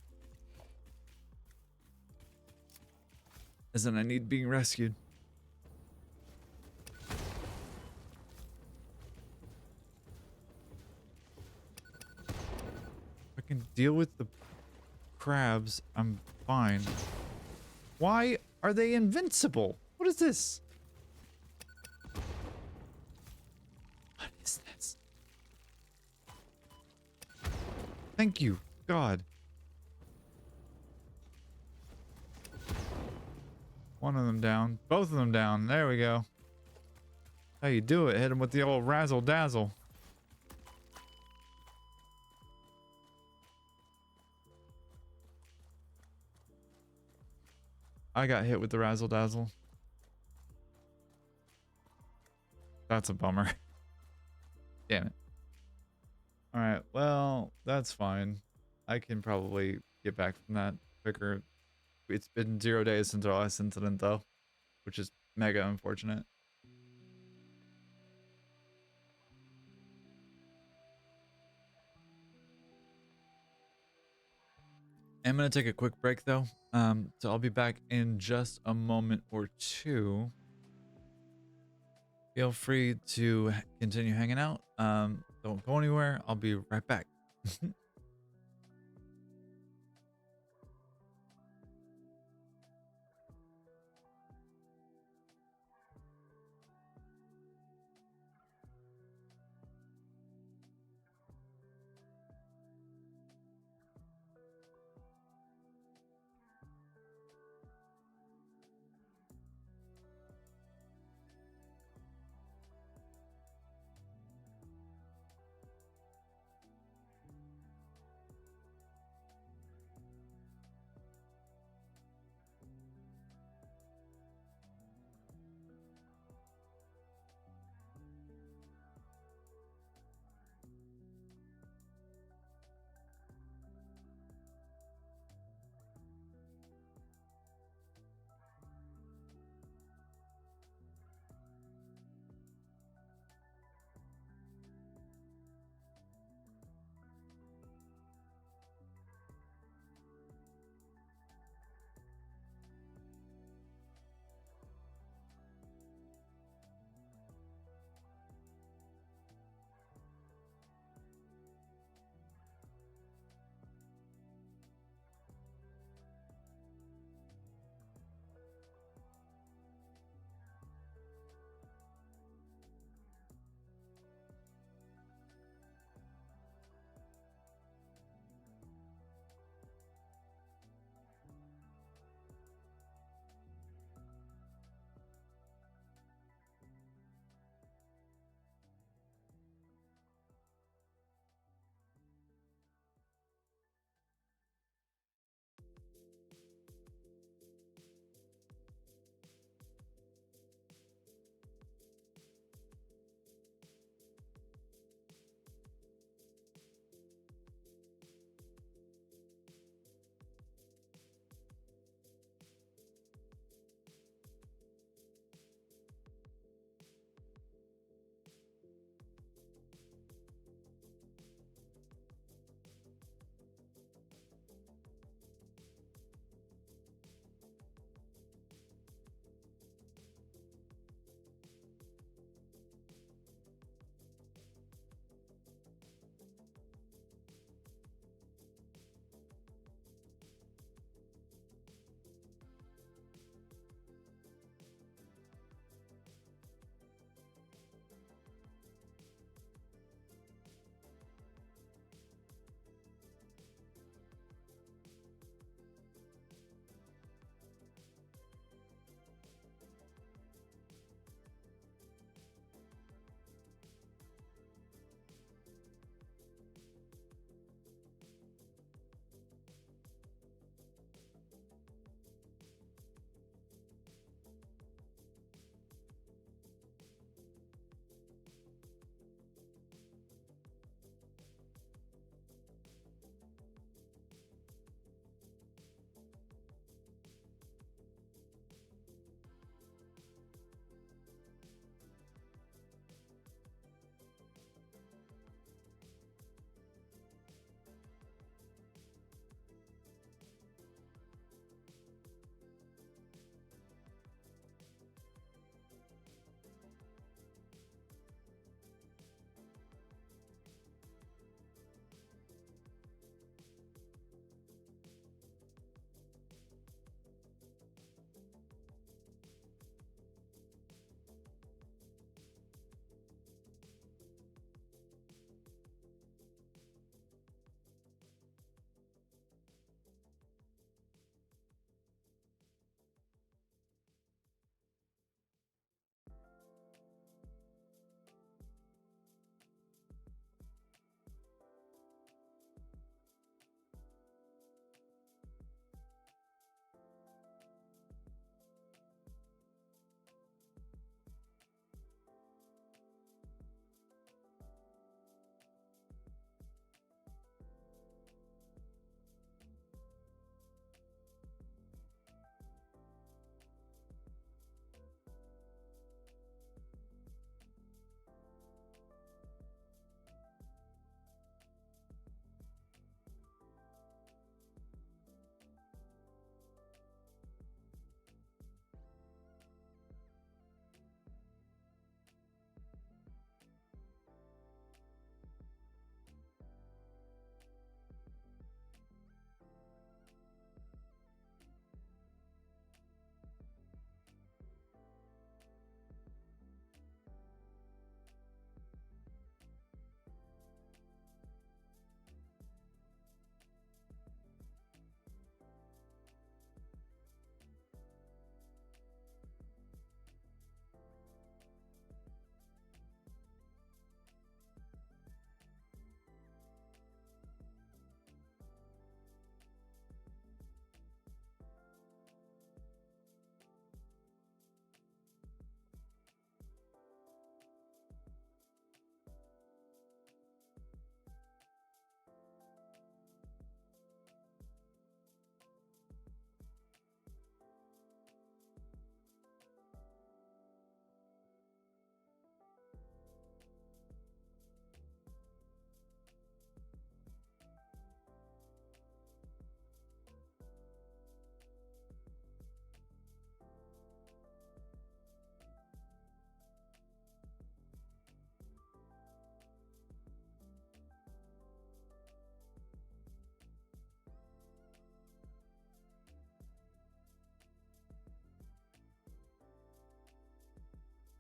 As in, I need being rescued. If I can deal with the crabs, I'm fine. Why are they invincible? What is this? What is this? Thank you, God. One of them down. Both of them down. There we go. How you do it? Hit him with the old razzle dazzle. I got hit with the razzle dazzle. That's a bummer. Damn it. Alright, well, that's fine. I can probably get back from that quicker. It's been 0 days since our last incident, though, which is mega unfortunate. I'm going to take a quick break, though. So I'll be back in just a moment or two. Feel free to continue hanging out. Don't go anywhere. I'll be right back.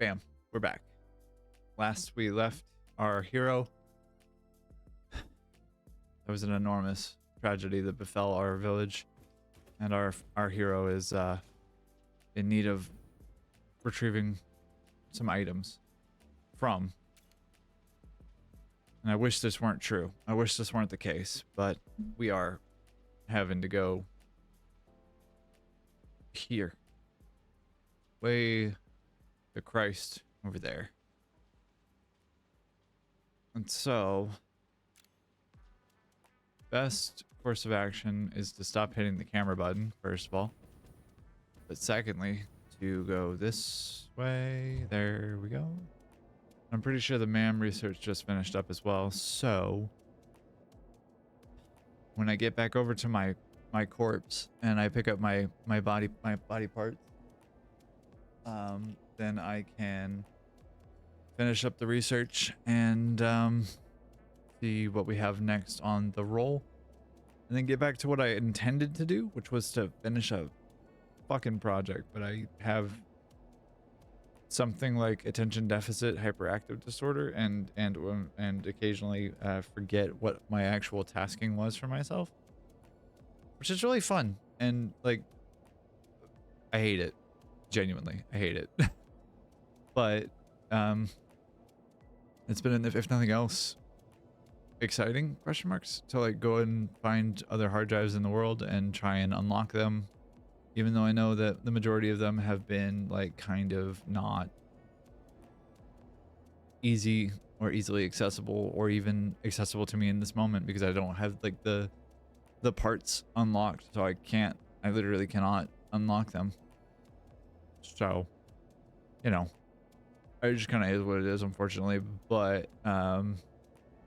bam, we're back. Last we left our hero. There was an enormous tragedy that befell our village, and our hero is in need of retrieving some items from. And I wish this weren't true. I wish this weren't the case, but we are having to go here. Way to Christ over there. And so, best course of action is to stop hitting the camera button, first of all. But secondly, to go this way. There we go. I'm pretty sure the MAM research just finished up as well. So, when I get back over to my corpse and I pick up my body parts, then I can finish up the research and see what we have next on the roll, and then get back to what I intended to do, which was to finish a fucking project. But I have something like attention deficit hyperactive disorder, and occasionally forget what my actual tasking was for myself, which is really fun. And like, I hate it. Genuinely, I hate it. But it's been, if nothing else, exciting, question marks, to like go and find other hard drives in the world and try and unlock them, even though I know that the majority of them have been like kind of not easy or easily accessible, or even accessible to me in this moment, because I don't have like the parts unlocked, so I literally cannot unlock them. So, you know, it just kind of is what it is, unfortunately. But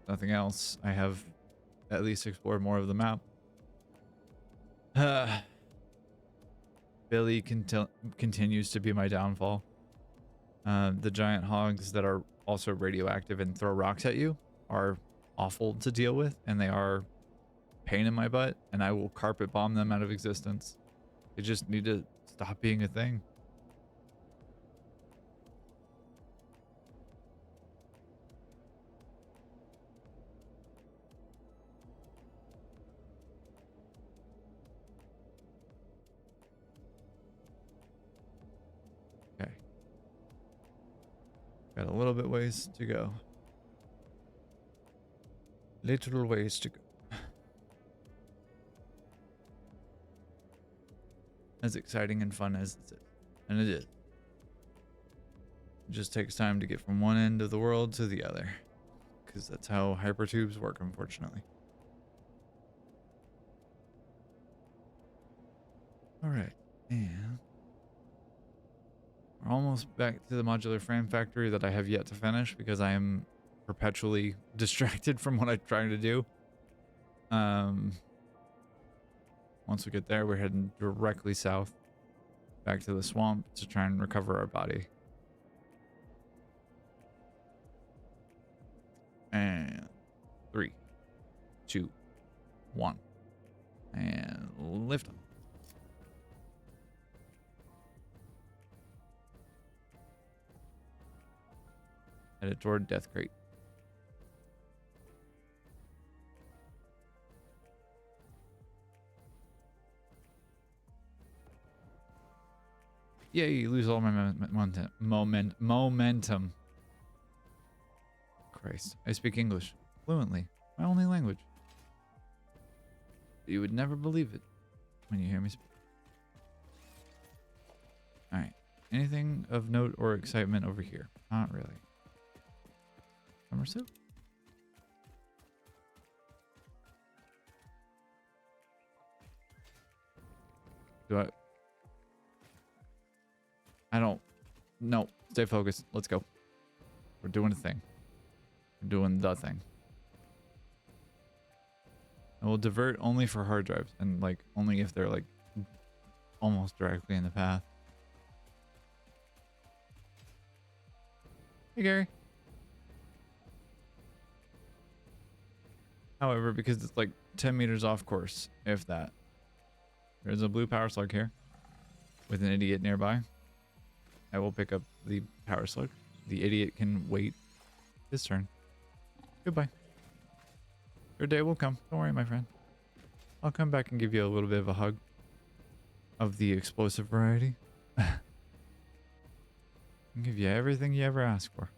nothing else. I have at least explored more of the map. Billy continues to be my downfall. The giant hogs that are also radioactive and throw rocks at you are awful to deal with, and they are pain in my butt, and I will carpet bomb them out of existence. They just need to stop being a thing. Okay. Got a little bit ways to go. Little ways to go. As exciting and fun as it is. And it is. It just takes time to get from one end of the world to the other, because that's how hypertubes work, unfortunately. Alright, and we're almost back to the modular frame factory that I have yet to finish, because I am perpetually distracted from what I'm trying to do. Once we get there, we're heading directly south, back to the swamp to try and recover our body. And 3, 2, 1, and lift them. Headed toward Death Crate. Yeah, you lose all my momentum. Christ, I speak English fluently, my only language. You would never believe it when you hear me speak. Alright, anything of note or excitement over here? Not really. Summer soup? Do I don't. No, stay focused. Let's go. We're doing a thing. We're doing the thing. And we'll divert only for hard drives, and like only if they're like almost directly in the path. Hey, Gary. However, because it's like 10 meters off course, if that. There's a blue power slug here with an idiot nearby. I will pick up the power slug. The idiot can wait his turn. Goodbye. Your day will come. Don't worry, my friend. I'll come back and give you a little bit of a hug of the explosive variety. I'll give you everything you ever asked for.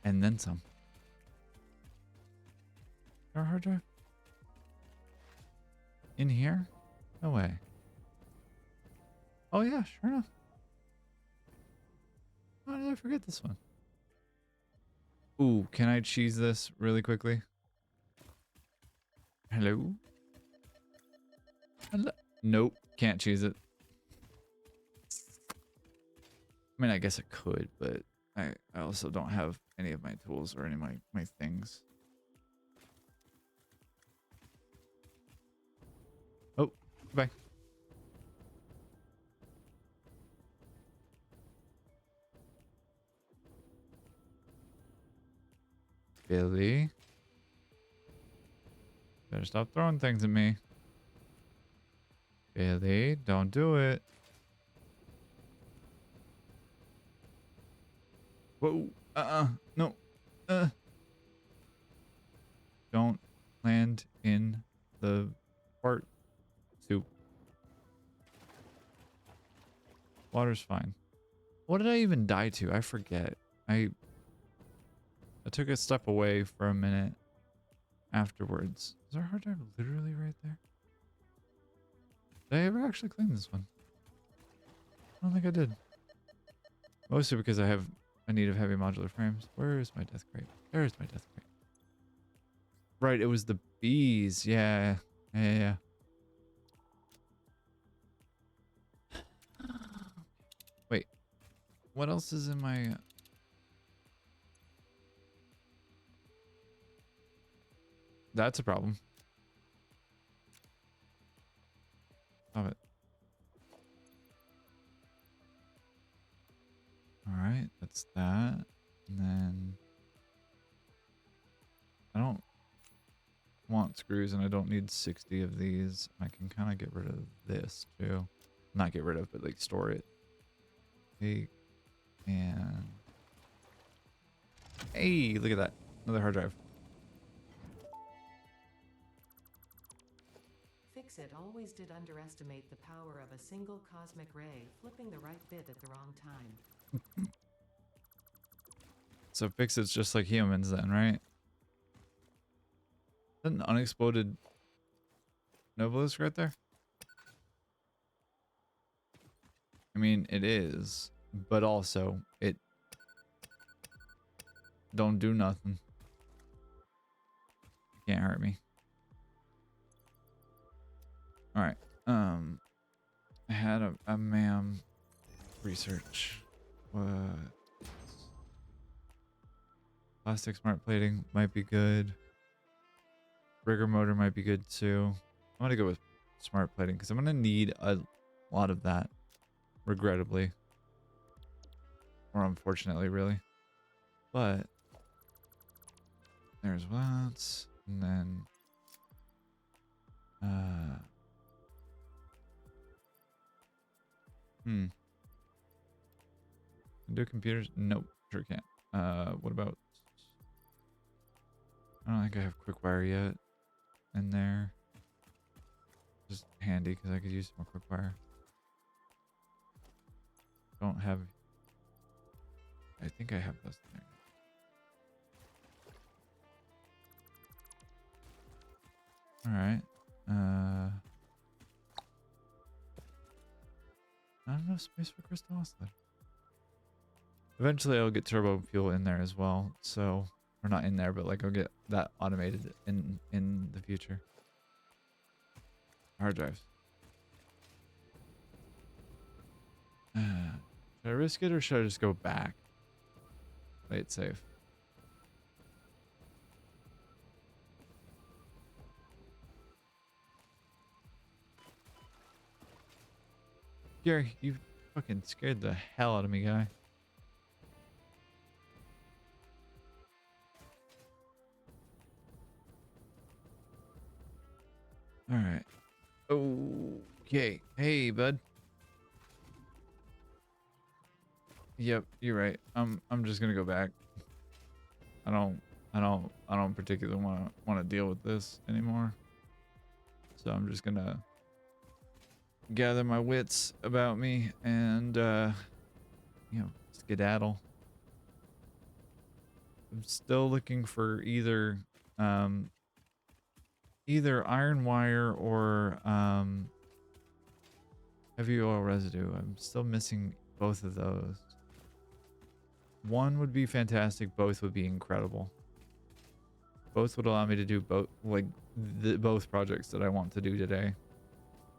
And then some. Our hard drive? In here? No way. Oh yeah, sure enough. Why did I forget this one? Ooh, can I cheese this really quickly? Hello? Hello? Nope, can't cheese it. I mean, I guess I could, but I also don't have any of my tools or any of my things. Oh, goodbye. Billy. Better stop throwing things at me. Billy, don't do it. Whoa. No. Don't land in the fart soup. Water's fine. What did I even die to? I forget. I took a step away for a minute afterwards. Is our hard drive literally right there? Did I ever actually clean this one? I don't think I did. Mostly because I have a need of heavy modular frames. Where is my death crate? There's my death crate. Right, it was the bees. Yeah. Yeah. Wait. What else is in my... That's a problem. Stop it. Alright, that's that. And then... I don't want screws and I don't need 60 of these. I can kind of get rid of this too. Not get rid of, but like store it. Hey, and... Hey, look at that. Another hard drive. Fix-It always did underestimate the power of a single cosmic ray, flipping the right bit at the wrong time. So Fix-It's just like humans then, right? An unexploded Novelist right there? I mean, it is, but also it don't do nothing. Can't hurt me. All right. I had a ma'am research. What? Plastic smart plating might be good. Rigger motor might be good too. I'm gonna go with smart plating because I'm gonna need a lot of that. Regrettably. Or unfortunately, really. But there's lots. And then do computers? Nope, sure can't. What about... I don't think I have quick wire yet in there. Just handy because I could use more quick wire. Don't have... I think I have those there. Alright. Not enough space for crystal oscillator. Eventually I'll get turbo fuel in there as well, so... Or not in there, but like I'll get that automated in the future. Hard drives. Should I risk it or should I just go back? Play it safe. Gary, you fucking scared the hell out of me, guy. All right. Okay. Hey, bud. Yep, you're right. I'm just gonna go back. I don't particularly want to deal with this anymore. So I'm just gonna gather my wits about me and skedaddle. I'm still looking for either iron wire or heavy oil residue. I'm still missing both of those. One would be fantastic, both would be incredible. Both would allow me to do both, like both projects that I want to do today,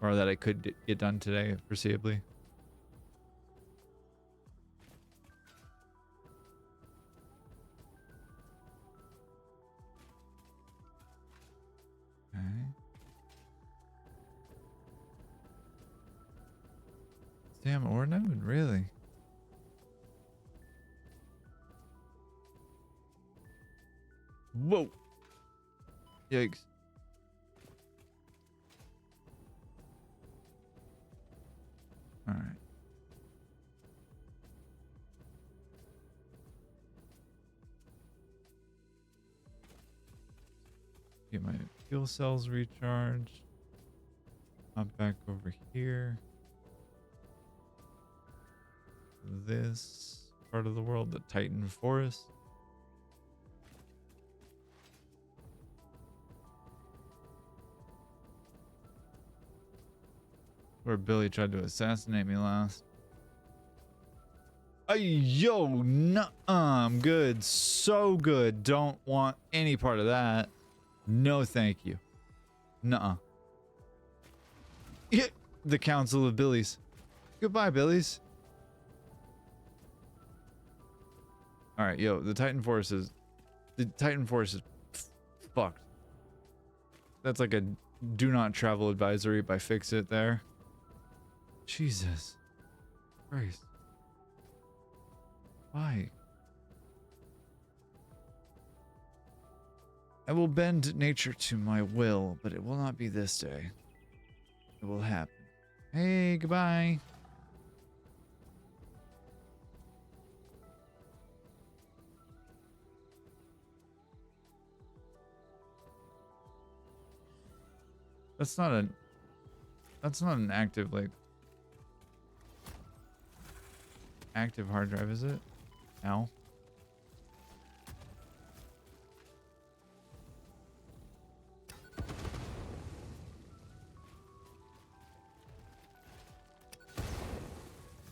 or that I could get done today foreseeably. Okay. Damn, ore node, really? Whoa! Yikes. All right. Get my fuel cells recharged. Hop back over here. This part of the world, the Titan Forest. Where Billy tried to assassinate me last. Ay, yo, nuh-uh, I'm good. So good. Don't want any part of that. No, thank you. Nuh-uh. Yeah, the Council of Billies. Goodbye, Billies. Alright, yo, the Titan Force is fucked. That's like a do not travel advisory by Fix It there. Jesus Christ. Why? I will bend nature to my will, but it will not be this day. It will happen. Hey, goodbye. That's not an active, like, active hard drive, is it? No.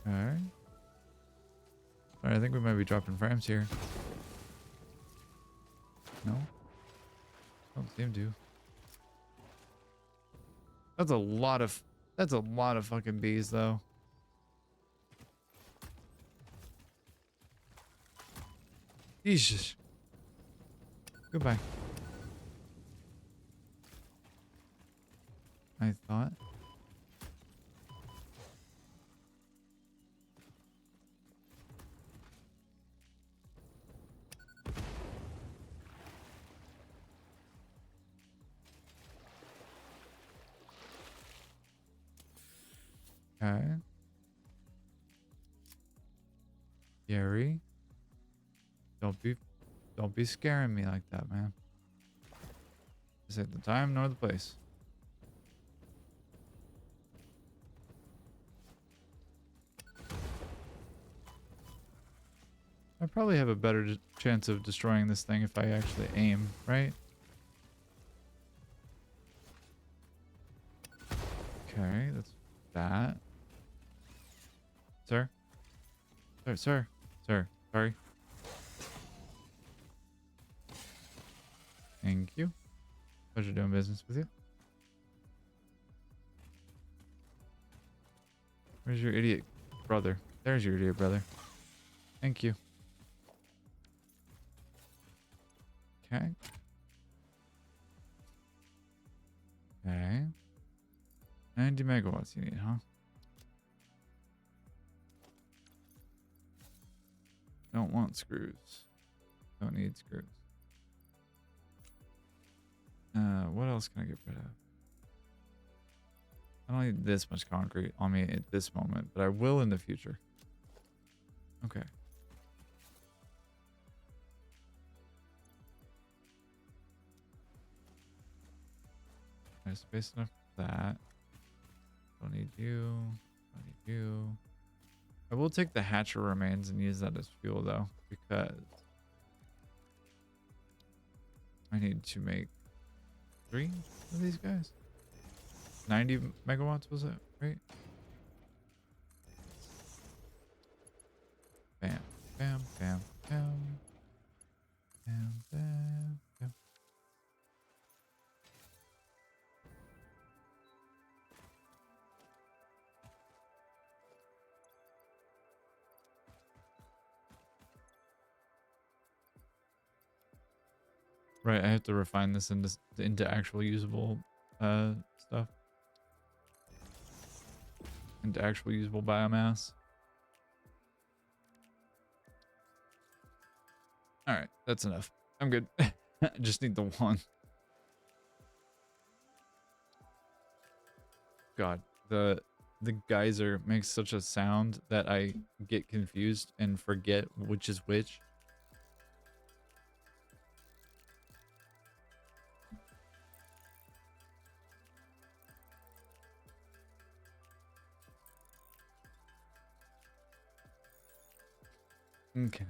Alright. Alright, I think we might be dropping frames here. No? Don't seem to. That's a lot of fucking bees though. Jesus. Goodbye. I thought. Okay. Gary. Don't be scaring me like that, man. This ain't the time nor the place. I probably have a better chance of destroying this thing if I actually aim, right? Okay, that's that. Sir? Sir. Sorry. Thank you. Pleasure doing business with you. Where's your idiot brother? There's your idiot brother. Thank you. Okay. Okay. 90 megawatts you need, huh? Don't want screws. Don't need screws. What else can I get rid of? I don't need this much concrete on me at this moment, but I will in the future. Okay. There's space enough for that. Don't need you. Don't need you. I will take the hatcher remains and use that as fuel though, because I need to make 3 of these guys. 90 megawatts was it, right? Bam, bam, bam, bam. Bam, bam, bam. Right, I have to refine this into actual usable stuff. Into actual usable biomass. Alright, that's enough. I'm good. I just need the one. God, the geyser makes such a sound that I get confused and forget which is which. Okay.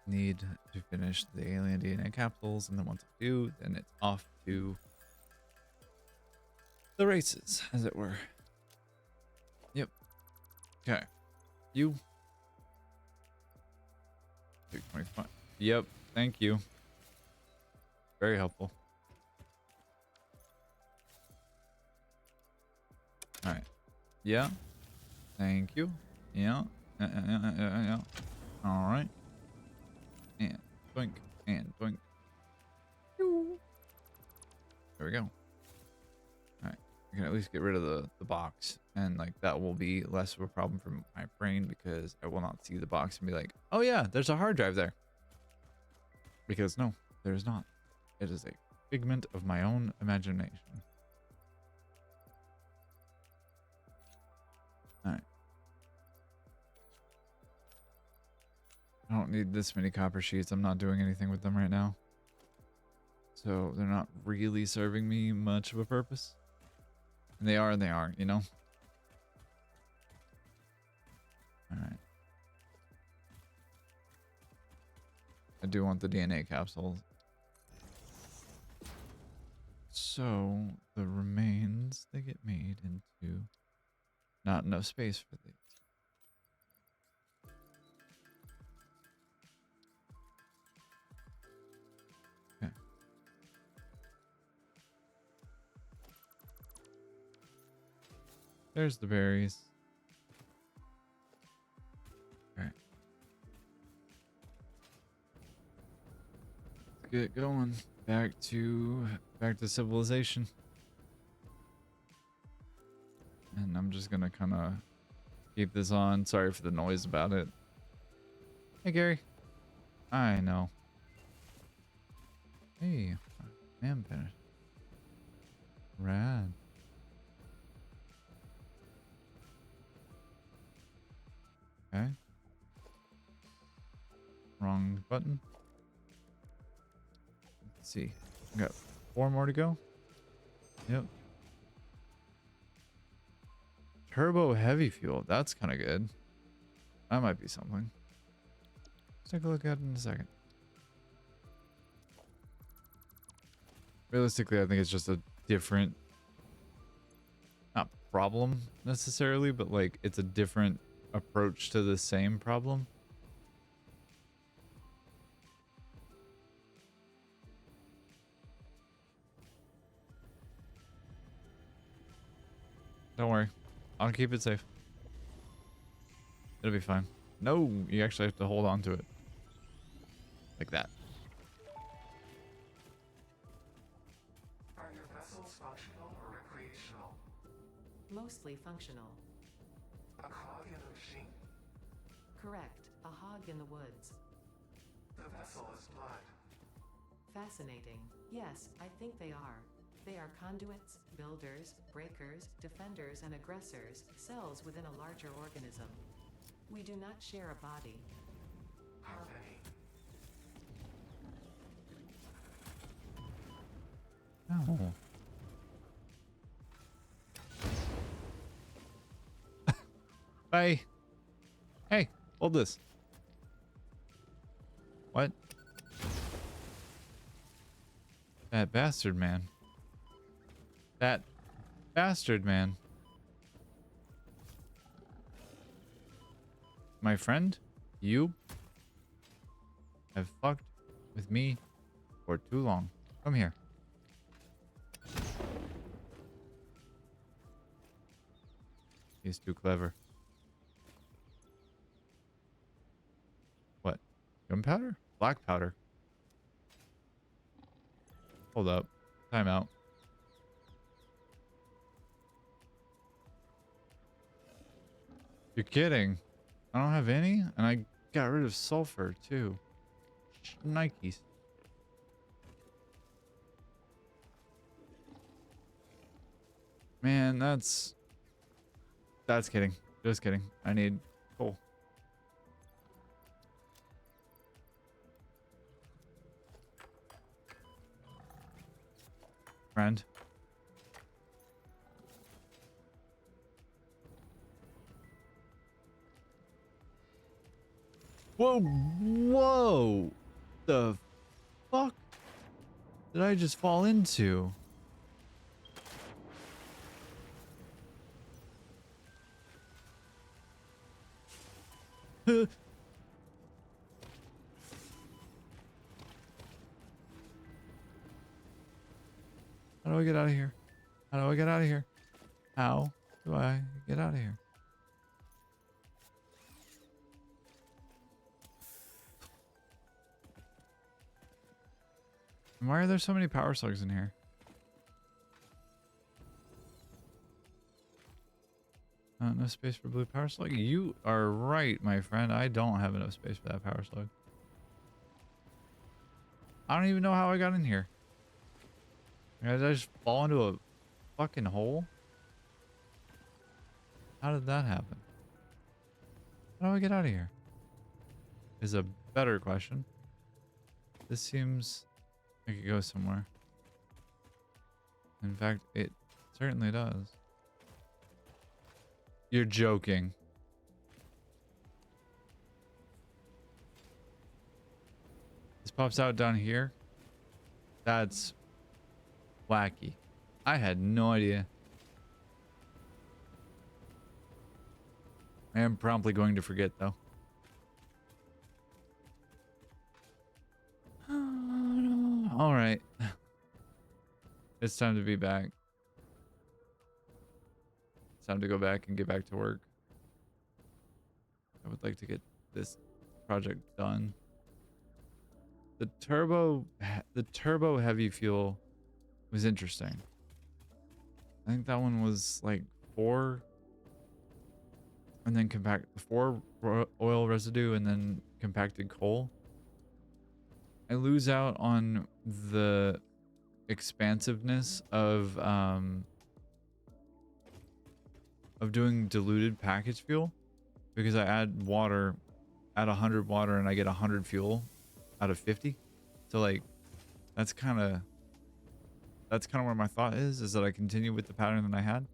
Need to finish the alien DNA capsules, and then once I do, then it's off to the races, as it were. Yep. Okay. You. 225. Yep. Thank you. Very helpful. All right. Yeah. Thank you. Yeah. Yeah. All right. And doink. And doink. There we go. All right. I can at least get rid of the box. And like that will be less of a problem for my brain because I will not see the box and be like, oh yeah, there's a hard drive there. Because no, there's not. It is a figment of my own imagination. All right. I don't need this many copper sheets. I'm not doing anything with them right now. So they're not really serving me much of a purpose. And they are and they aren't, you know? Alright. I do want the DNA capsules. So the remains, they get made into not enough space for these. Okay. There's the berries. Alright. Let's get going. Back to civilization. And I'm just gonna kind of keep this on. Sorry for the noise about it. Hey, Gary. I know. Hey, man, finished. Rad. Okay. Wrong button. Let's see. We got 4 more to go. Yep. Turbo heavy fuel. That's kind of good. That might be something. Let's take a look at it in a second. Realistically, I think it's just a different, not problem necessarily, but like it's a different approach to the same problem. Don't worry. I'll keep it safe. It'll be fine. No, you actually have to hold on to it. Like that. Are your vessels functional or recreational? Mostly functional. A cog in a machine? Correct. A hog in the woods. The vessel is blood. Fascinating. Yes, I think they are. They are conduits, builders, breakers, defenders and aggressors, cells within a larger organism. We do not share a body. How many? Oh. Bye. Hey, hold this. What? That bastard man. That bastard man. My friend, you have fucked with me for too long. Come here. He's too clever. What? Gunpowder? Black powder. Hold up. Time out. You're kidding. I don't have any, and I got rid of sulfur too. Nikes. Man, that's kidding. Just kidding. I need coal. Friend. Whoa, whoa. The fuck did I just fall into? How do I get out of here? How do I get out of here? How do I get out of here? And why are there so many power slugs in here? No space for blue power slug? You are right, my friend. I don't have enough space for that power slug. I don't even know how I got in here. Did I just fall into a fucking hole? How did that happen? How do I get out of here? Is a better question. This seems like it goes somewhere. In fact, it certainly does. You're joking. This pops out down here. That's wacky. I had no idea. I am promptly going to forget though. All right. It's time to be back. It's time to go back and get back to work. I would like to get this project done. The turbo heavy fuel was interesting. I think that one was like 4 and then 4 oil residue and then compacted coal. I lose out on the expansiveness of doing diluted package fuel because I add 100 water and I get 100 fuel out of 50. So like that's kind of where my thought is that I continue with the pattern that I had.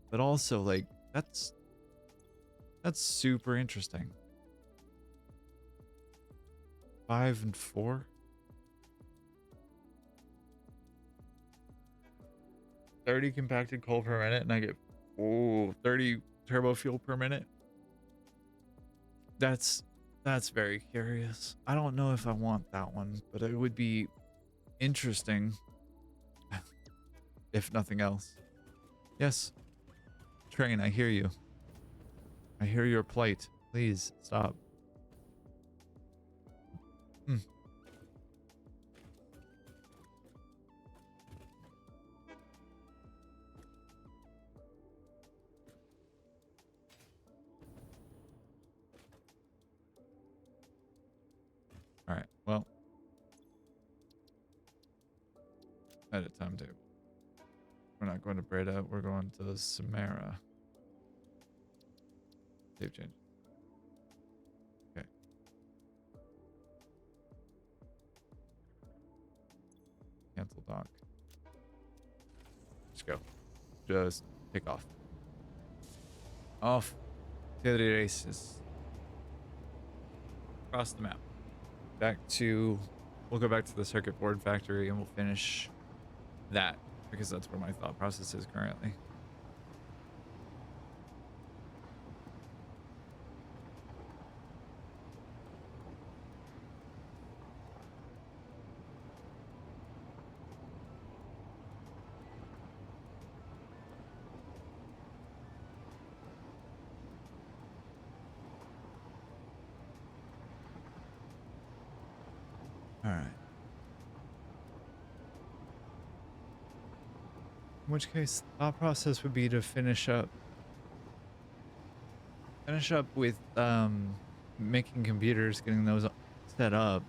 But also like that's super interesting. 5 and 4. 30 compacted coal per minute and I get 30 turbo fuel per minute. That's very curious. I don't know if I want that one, but it would be interesting if nothing else. Yes. Train, I hear you. I hear your plight. Please stop. All right. Well, edit timetable. We're not going to Breda. We're going to Samara. Save change. Okay. Cancel dock. Just go. Just take off. Off to the races. Across the map. Back to... We'll go back to the circuit board factory and we'll finish that because that's where my thought process is currently. All right. In which case, the thought process would be to finish up with making computers, getting those set up,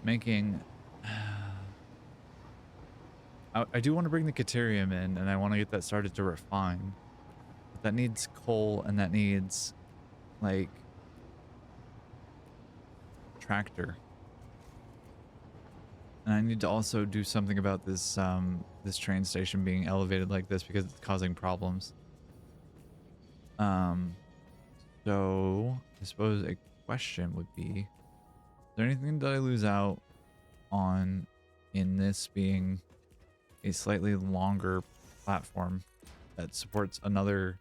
making. I do want to bring the Caterium in, and I want to get that started to refine. But that needs coal, and that needs like tractor. And I need to also do something about this this train station being elevated like this because it's causing problems. So I suppose a question would be, is there anything that I lose out on in this being a slightly longer platform that supports another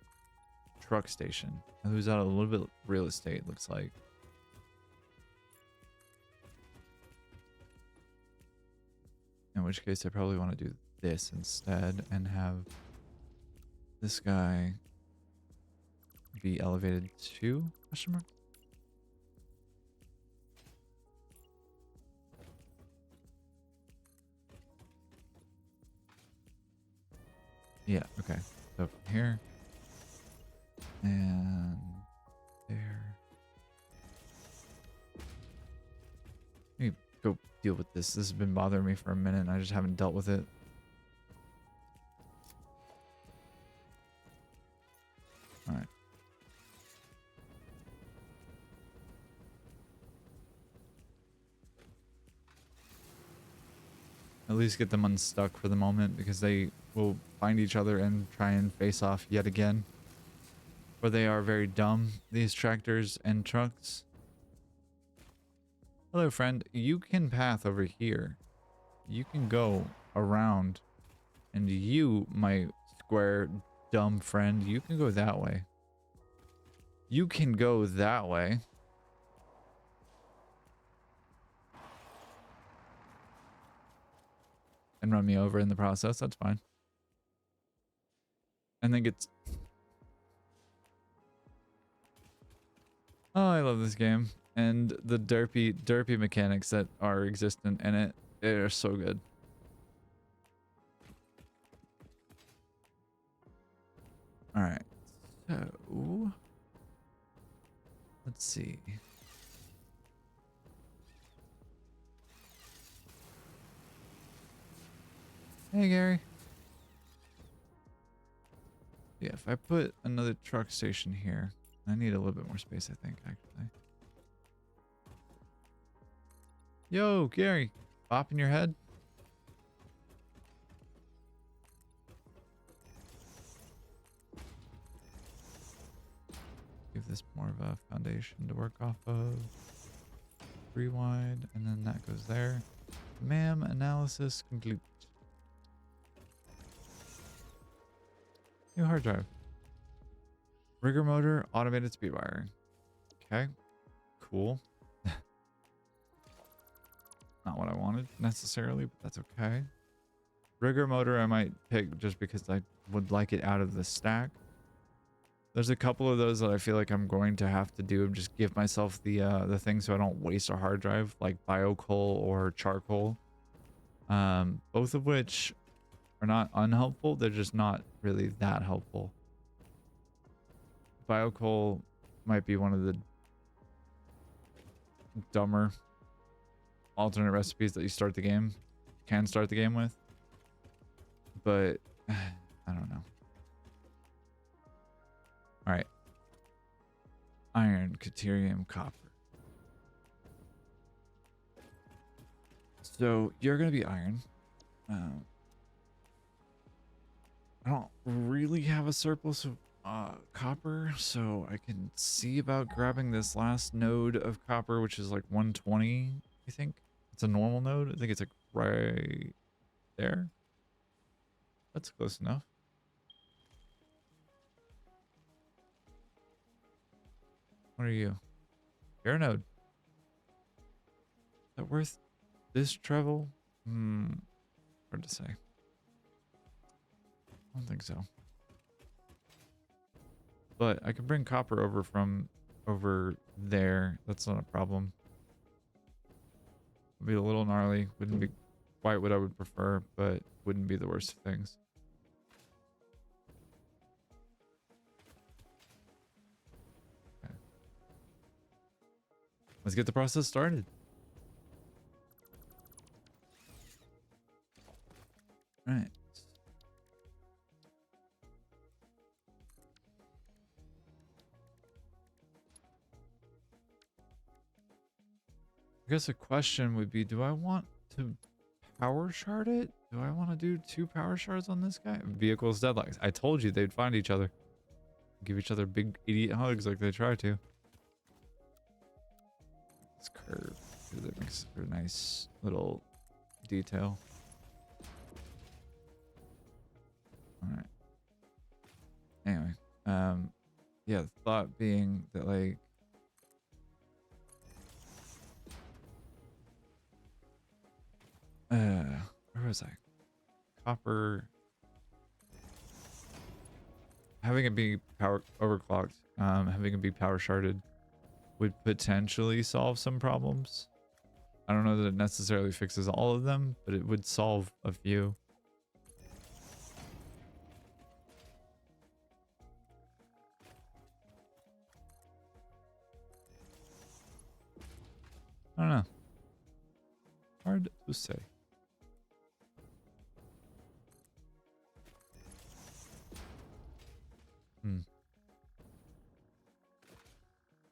truck station? I lose out a little bit of real estate, looks like. In which case I probably want to do this instead and have this guy be elevated to question mark? Yeah, okay. So from here and there. Let me go deal with this. This has been bothering me for a minute and I just haven't dealt with it. All right. At least get them unstuck for the moment because they will find each other and try and face off yet again. For they are very dumb, these tractors and trucks. Hello, friend. You can path over here. You can go around. And you, my square dumb friend, you can go that way. You can go that way. And run me over in the process. That's fine. And then gets... Oh, I love this game. And the derpy mechanics that are existent in it, they're so good. Alright. So... let's see. Hey, Gary. Yeah, if I put another truck station here, I need a little bit more space, I think, actually. Yo, Gary, bopping your head? Give this more of a foundation to work off of. 3 wide, and then that goes there. Ma'am, analysis complete. New hard drive. Rigger motor, automated speed wiring. Okay, cool. Not what I wanted necessarily, but that's okay. Rigger motor I might pick just because I would like it out of the stack. There's a couple of those that I feel like I'm going to have to do. Just give myself the thing so I don't waste a hard drive, like biocoal or charcoal. Both of which are not unhelpful. They're just not really that helpful. Biocoal might be one of the dumber alternate recipes that you can start the game with. But I don't know. All right. iron, deuterium, copper. So you're gonna be iron. I don't really have a surplus of copper, so I can see about grabbing this last node of copper, which is like 120, I think. It's a normal node. I think it's like right there. That's close enough. What are you? You're a node. Is that worth this travel? Hard to say. I don't think so. But I can bring copper over from over there. That's not a problem. It'd be a little gnarly. Wouldn't be quite what I would prefer, but wouldn't be the worst of things. Okay. Let's get the process started. All right. I guess a question would be, do I want to power shard it? Do I want to do 2 power shards on this guy? Vehicles deadlocks. I told you they'd find each other. Give each other big idiot hugs like they try to. This curve. That makes a nice little detail. Alright. Anyway. Yeah, the thought being that like where was I? Copper. Having it be power overclocked, having it be power sharded would potentially solve some problems. I don't know that it necessarily fixes all of them, but it would solve a few. I don't know. Hard to say.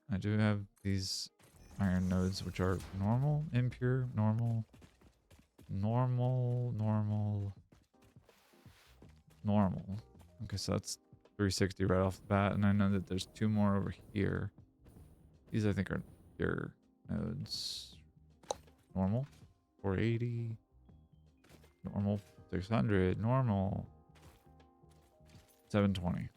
I do have these iron nodes, which are normal, impure, normal, normal, normal, normal. Okay, so that's 360 right off the bat, and I know that there's 2 more over here. These I think are pure nodes. Normal, 480, normal, 600, normal, 720.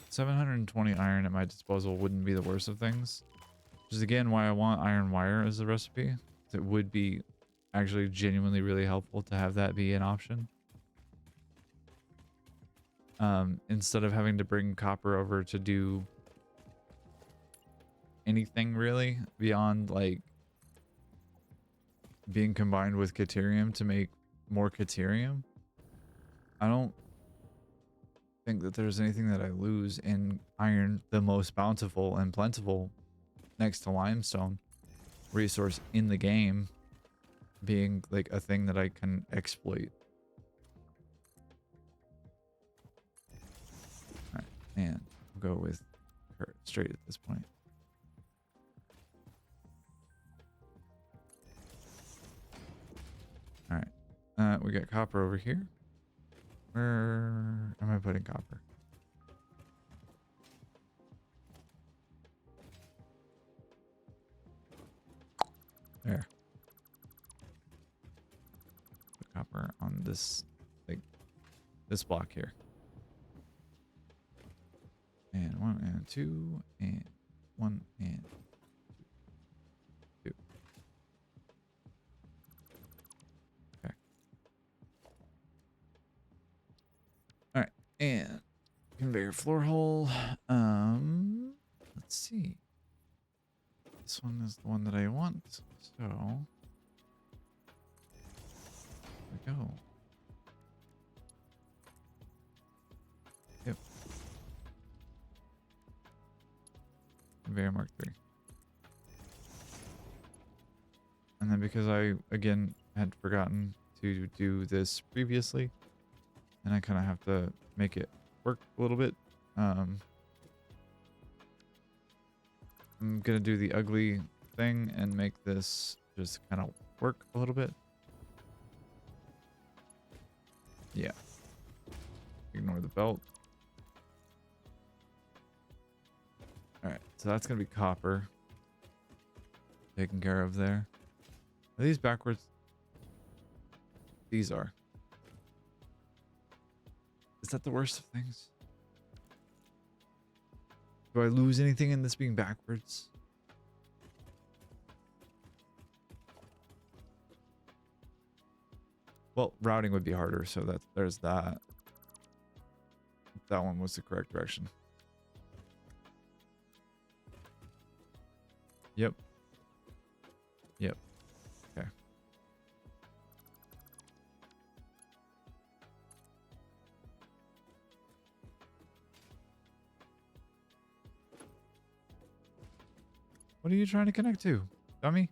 720 iron at my disposal wouldn't be the worst of things. Which is again why I want iron wire as a recipe. It would be actually genuinely really helpful to have that be an option. Instead of having to bring copper over to do anything really beyond like being combined with deuterium to make more deuterium. I don't think that there's anything that I lose in iron, the most bountiful and plentiful next to limestone resource in the game, being like a thing that I can exploit. All right, and we'll go with her straight at this point. All right, we got copper over here. Where am I putting copper? There. Put copper on this, like, this block here. And 1 and 2 and 1 and 2. Okay. All right, and conveyor floor hole. Let's see. This one is the one that I want. So there we go. Yep. Conveyor Mark 3. And then because I again had forgotten to do this previously, and I kind of have to make it work a little bit I'm gonna do the ugly thing and make this just kind of work a little bit. Yeah. Ignore the belt. All right, so that's gonna be copper. Taken care of there. Are these backwards? These are. Is that the worst of things? Do I lose anything in this being backwards? Well, routing would be harder, so there's that. That one was the correct direction. Yep. Yep. Okay. What are you trying to connect to, dummy?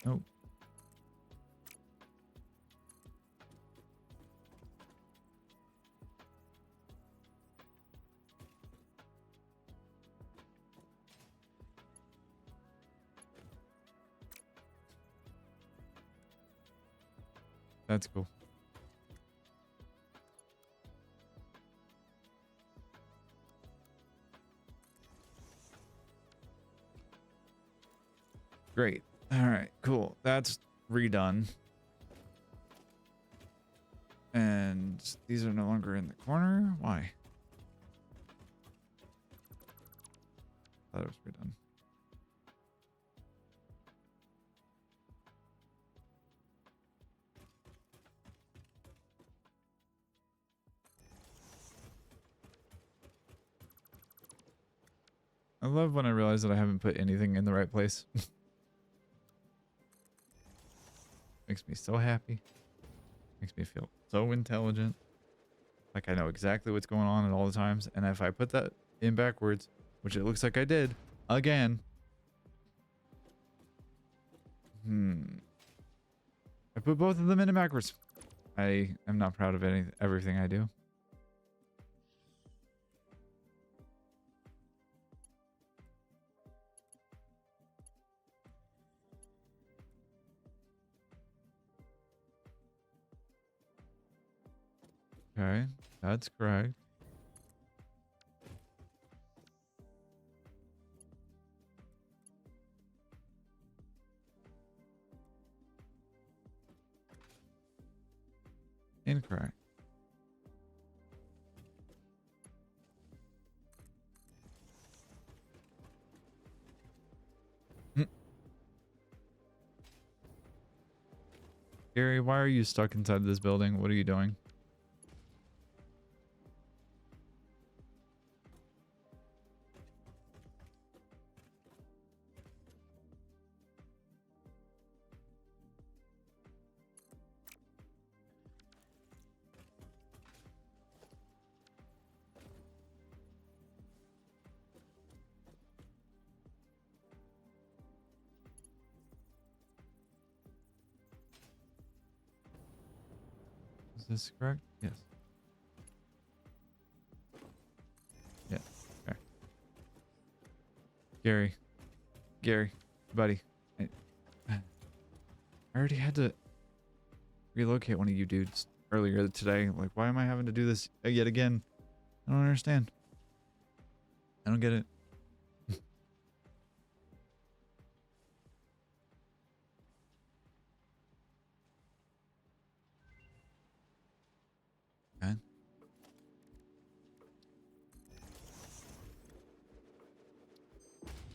Oh. That's cool. Great. All right, cool. That's redone. And these are no longer in the corner. Why? Thought it was redone. I love when I realize that I haven't put anything in the right place. Makes me so happy. Makes me feel so intelligent. Like I know exactly what's going on at all the times. And if I put that in backwards, which it looks like I did, again. I put both of them in backwards. I am not proud of everything I do. Okay, that's correct. Incorrect. Gary, why are you stuck inside this building? What are you doing? Is this correct? Yes. Yeah. Okay. Gary, buddy. I already had to relocate one of you dudes earlier today. Like, why am I having to do this yet again? I don't understand. I don't get it. Okay.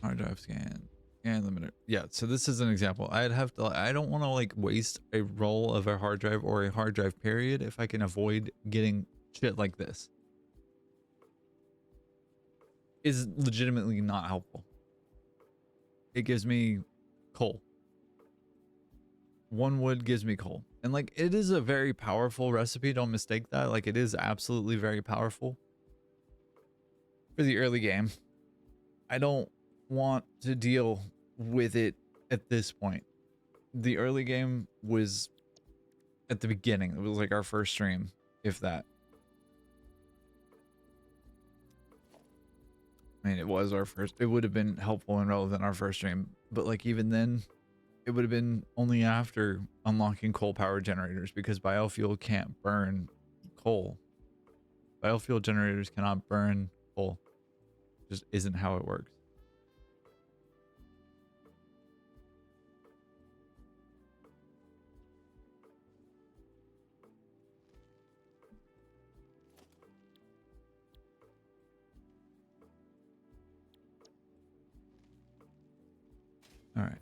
Hard drive scan. And limiter. Yeah, so this is an example. I don't want to like waste a roll of a hard drive or a hard drive period if I can avoid getting shit like this. Is legitimately not helpful. It gives me coal. One wood gives me coal. And like it is a very powerful recipe, don't mistake that. Like it is absolutely very powerful for the early game. I don't want to deal with it at this point. the early game was at the beginning. It was like our first stream, if that. I mean, it was our first. It would have been helpful and relevant our first stream, but like even then, it would have been only after unlocking coal power generators because biofuel can't burn coal. Biofuel generators cannot burn coal. Just isn't how it works. All right.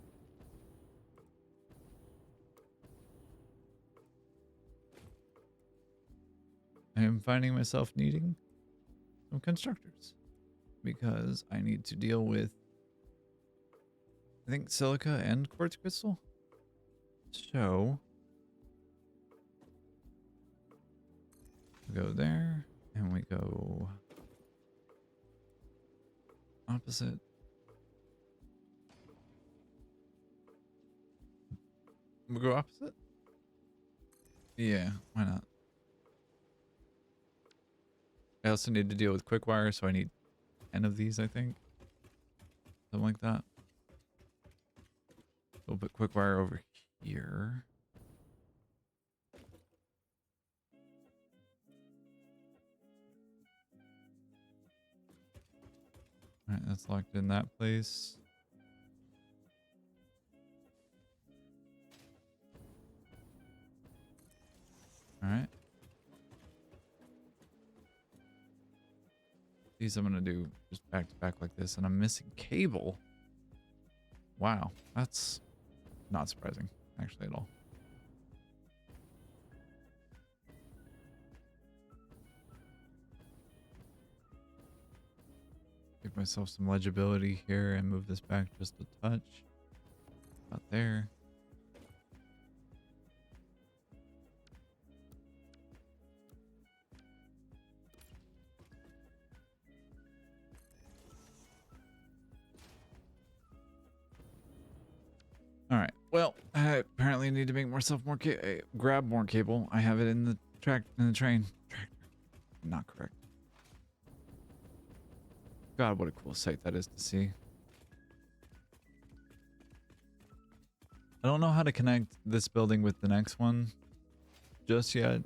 I am finding myself needing some constructors because I need to deal with, I think, silica and quartz crystal. So we go there and we go opposite. We go opposite? Yeah, why not? I also need to deal with quick wire, so I need 10 of these, I think. Something like that. We'll put quick wire over here. Alright, that's locked in that place. Alright. These I'm gonna do just back to back like this, and I'm missing cable. Wow, that's not surprising, actually, at all. Give myself some legibility here and move this back just a touch. About there. All right. Well, I apparently need to make myself more grab more cable. I have it in the train. Tractor. Not correct. God, what a cool sight that is to see. I don't know how to connect this building with the next one just yet.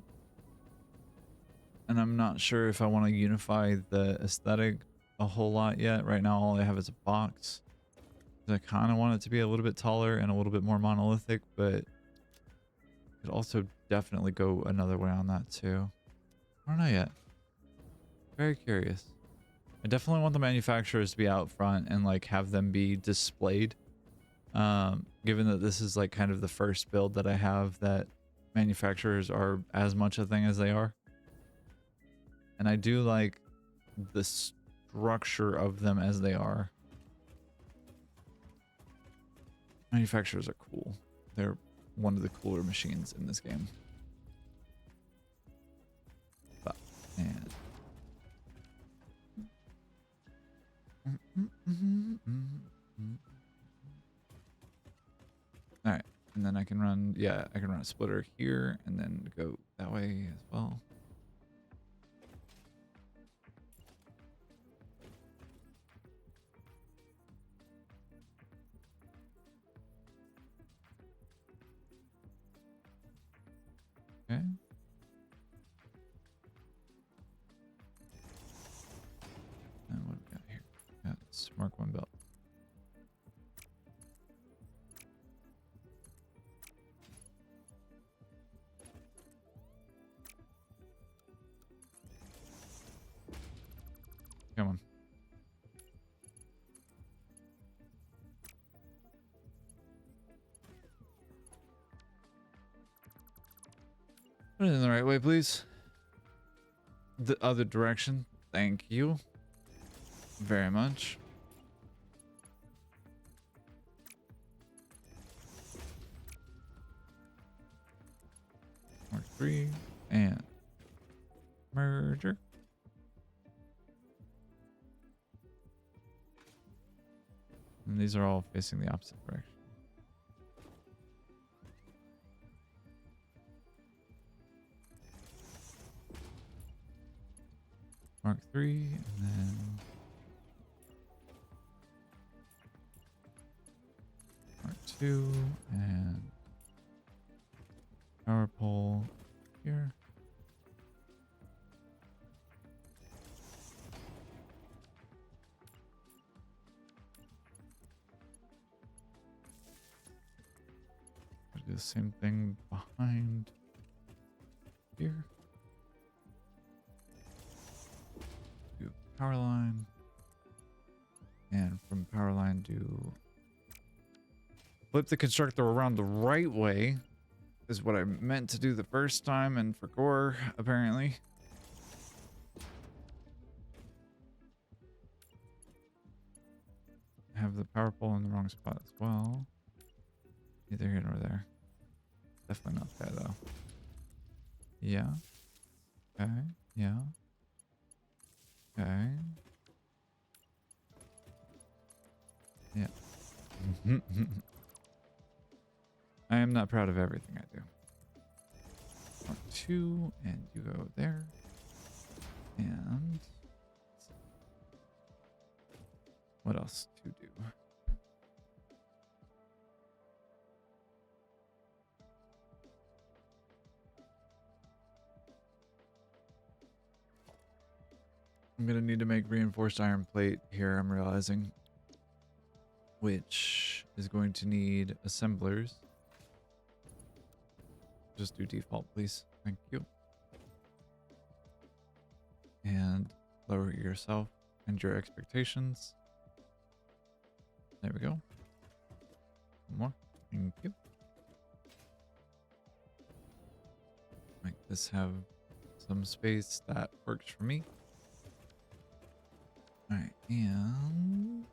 And I'm not sure if I want to unify the aesthetic a whole lot yet. Right now, all I have is a box. I kind of want it to be a little bit taller and a little bit more monolithic, but could also definitely go another way on that too. I don't know yet. Very curious. I definitely want the manufacturers to be out front and like have them be displayed. Given that this is like kind of the first build that I have that manufacturers are as much a thing as they are. And I do like the structure of them as they are. Manufacturers are cool. They're one of the cooler machines in this game. But, and... Alright, and then I can run, yeah, I can run a splitter here and then go that way as well. Okay. And what do we got here? Got Mark 1 belt. Come on. Put it in the right way, please. The other direction. Thank you very much. Mark 3 and merger. And these are all facing the opposite direction. Mark 3, and then Mark 2, and power pole here. I'll do the same thing behind here. Do power line. And from power line do flip the constructor around the right way is what I meant to do the first time, and for gore, apparently. Have the power pole in the wrong spot as well. Neither here nor there. Definitely not there though. Yeah. Okay. Yeah. Okay. Yeah. I am not proud of everything I do. Mark 2, and you go there. And what else to do? I'm gonna need to make reinforced iron plate here, I'm realizing. Which is going to need assemblers. Just do default, please. Thank you. And lower yourself and your expectations. There we go. One more. Thank you. Make this have some space that works for me. All right, and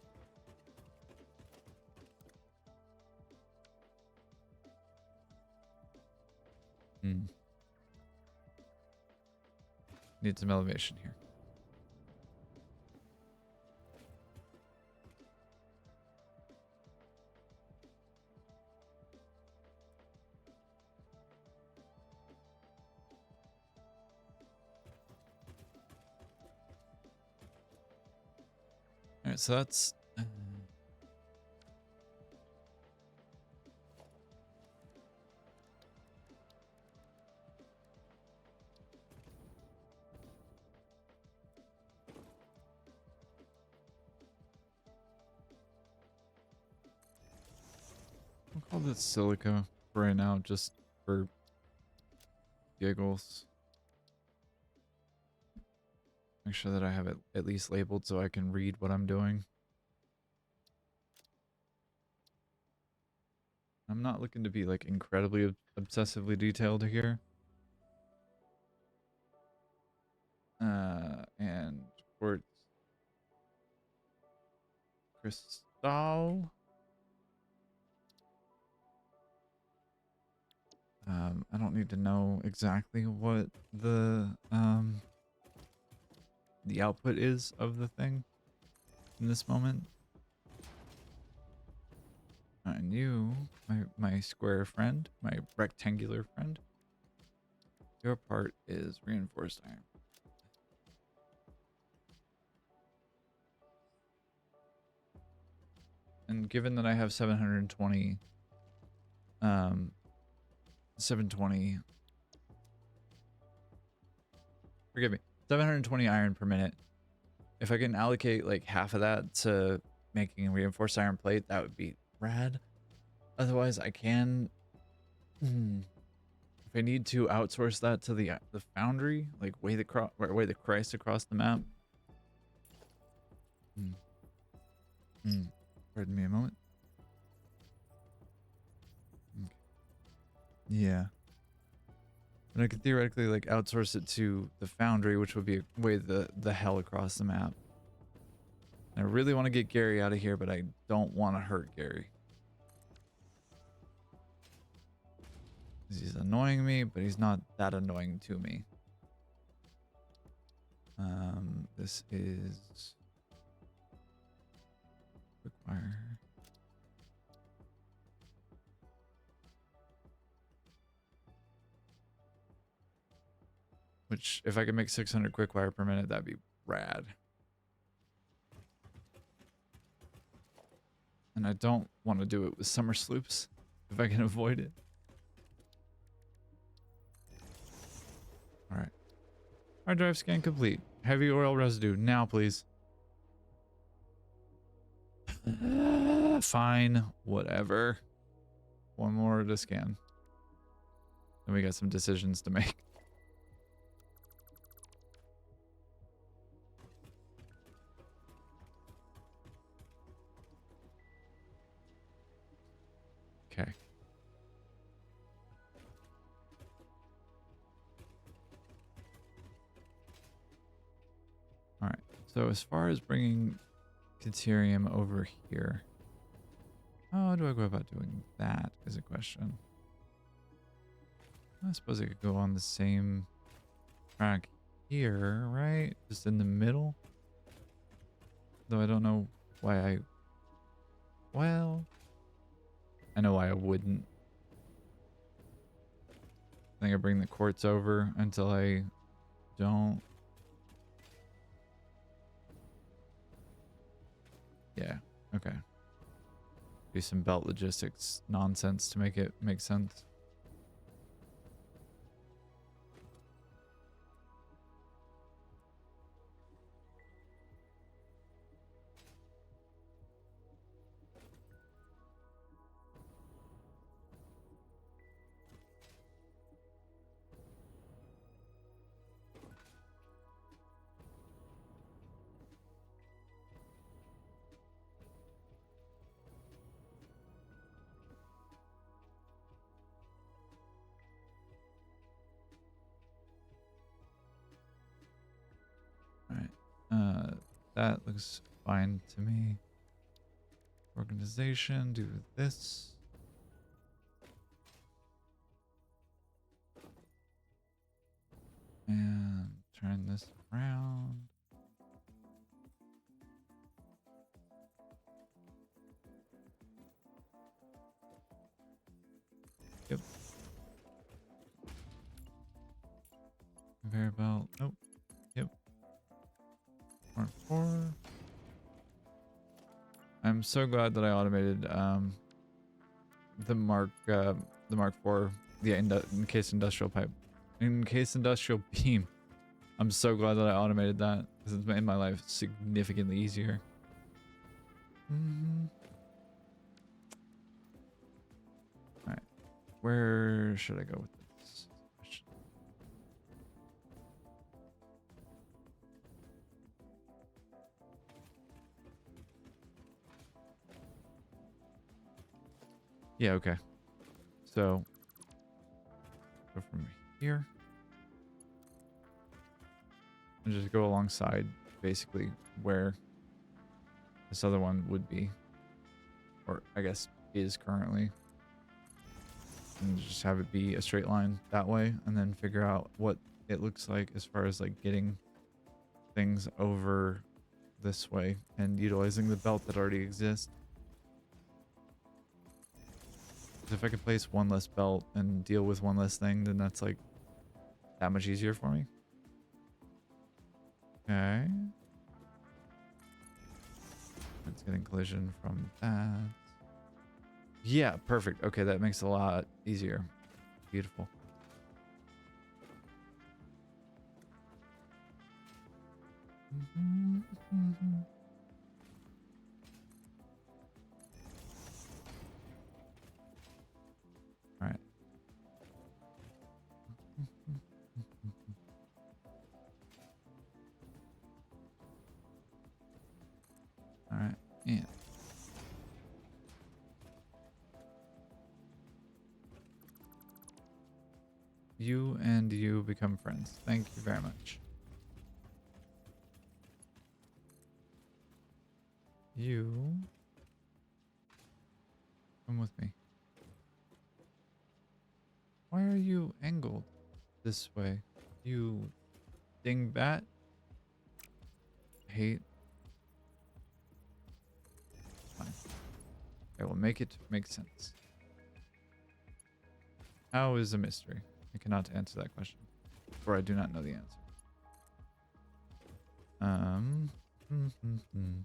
need some elevation here. All right, so that's I'll call this silica for right now, just for giggles. Make sure that I have it at least labeled so I can read what I'm doing. I'm not looking to be like incredibly obsessively detailed here. And quartz crystal. I don't need to know exactly what the output is of the thing in this moment. And you, my square friend, my rectangular friend, your part is reinforced iron. And given that I have 720, 720, forgive me, 720 iron per minute. If I can allocate like half of that to making a reinforced iron plate, that would be rad. Otherwise, I can, if I need to outsource that to the foundry, like way the Christ across the map. Pardon me a moment. Okay. Yeah. And I could theoretically like outsource it to the foundry, which would be way the hell across the map. And I really want to get Gary out of here, but I don't want to hurt Gary. He's annoying me, but he's not that annoying to me. This is quick wire. Which, if I could make 600 quick wire per minute, that'd be rad. And I don't want to do it with summer sloops if I can avoid it. All right. Hard drive scan complete. Heavy oil residue. Now, please. Fine. Whatever. One more to scan. Then we got some decisions to make. Okay. All right. So as far as bringing deuterium over here, how do I go about doing that is a question. I suppose I could go on the same track here, right? Just in the middle. Though I don't know why I... Well... I know why I wouldn't. I think I bring the quartz over until I don't. Yeah, okay. Do some belt logistics nonsense to make it make sense. That looks fine to me. Organization, do this. And turn this around. Yep. Conveyor belt. Nope. Yep. Mark 4. I'm so glad that I automated the Mark 4, the encased industrial pipe, encased industrial beam. I'm so glad that I automated that because it's made my life significantly easier. All right, where should I go with this? Yeah, okay. So, go from here. And just go alongside, basically, where this other one would be. Or, I guess, is currently. And just have it be a straight line that way. And then figure out what it looks like as far as, like, getting things over this way. And utilizing the belt that already exists. If I could place one less belt and deal with one less thing, then that's like that much easier for me. Okay. It's getting collision from that. Yeah, perfect. Okay, that makes it a lot easier. Beautiful. All right. All right. Yeah. You and you become friends. Thank you very much. You come with me. Why are you angled this way? You dingbat. Hate. Fine. I will make it make sense. How is a mystery? I cannot answer that question, for I do not know the answer. Um. mm, mm, mm.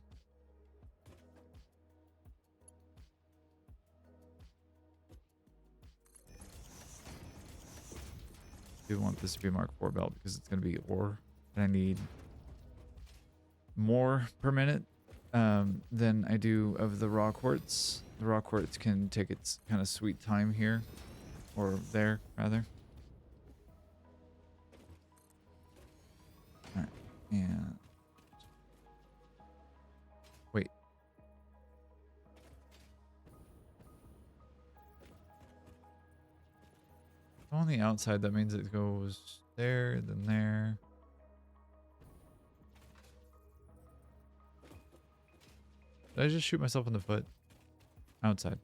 Do want this to be a Mark IV belt because it's going to be ore, and I need more per minute than I do of the raw quartz. The raw quartz can take its kind of sweet time here, or there rather. All right, and wait. On the outside, that means it goes there, then there. Did I just shoot myself in the foot? Outside.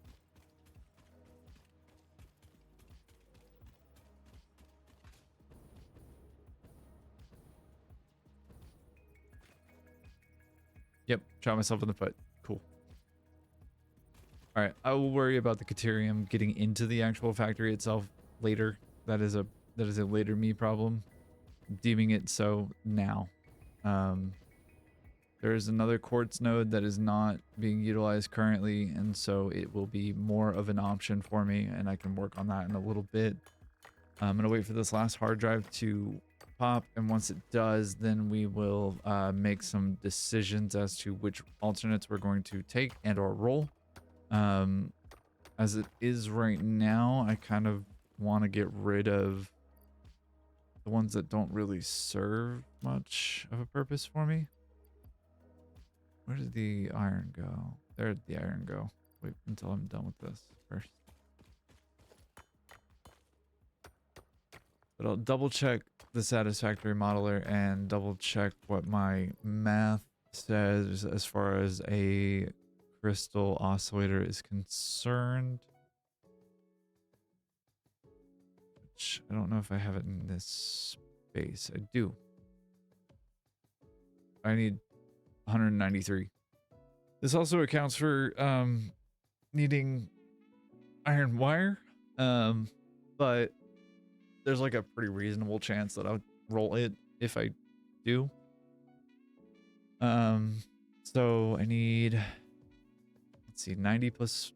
Yep, shot myself in the foot. Cool. All right, I will worry about the Caterium getting into the actual factory itself later. That is a later me problem. I'm deeming it so now. There is another quartz node that is not being utilized currently, and so it will be more of an option for me, and I can work on that in a little bit. I'm gonna wait for this last hard drive to pop, and once it does, then we will make some decisions as to which alternates we're going to take and or roll. As it is right now, I kind of want to get rid of the ones that don't really serve much of a purpose for me. Where did the iron go? There did the iron go. Wait until I'm done with this first. But I'll double check the Satisfactory modeler and double check what my math says as far as a crystal oscillator is concerned. Which I don't know if I have it in this space. I do. I need 193. This also accounts for needing iron wire, but there's like a pretty reasonable chance that I'll roll it if I do. So I need, let's see, 90 plus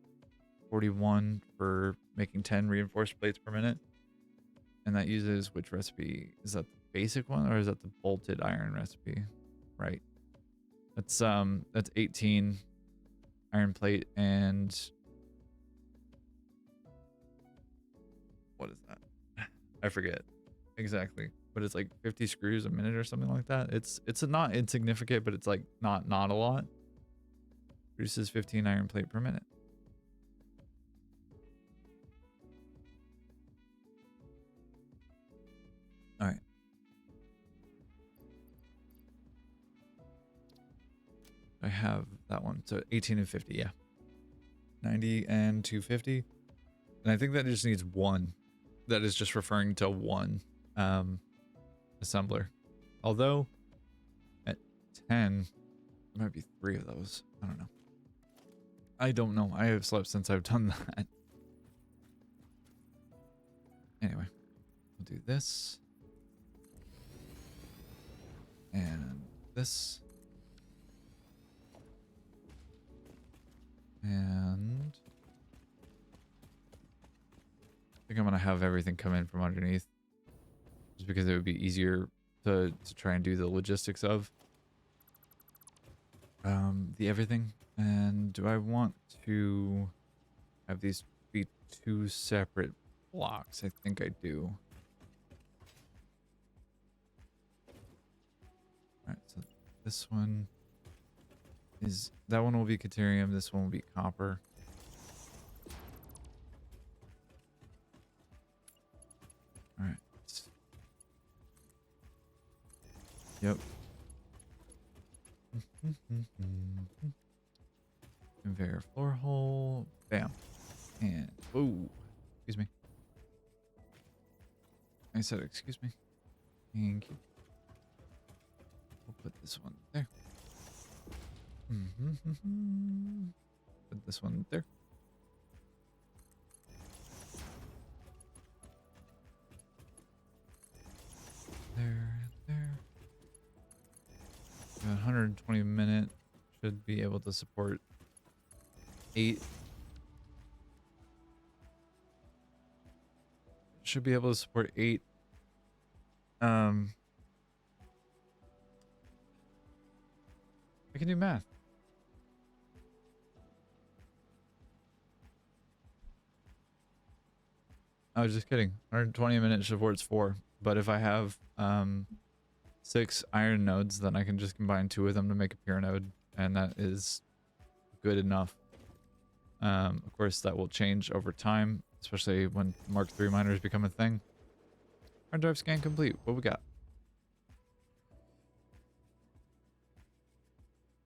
41 for making 10 reinforced plates per minute. And that uses which recipe? Is that the basic one or is that the bolted iron recipe? Right. That's 18 iron plate and what is that? I forget exactly, but it's like 50 screws a minute or something like that. It's a not insignificant, but it's like not a lot. Produces 15 iron plate per minute. All right. I have that one. So 18 and 50, yeah. 90 and 250. And I think that just needs one. That is just referring to one assembler. Although at 10, there might be 3 of those. I don't know. I don't know. I have slept since I've done that. Anyway, we'll do this. And this. And I think I'm gonna have everything come in from underneath, just because it would be easier to try and do the logistics of the everything. And do I want to have these be 2 separate blocks? I think I do. All right, so this one is, that one will be Caterium, this one will be copper. All right. Yep. Conveyor floor hole. Bam. And, oh, excuse me. I said, excuse me. Thank you. We'll put this one there. Put this one there. There. 120 minute should be able to support 8. Should be able to support 8. I can do math. I was just kidding. 120 minutes supports 4. But if I have 6 iron nodes, then I can just combine 2 of them to make a pure node, and that is good enough. Of course, that will change over time, especially when Mark III miners become a thing. Hard drive scan complete. What we got?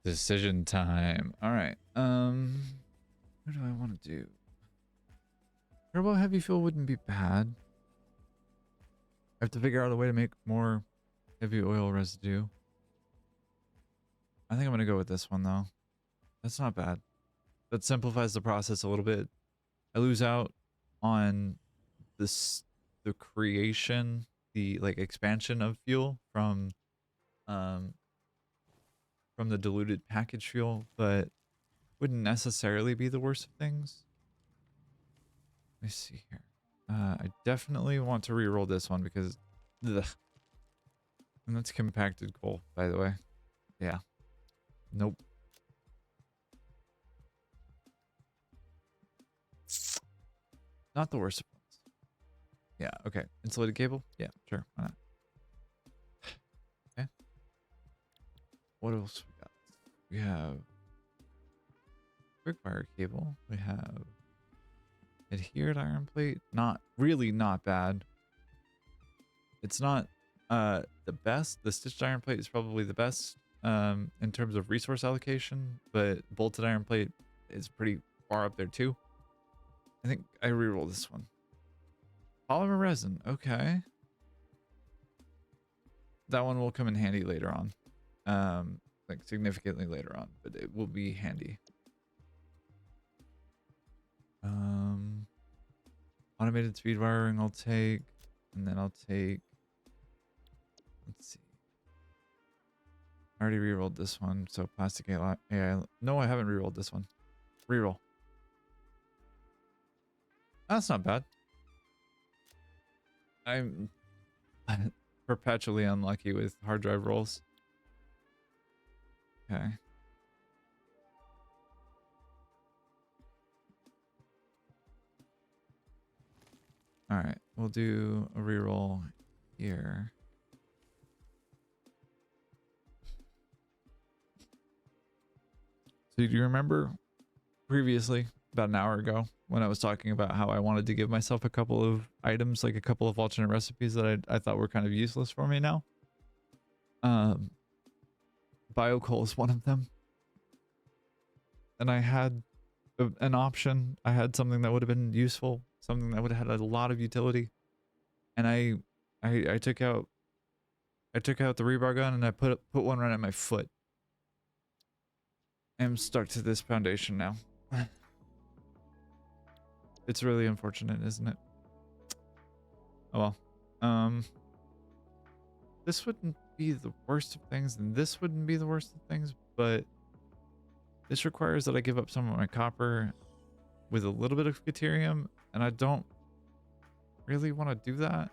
Decision time. All right. What do I want to do? Turbo heavy fuel wouldn't be bad. I have to figure out a way to make more heavy oil residue. I think I'm going to go with this one, though. That's not bad. That simplifies the process a little bit. I lose out on this, the creation, the like expansion of fuel from the diluted package fuel, but wouldn't necessarily be the worst of things. Let me see here. I definitely want to reroll this one because, ugh. And that's compacted coal, by the way. Yeah. Nope. Not the worst of ones. Yeah, okay. Insulated cable? Yeah, sure. Why not? Okay. What else we got? We have quick wire cable. We have adhered iron plate. Not really not bad. It's not the best. The stitched iron plate is probably the best in terms of resource allocation, but bolted iron plate is pretty far up there too. I think I reroll this one. Polymer resin, okay. That one will come in handy later on. Like significantly later on, but it will be handy. Automated speed wiring I'll take, and then I'll take, let's see. I already rerolled this one, so plastic AI. No, I haven't rerolled this one. Reroll. That's not bad. I'm perpetually unlucky with hard drive rolls. Okay. All right, we'll do a reroll here. So do you remember previously, about an hour ago, when I was talking about how I wanted to give myself a couple of items, like a couple of alternate recipes that I thought were kind of useless for me now? Biocoal is one of them. And I had an option. I had something that would have been useful, something that would have had a lot of utility. And I took out the rebar gun and I put one right at my foot. I'm stuck to this foundation now. It's really unfortunate, isn't it? Oh well. This wouldn't be the worst of things, and this wouldn't be the worst of things, but this requires that I give up some of my copper with a little bit of deuterium, and I don't really want to do that.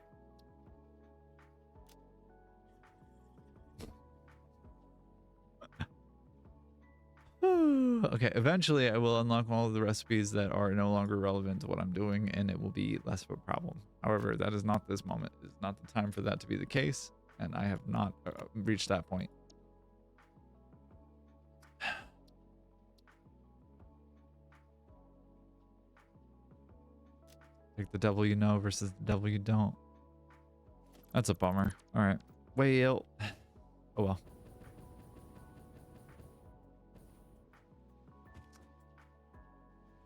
Okay, eventually I will unlock all of the recipes that are no longer relevant to what I'm doing, and it will be less of a problem. However, that is not this moment. It's not the time for that to be the case, and I have not reached that point. Like the devil you know versus the devil you don't. That's a bummer. All right. Well. Oh well.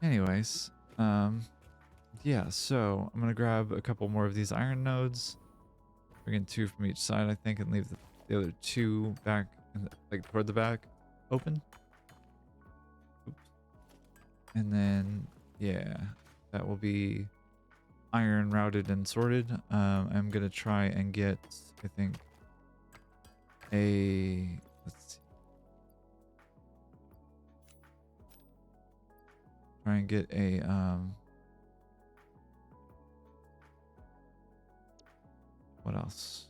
Anyways, yeah, so I'm gonna grab a couple more of these iron nodes, bring in 2 from each side, I think, and leave the other 2 back, like toward the back, open. Oops. And then, yeah, that will be iron routed and sorted. I'm gonna try and get, I think, let's see, try and get a what else?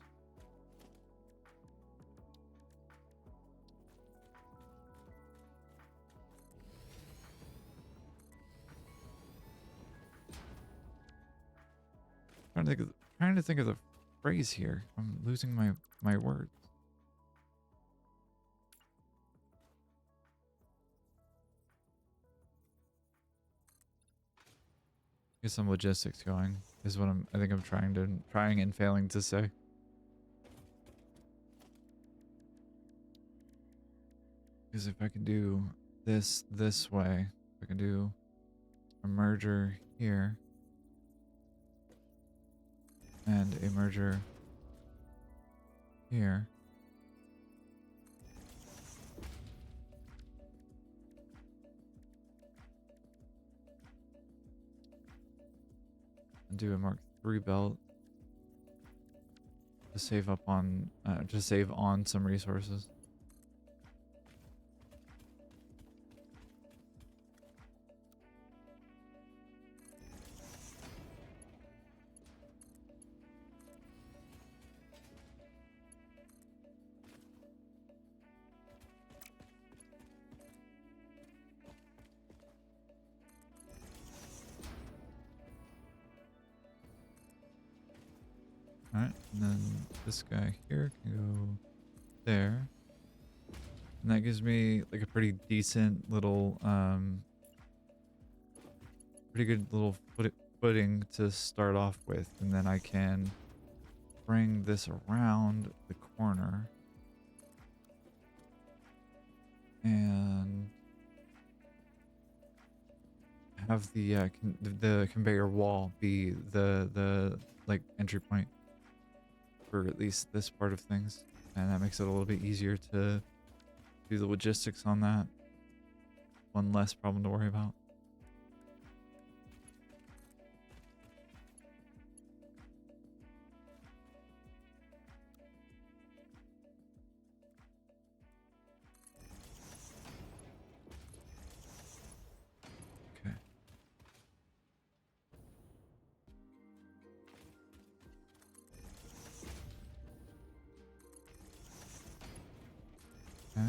Trying to think of the phrase here. I'm losing my words. Get some logistics going is what I think I'm trying and failing to say. Because if I can do this way, if I can do a merger here and a merger here. And do a Mark III belt to save up on to save on some resources. Alright, and then this guy here can go there. And that gives me like a pretty decent little, pretty good little footing to start off with. And then I can bring this around the corner. And have the conveyor wall be the like entry point for at least this part of things, and that makes it a little bit easier to do the logistics on that. One less problem to worry about. Okay. Okay.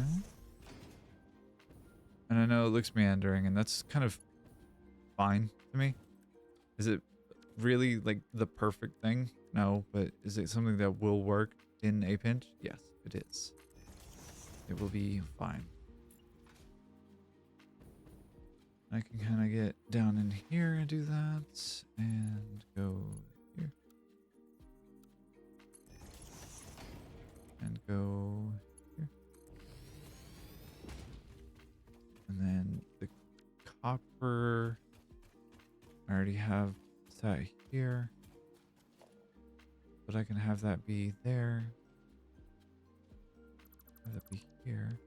And I know it looks meandering, and that's kind of fine to me. Is it really like the perfect thing? No, but is it something that will work in a pinch? Yes, it is. It will be fine. I can kind of get down in here and do that, and go here. And go here. And then the copper, I already have that here, but I can have that be there, have that be here.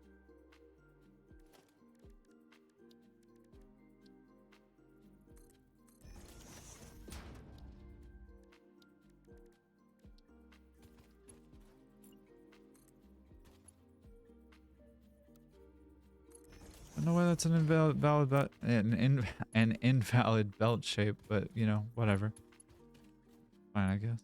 I don't know why that's an invalid belt shape, but you know, whatever. Fine, I guess.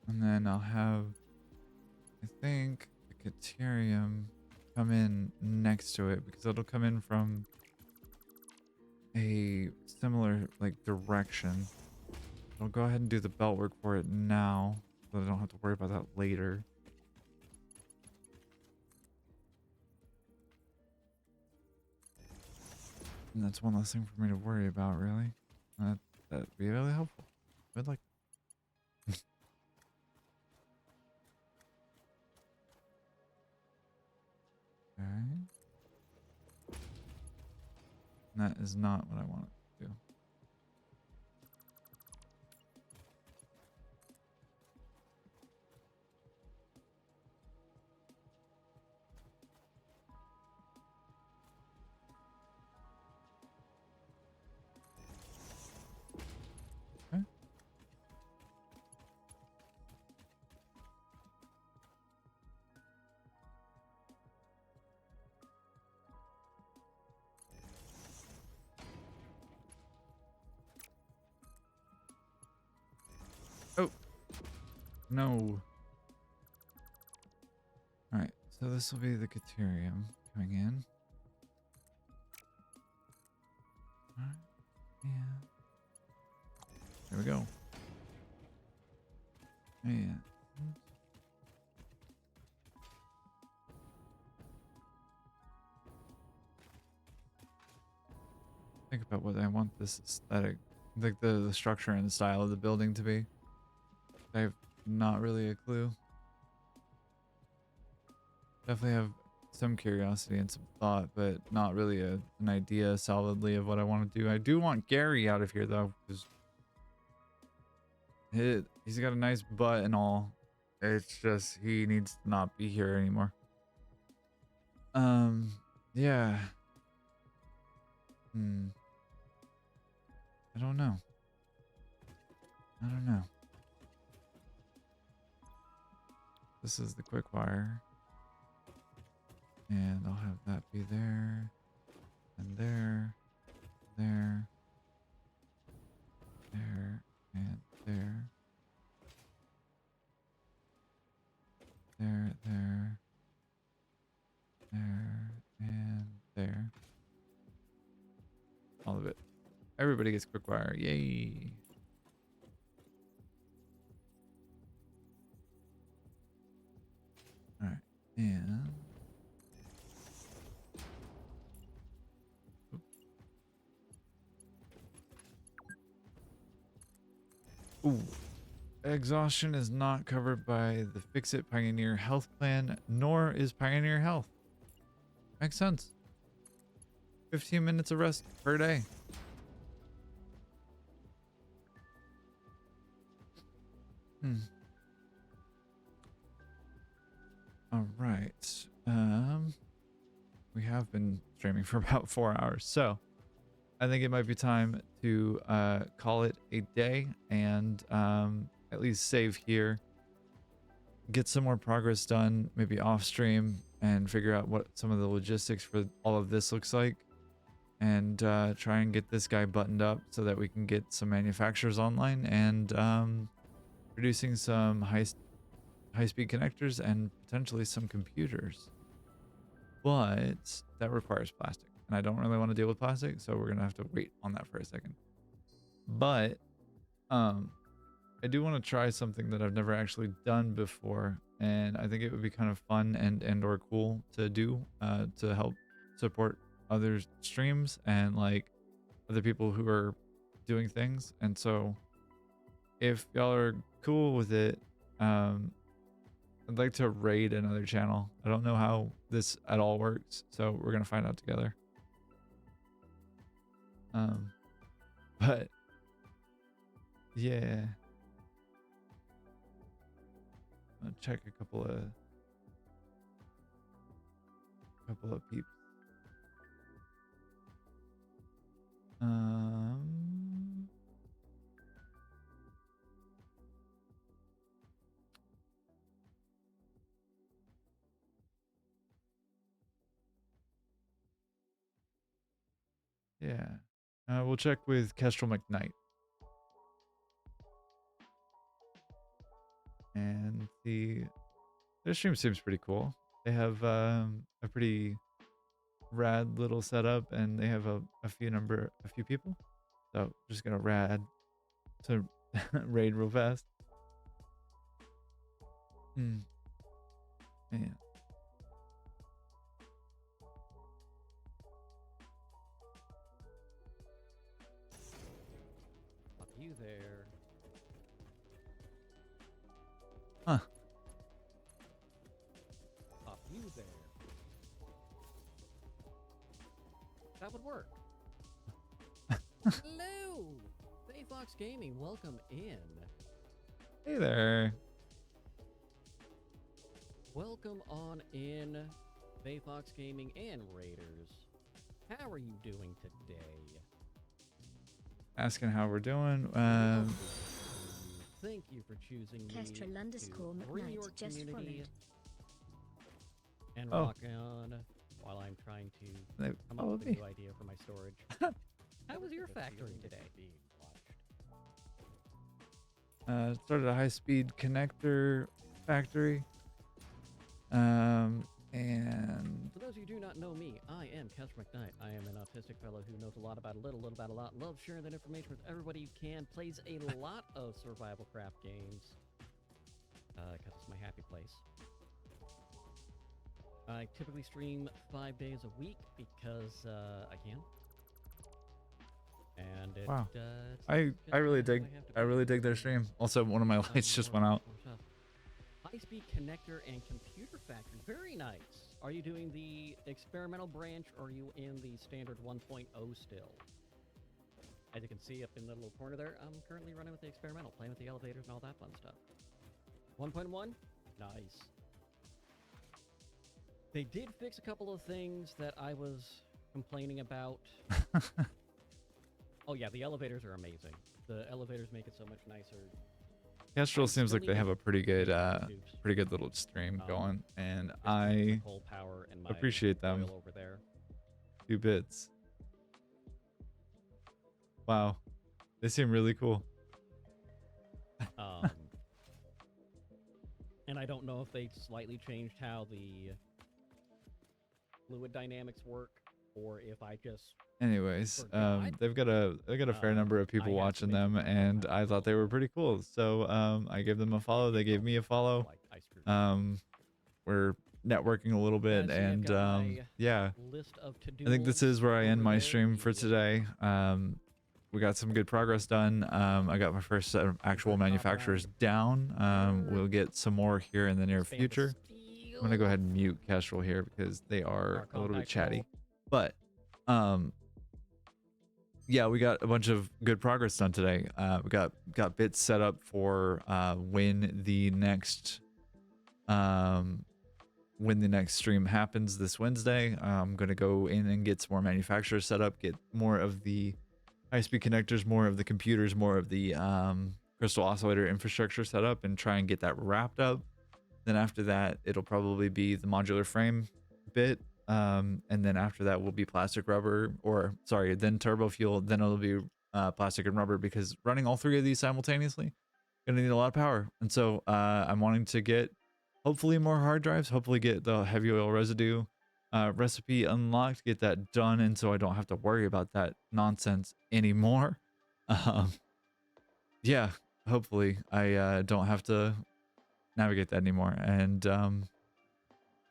And then I'll have, I think, the Caterium come in next to it, because it'll come in from a similar like direction. I'll go ahead and do the belt work for it now, so I don't have to worry about that later. And that's one less thing for me to worry about, really. That'd be really helpful. I'd like. Okay. And that is not what I want to do. Okay. Oh, no. All right, so this will be the Caterium coming in. All right, yeah. There we go. Yeah. Think about what I want this aesthetic, like the structure and the style of the building to be. I have not really a clue. Definitely have some curiosity and some thought, but not really an idea solidly of what I want to do. I do want Gary out of here though, because he's got a nice butt and all. It's just he needs to not be here anymore. Yeah. I don't know. I don't know. This is the quick wire. And I'll have that be there. And there. There. There. And there. There. There. There. And there. All of it. Everybody gets quick wire. Yay. All right. And ooh. Exhaustion is not covered by the Fix It Pioneer Health Plan, nor is Pioneer Health. Makes sense. 15 minutes of rest per day. All right. We have been streaming for about 4 hours, so I think it might be time to call it a day and at least save here, get some more progress done, maybe off stream, and figure out what some of the logistics for all of this looks like, and try and get this guy buttoned up so that we can get some manufacturers online and producing some high-speed connectors and potentially some computers. But that requires plastic, and I don't really want to deal with plastic, so we're gonna have to wait on that for a second. But I do want to try something that I've never actually done before, and I think it would be kind of fun and or cool to do to help support other streams and like other people who are doing things. And so if y'all are cool with it, I'd like to raid another channel. I don't know how this at all works, so we're gonna find out together. But yeah, I'll check a couple of peeps. Yeah. We'll check with Kestrel McKnight. And their stream seems pretty cool. They have a pretty rad little setup, and they have a few people. So just gonna rad to raid real fast. Yeah. Up you there. Huh. Up you there. That would work. Hello! Fox Gaming, welcome in. Hey there. Welcome on in, Fox Gaming and Raiders. How are you doing today? Asking how we're doing. Thank you for choosing me Kestrel to underscore bring McKnight your just community followed. and Oh. rock on while I'm trying to They come up followed with a me. new idea for my storage. How was your factory today? Started a high-speed connector factory. And For those of you who do not know me, I am Kestrel McKnight. I am an autistic fellow who knows a lot about a little about a lot, loves sharing that information with everybody who can, plays a lot of survival craft games, because it's my happy place. I typically stream 5 days a week because I can. And it, wow, it's I just really how dig have to I be. really dig their stream. Also, one of my lights just went out. High-speed connector and computer factory. Very nice. Are you doing the experimental branch or are you in the standard 1.0 still? As you can see up in the little corner there, I'm currently running with the experimental, playing with the elevators and all that fun stuff. 1.1? Nice. They did fix a couple of things that I was complaining about. Oh yeah, the elevators are amazing. The elevators make it so much nicer. Kestrel seems like they have a pretty good Tubes. little stream Um, going, and Just my I coal power and my appreciate them. oil over there. 2 bits. Wow, they seem really cool. And I don't know if they slightly changed how the fluid dynamics work, or if I just Anyways, forgot. they've got a fair number of I people have to watching make them, sure to and back I thought they were pretty cool. So I gave them a follow. They gave me a follow. Like, I screwed up. We're networking a little bit, Yeah, see, I've and got my yeah, list of to-do I think this is where I end over my there, stream for the today. We got some good progress done. I got my first set of actual top right. manufacturers down. We'll get some more here in the near expand the future. I'm gonna go ahead and mute Kestrel here because they are a little bit compact chatty. wall. But yeah, we got a bunch of good progress done today. We got bits set up for when the next stream happens this Wednesday. I'm gonna go in and get some more manufacturers set up, get more of the high-speed connectors, more of the computers, more of the crystal oscillator infrastructure set up, and try and get that wrapped up. Then after that, it'll probably be the modular frame bit. And then after that will be plastic rubber, or sorry, then turbo fuel, then it'll be plastic and rubber, because running all 3 of these simultaneously gonna need a lot of power. And so I'm wanting to get hopefully more hard drives, hopefully get the heavy oil residue recipe unlocked, get that done, and so I don't have to worry about that nonsense anymore. Yeah, hopefully I don't have to navigate that anymore. And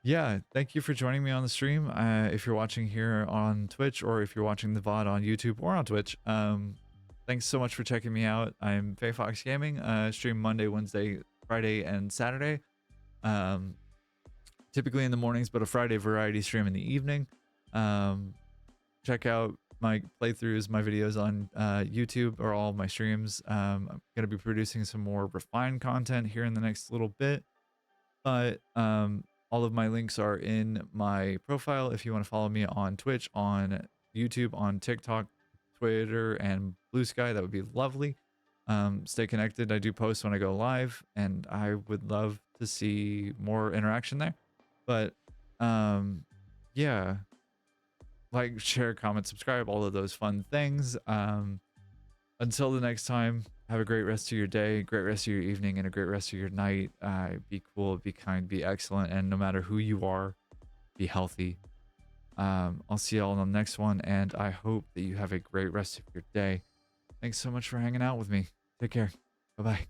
yeah, thank you for joining me on the stream. If you're watching here on Twitch, or if you're watching the VOD on YouTube or on Twitch, thanks so much for checking me out. I'm Fox Gaming. Stream Monday, Wednesday, Friday, and Saturday. Typically in the mornings, but a Friday variety stream in the evening. Check out my playthroughs, my videos on YouTube, or all of my streams. I'm going to be producing some more refined content here in the next little bit. But all of my links are in my profile. If you want to follow me on Twitch, on YouTube, on TikTok, Twitter, and Blue Sky, that would be lovely. Stay connected. I do post when I go live, and I would love to see more interaction there. But yeah, like, share, comment, subscribe, all of those fun things. Until the next time, have a great rest of your day, great rest of your evening, and a great rest of your night. Be cool, be kind, be excellent, and no matter who you are, be healthy. I'll see y'all on the next one, and I hope that you have a great rest of your day. Thanks so much for hanging out with me. Take care. Bye-bye.